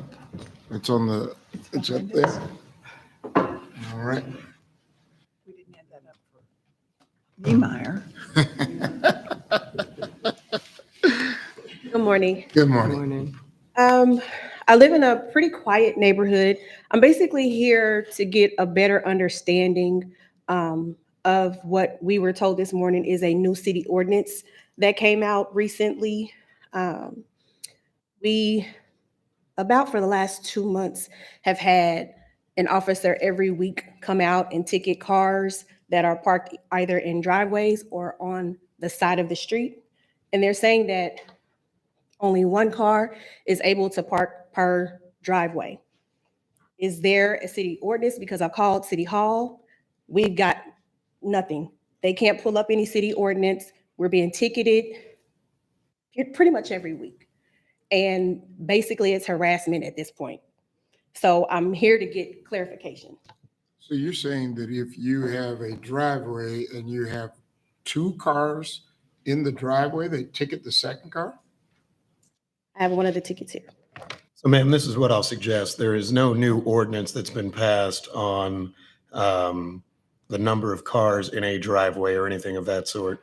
It's on the, it's up there. All right. We didn't have that up for Niemeyer. Good morning. Good morning. I live in a pretty quiet neighborhood. I'm basically here to get a better understanding of what we were told this morning is a new city ordinance that came out recently. We, about for the last 2 months, have had an officer every week come out and ticket cars that are parked either in driveways or on the side of the street. And they're saying that only one car is able to park per driveway. Is there a city ordinance? Because I've called City Hall. We've got nothing. They can't pull up any city ordinance. We're being ticketed pretty much every week. And basically it's harassment at this point. So I'm here to get clarification. So you're saying that if you have a driveway and you have 2 cars in the driveway, they ticket the second car? I have one of the tickets here. So ma'am, this is what I'll suggest. There is no new ordinance that's been passed on the number of cars in a driveway or anything of that sort.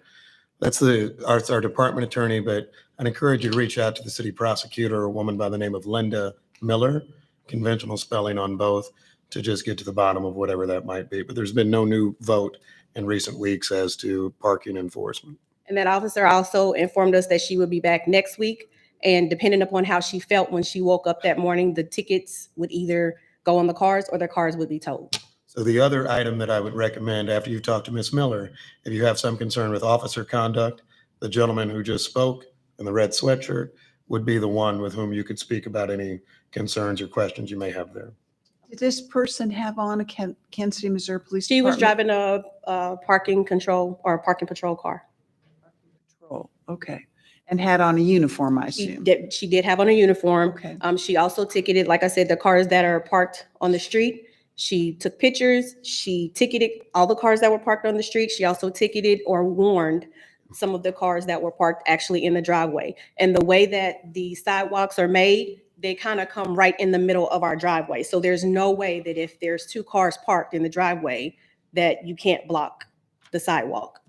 That's our department attorney, but I'd encourage you to reach out to the city prosecutor, a woman by the name of Linda Miller, conventional spelling on both, to just get to the bottom of whatever that might be. But there's been no new vote in recent weeks as to parking enforcement. And that officer also informed us that she would be back next week. And depending upon how she felt when she woke up that morning, the tickets would either go on the cars or the cars would be towed. So the other item that I would recommend after you've talked to Ms. Miller, if you have some concern with officer conduct, the gentleman who just spoke in the red sweatshirt would be the one with whom you could speak about any concerns or questions you may have there. Did this person have on a Kansas City, Missouri Police She was Department? driving a parking control or a parking patrol car. Patrol, okay. And had on a uniform, I She assume. did have on a uniform. Okay. She also ticketed, like I said, the cars that are parked on the street. She took pictures. She ticketed all the cars that were parked on the street. She also ticketed or warned some of the cars that were parked actually in the driveway. And the way that the sidewalks are made, they kind of come right in the middle of our driveway. So there's no way that if there's 2 cars parked in the driveway that you can't block the sidewalk.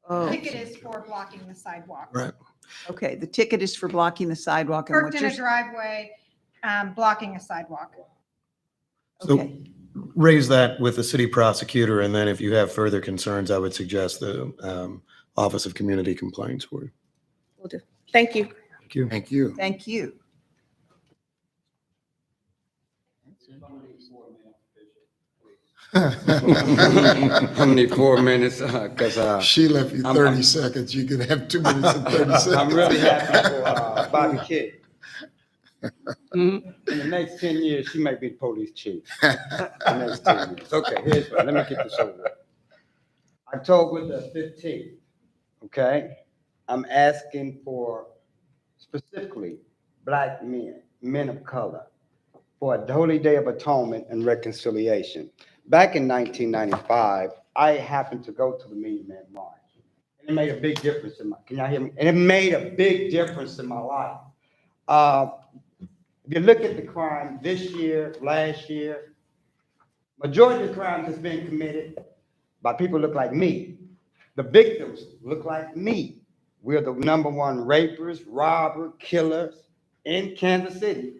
Oh, Ticket is for blocking the sidewalk. Right. okay. The ticket is for blocking the sidewalk. And Parked what in a you're, driveway, blocking a sidewalk. So okay. raise that with the city prosecutor, and then if you have further concerns, I would suggest the Office of Community Complaints for you. Will do. Thank you. Thank you. Thank you. Thank you. How many 4 minutes? Because She left you 30 seconds. You can have 2 minutes and 30 seconds. I'm really happy for Bobby Kidd. In the next 10 years, she might be the police chief. The next 10 years. Okay, here's what. Let me get this over with. October the 15th, okay? I'm asking for specifically Black men of color, for a Holy Day of Atonement and Reconciliation. Back in 1995, I happened to go to the Million Man March. And it made a big difference in my, can y'all hear me? And it made a big difference in my life. If you look at the crime this year, last year, majority of the crime has been committed by people who look like me. The victims look like me. We're the #1 rapers, robbers, killers in Kansas City.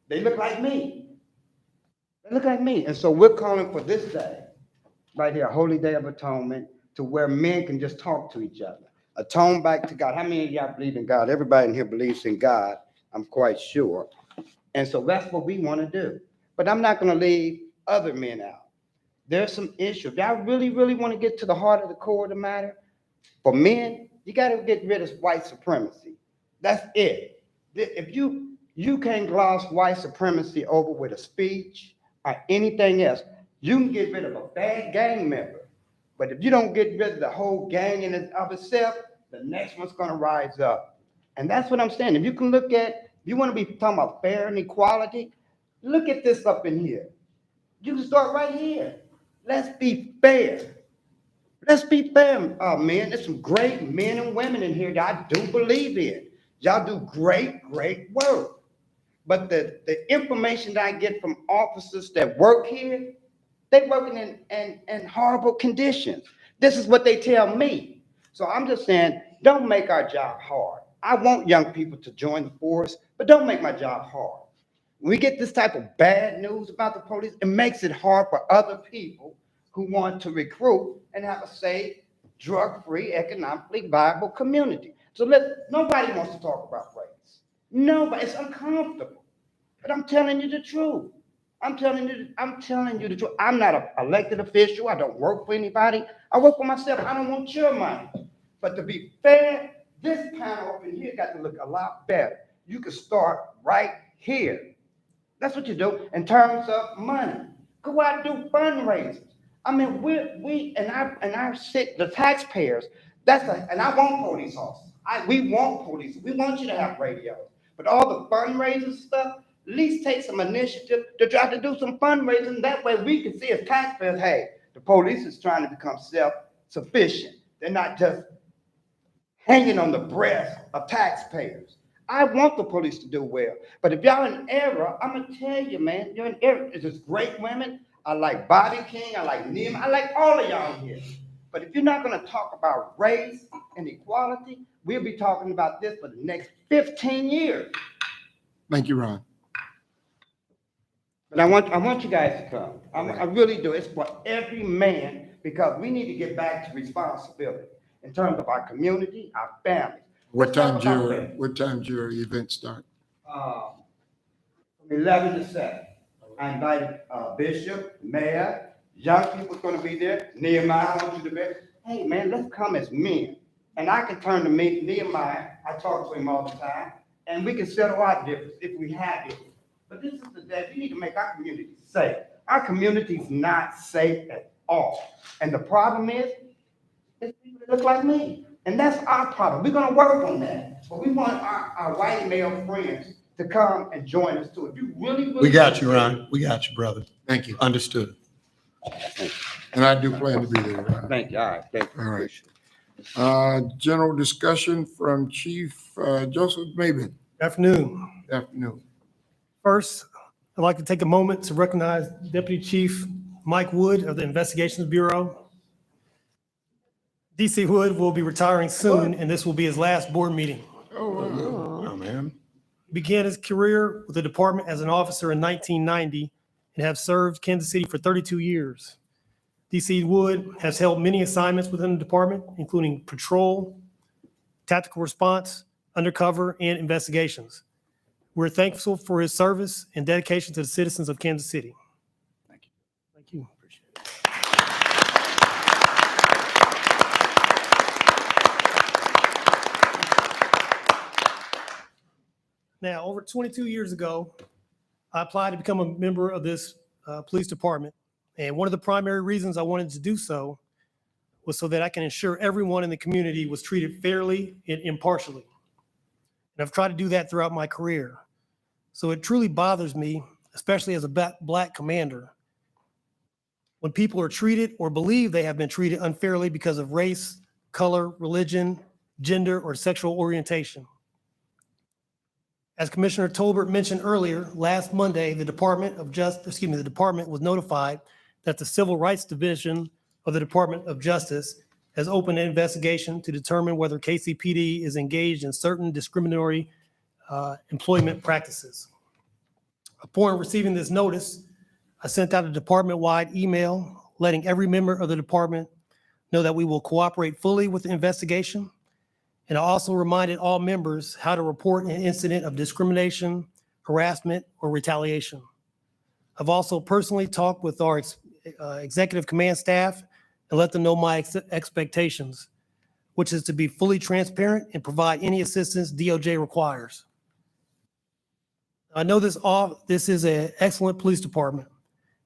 They look like me. They look like me. And so we're calling for this day, right here, a Holy Day of Atonement, to where men can just talk to each other. Atone back to God. How many of y'all believe in God? Everybody in here believes in God, I'm quite sure. And so that's what we want to do. But I'm not going to leave other men out. There's some issues. Y'all really, really want to get to the heart of the core of the matter? For men, you got to get rid of white supremacy. That's it. If you can't gloss white supremacy over with a speech or anything else, you can get rid of a bad gang member. But if you don't get rid of the whole gang in and of itself, the next one's going to rise up. And that's what I'm saying. If you can look at, if you want to be talking about fair and equality, look at this up in here. You can start right here. Let's be fair. Let's be fair, men. There's some great men and women in here that I do believe in. Y'all do great, great work. But the information that I get from officers that work here, they working in horrible conditions. This is what they tell me. So I'm just saying, don't make our job hard. I want young people to join the force, but don't make my job hard. When we get this type of bad news about the police, it makes it hard for other people who want to recruit and have a safe, drug-free, economically viable community. So nobody wants to talk about race. Nobody, it's uncomfortable. But I'm telling you the truth. I'm telling you the truth. I'm not an elected official. I don't work for anybody. I work for myself. I don't want your money. But to be fair, this panel up in here got to look a lot better. You can start right here. That's what you do in terms of money. Go out and do fundraisers. I mean, the taxpayers, and I want police officers. We want police. We want you to have radios. But all the fundraising stuff, at least take some initiative to try to do some fundraising. That way we can see as taxpayers, hey, the police is trying to become self-sufficient. They're not just hanging on the breast of taxpayers. I want the police to do well. But if y'all in error, I'm going to tell you, man, you're in error. It's just great women. I like Bobby King. I like Nim. I like all of y'all here. But if you're not going to talk about race and equality, we'll be talking about this for the next 15 years. Thank you, Ron. But I want you guys to come. I really do. It's for every man, because we need to get back to responsibility in terms of our community, our families. What time's your event start? From 11 to 7. I invited Bishop, Mayor, young people's going to be there. Nehemiah, I want you to be. Hey, man, let's come as men. And I can turn to Nehemiah. I talk to him all the time. And we can settle our difference if we have it. But this is the day we need to make our community safe. Our community is not safe at all. And the problem is people that look like me. And that's our problem. We're going to work on that. But we want our white male friends to come and join us too. If you really We got you, Ron. We got you, brother. Thank you. Understood. And I do plan to be there, Ron. Thank you. All right. Thank you. All right. General discussion from Chief Joseph Mabin. Afternoon. Afternoon. First, I'd like to take a moment to recognize Deputy Chief Mike Wood of the Investigations Bureau. DC Wood will be retiring soon, and this will be his last board meeting. Oh, man. He began his career with the department as an officer in 1990 and have served Kansas City for 32 years. DC Wood has held many assignments within the department, including patrol, tactical response, undercover, and investigations. We're thankful for his service and dedication to the citizens of Kansas City. Thank you. Thank you. Appreciate it. Now, over 22 years ago, I applied to become a member of this police department. And one of the primary reasons I wanted to do so was so that I can ensure everyone in the community was treated fairly and impartially. And I've tried to do that throughout my career. So it truly bothers me, especially as a Black commander, when people are treated or believe they have been treated unfairly because of race, color, religion, gender, or sexual orientation. As Commissioner Tolbert mentioned earlier, last Monday, the Department was notified that the Civil Rights Division of the Department of Justice has opened an investigation to determine whether KCPD is engaged in certain discriminatory employment practices. Upon receiving this notice, I sent out a department-wide email letting every member of the department know that we will cooperate fully with the investigation. And I also reminded all members how to report an incident of discrimination, harassment, or retaliation. I've also personally talked with our executive command staff and let them know my expectations, which is to be fully transparent and provide any assistance DOJ requires. I know this is an excellent police department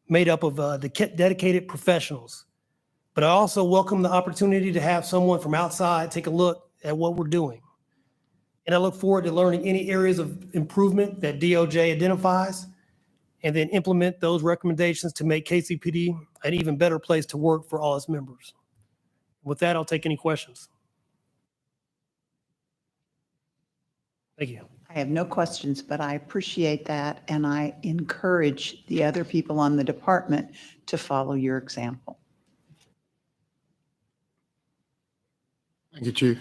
made up of dedicated professionals, but I also welcome the opportunity to have someone from outside take a look at what we're doing. And I look forward to learning any areas of improvement that DOJ identifies and then implement those recommendations to make KCPD an even better place to work for all its members. With that, I'll take any questions. Thank you. I have no questions, but I appreciate that, and I encourage the other people on the department to follow your example. Thank you, Chief.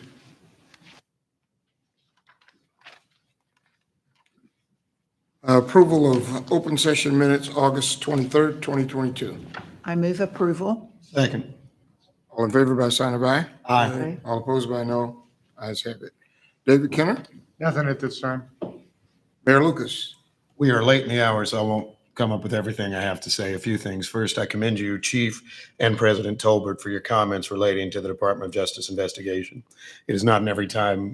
Approval of open session minutes, August 23rd, 2022. I move approval. Second. All in favor by sign of aye. Aye. All opposed by no. Ayes have it. David Kenner? Nothing at this time. Mayor Lucas? We are late in the hour, so I won't come up with everything I have to say. A few things. First, I commend you, Chief and President Tolbert, for your comments relating to the Department of Justice investigation. It is not an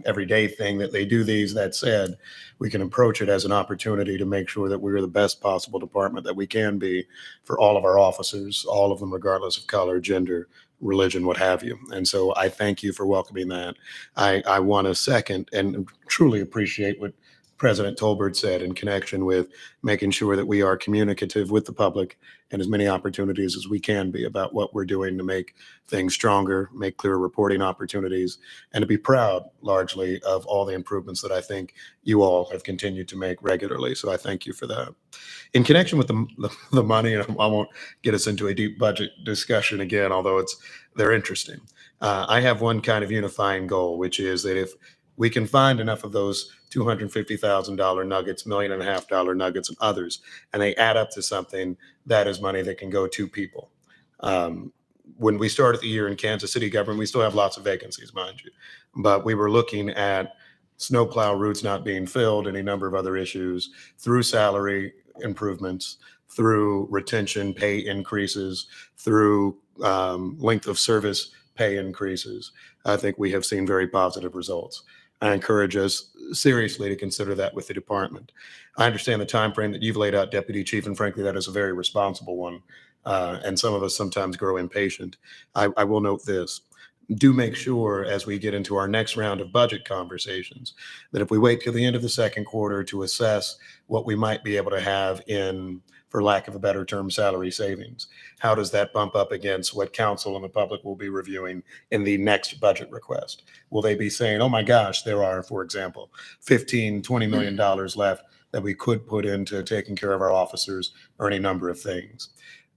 every day thing that they do these. That said, we can approach it as an opportunity to make sure that we're the best possible department that we can be for all of our officers, all of them, regardless of color, gender, religion, what have you. And so I thank you for welcoming that. I want to second and truly appreciate what President Tolbert said in connection with making sure that we are communicative with the public and as many opportunities as we can be about what we're doing to make things stronger, make clear reporting opportunities, and to be proud largely of all the improvements that I think you all have continued to make regularly. So I thank you for that. In connection with the money, and I won't get us into a deep budget discussion again, although they're interesting. I have one kind of unifying goal, which is that if we can find enough of those $250,000 nuggets, $1.5 million nuggets, and others, and they add up to something, that is money that can go to people. When we started the year in Kansas City government, we still have lots of vacancies, mind you, but we were looking at snowplow routes not being filled, any number of other issues, through salary improvements, through retention pay increases, through length of service pay increases. I think we have seen very positive results. I encourage us seriously to consider that with the department. I understand the time frame that you've laid out, Deputy Chief, and frankly, that is a very responsible one. And some of us sometimes grow impatient. I will note this. Do make sure as we get into our next round of budget conversations that if we wait till the end of the second quarter to assess what we might be able to have in, for lack of a better term, salary savings, how does that bump up against what council and the public will be reviewing in the next budget request? Will they be saying, oh my gosh, there are, for example, $15-20 million left that we could put into taking care of our officers or any number of things?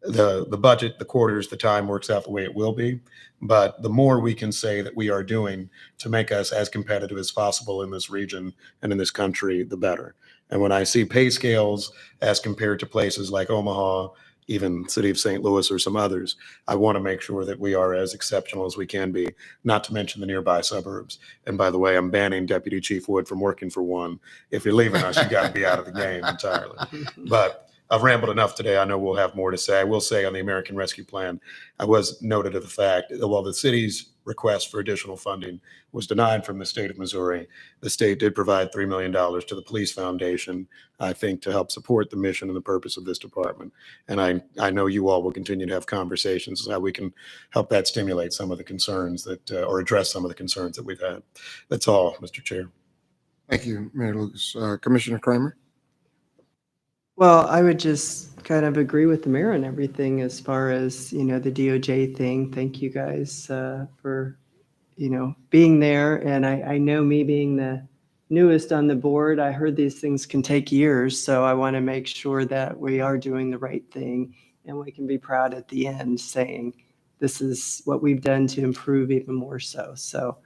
The budget, the quarters, the time works out the way it will be. But the more we can say that we are doing to make us as competitive as possible in this region and in this country, the better. And when I see pay scales as compared to places like Omaha, even city of St. Louis or some others, I want to make sure that we are as exceptional as we can be, not to mention the nearby suburbs. And by the way, I'm banning Deputy Chief Wood from working for one. If you're leaving us, you got to be out of the game entirely. But I've rambled enough today. I know we'll have more to say. I will say on the American Rescue Plan, I was noted of the fact that while the city's request for additional funding was denied from the state of Missouri, the state did provide $3 million to the police foundation, I think, to help support the mission and the purpose of this department. And I know you all will continue to have conversations how we can help that stimulate some of the concerns that, or address some of the concerns that we've had. That's all, Mr. Chair. Thank you, Mayor Lucas. Commissioner Kramer? Well, I would just kind of agree with the mayor on everything as far as, the DOJ thing. Thank you guys for, being there. And I know me being the newest on the board, I heard these things can take years. So I want to make sure that we are doing the right thing and we can be proud at the end saying this is what we've done to improve even more so. So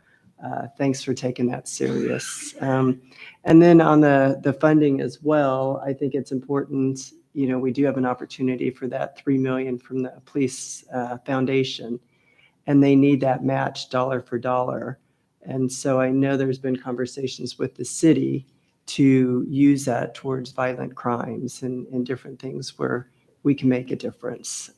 thanks for taking that serious. And then on the funding as well, I think it's important, we do have an opportunity for that $3 million from the police foundation, and they need that match dollar for dollar. And so I know there's been conversations with the city to use that towards violent crimes and different things where we can make a difference.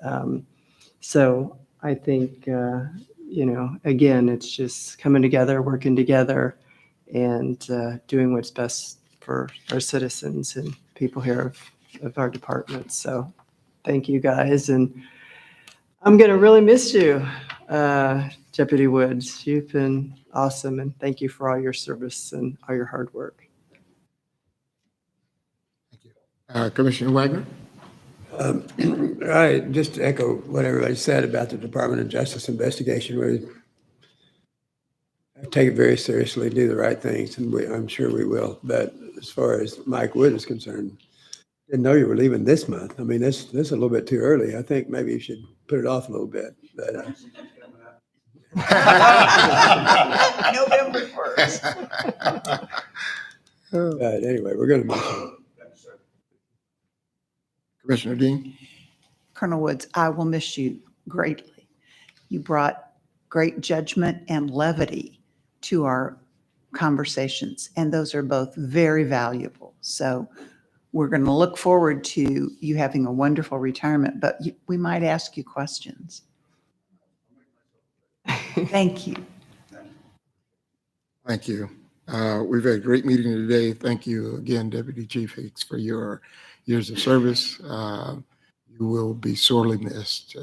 So I think, again, it's just coming together, working together, and doing what's best for our citizens and people here of our department. So thank you guys. And I'm going to really miss you, Deputy Woods. You've been awesome. And thank you for all your service and all your hard work. Commissioner Wagner? I just echo what everybody said about the Department of Justice investigation. We take it very seriously, do the right things, and I'm sure we will. But as far as Mike Wood is concerned, didn't know you were leaving this month. I mean, this is a little bit too early. I think maybe you should put it off a little bit. But November 1st. but anyway, we're going to miss you. Commissioner Dean? Colonel Woods, I will miss you greatly. You brought great judgment and levity to our conversations, and those are both very valuable. So we're going to look forward to you having a wonderful retirement, but we might ask you questions. Thank you. Thank you. We've had a great meeting today. Thank you again, Deputy Chief Hicks, for your years of service. You will be sorely missed.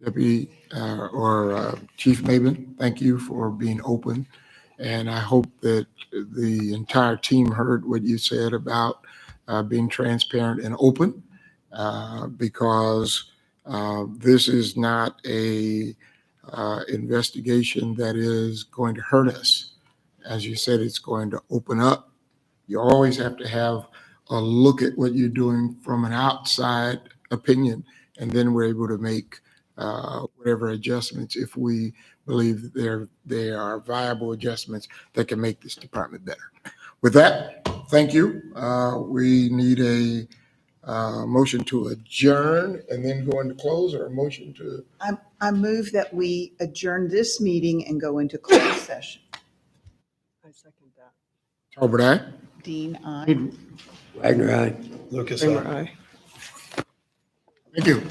Deputy Chief Maben, thank you for being open. And I hope that the entire team heard what you said about being transparent and open, because this is not a investigation that is going to hurt us. As you said, it's going to open up. You always have to have a look at what you're doing from an outside opinion, and then we're able to make whatever adjustments if we believe that they are viable adjustments that can make this department better. With that, thank you. We need a motion to adjourn and then go into close, or a motion to... I move that we adjourn this meeting and go into closed session. I second that. Talbot, aye? Dean, aye. Wagner, aye. Lucas, Kramer, aye. Thank you.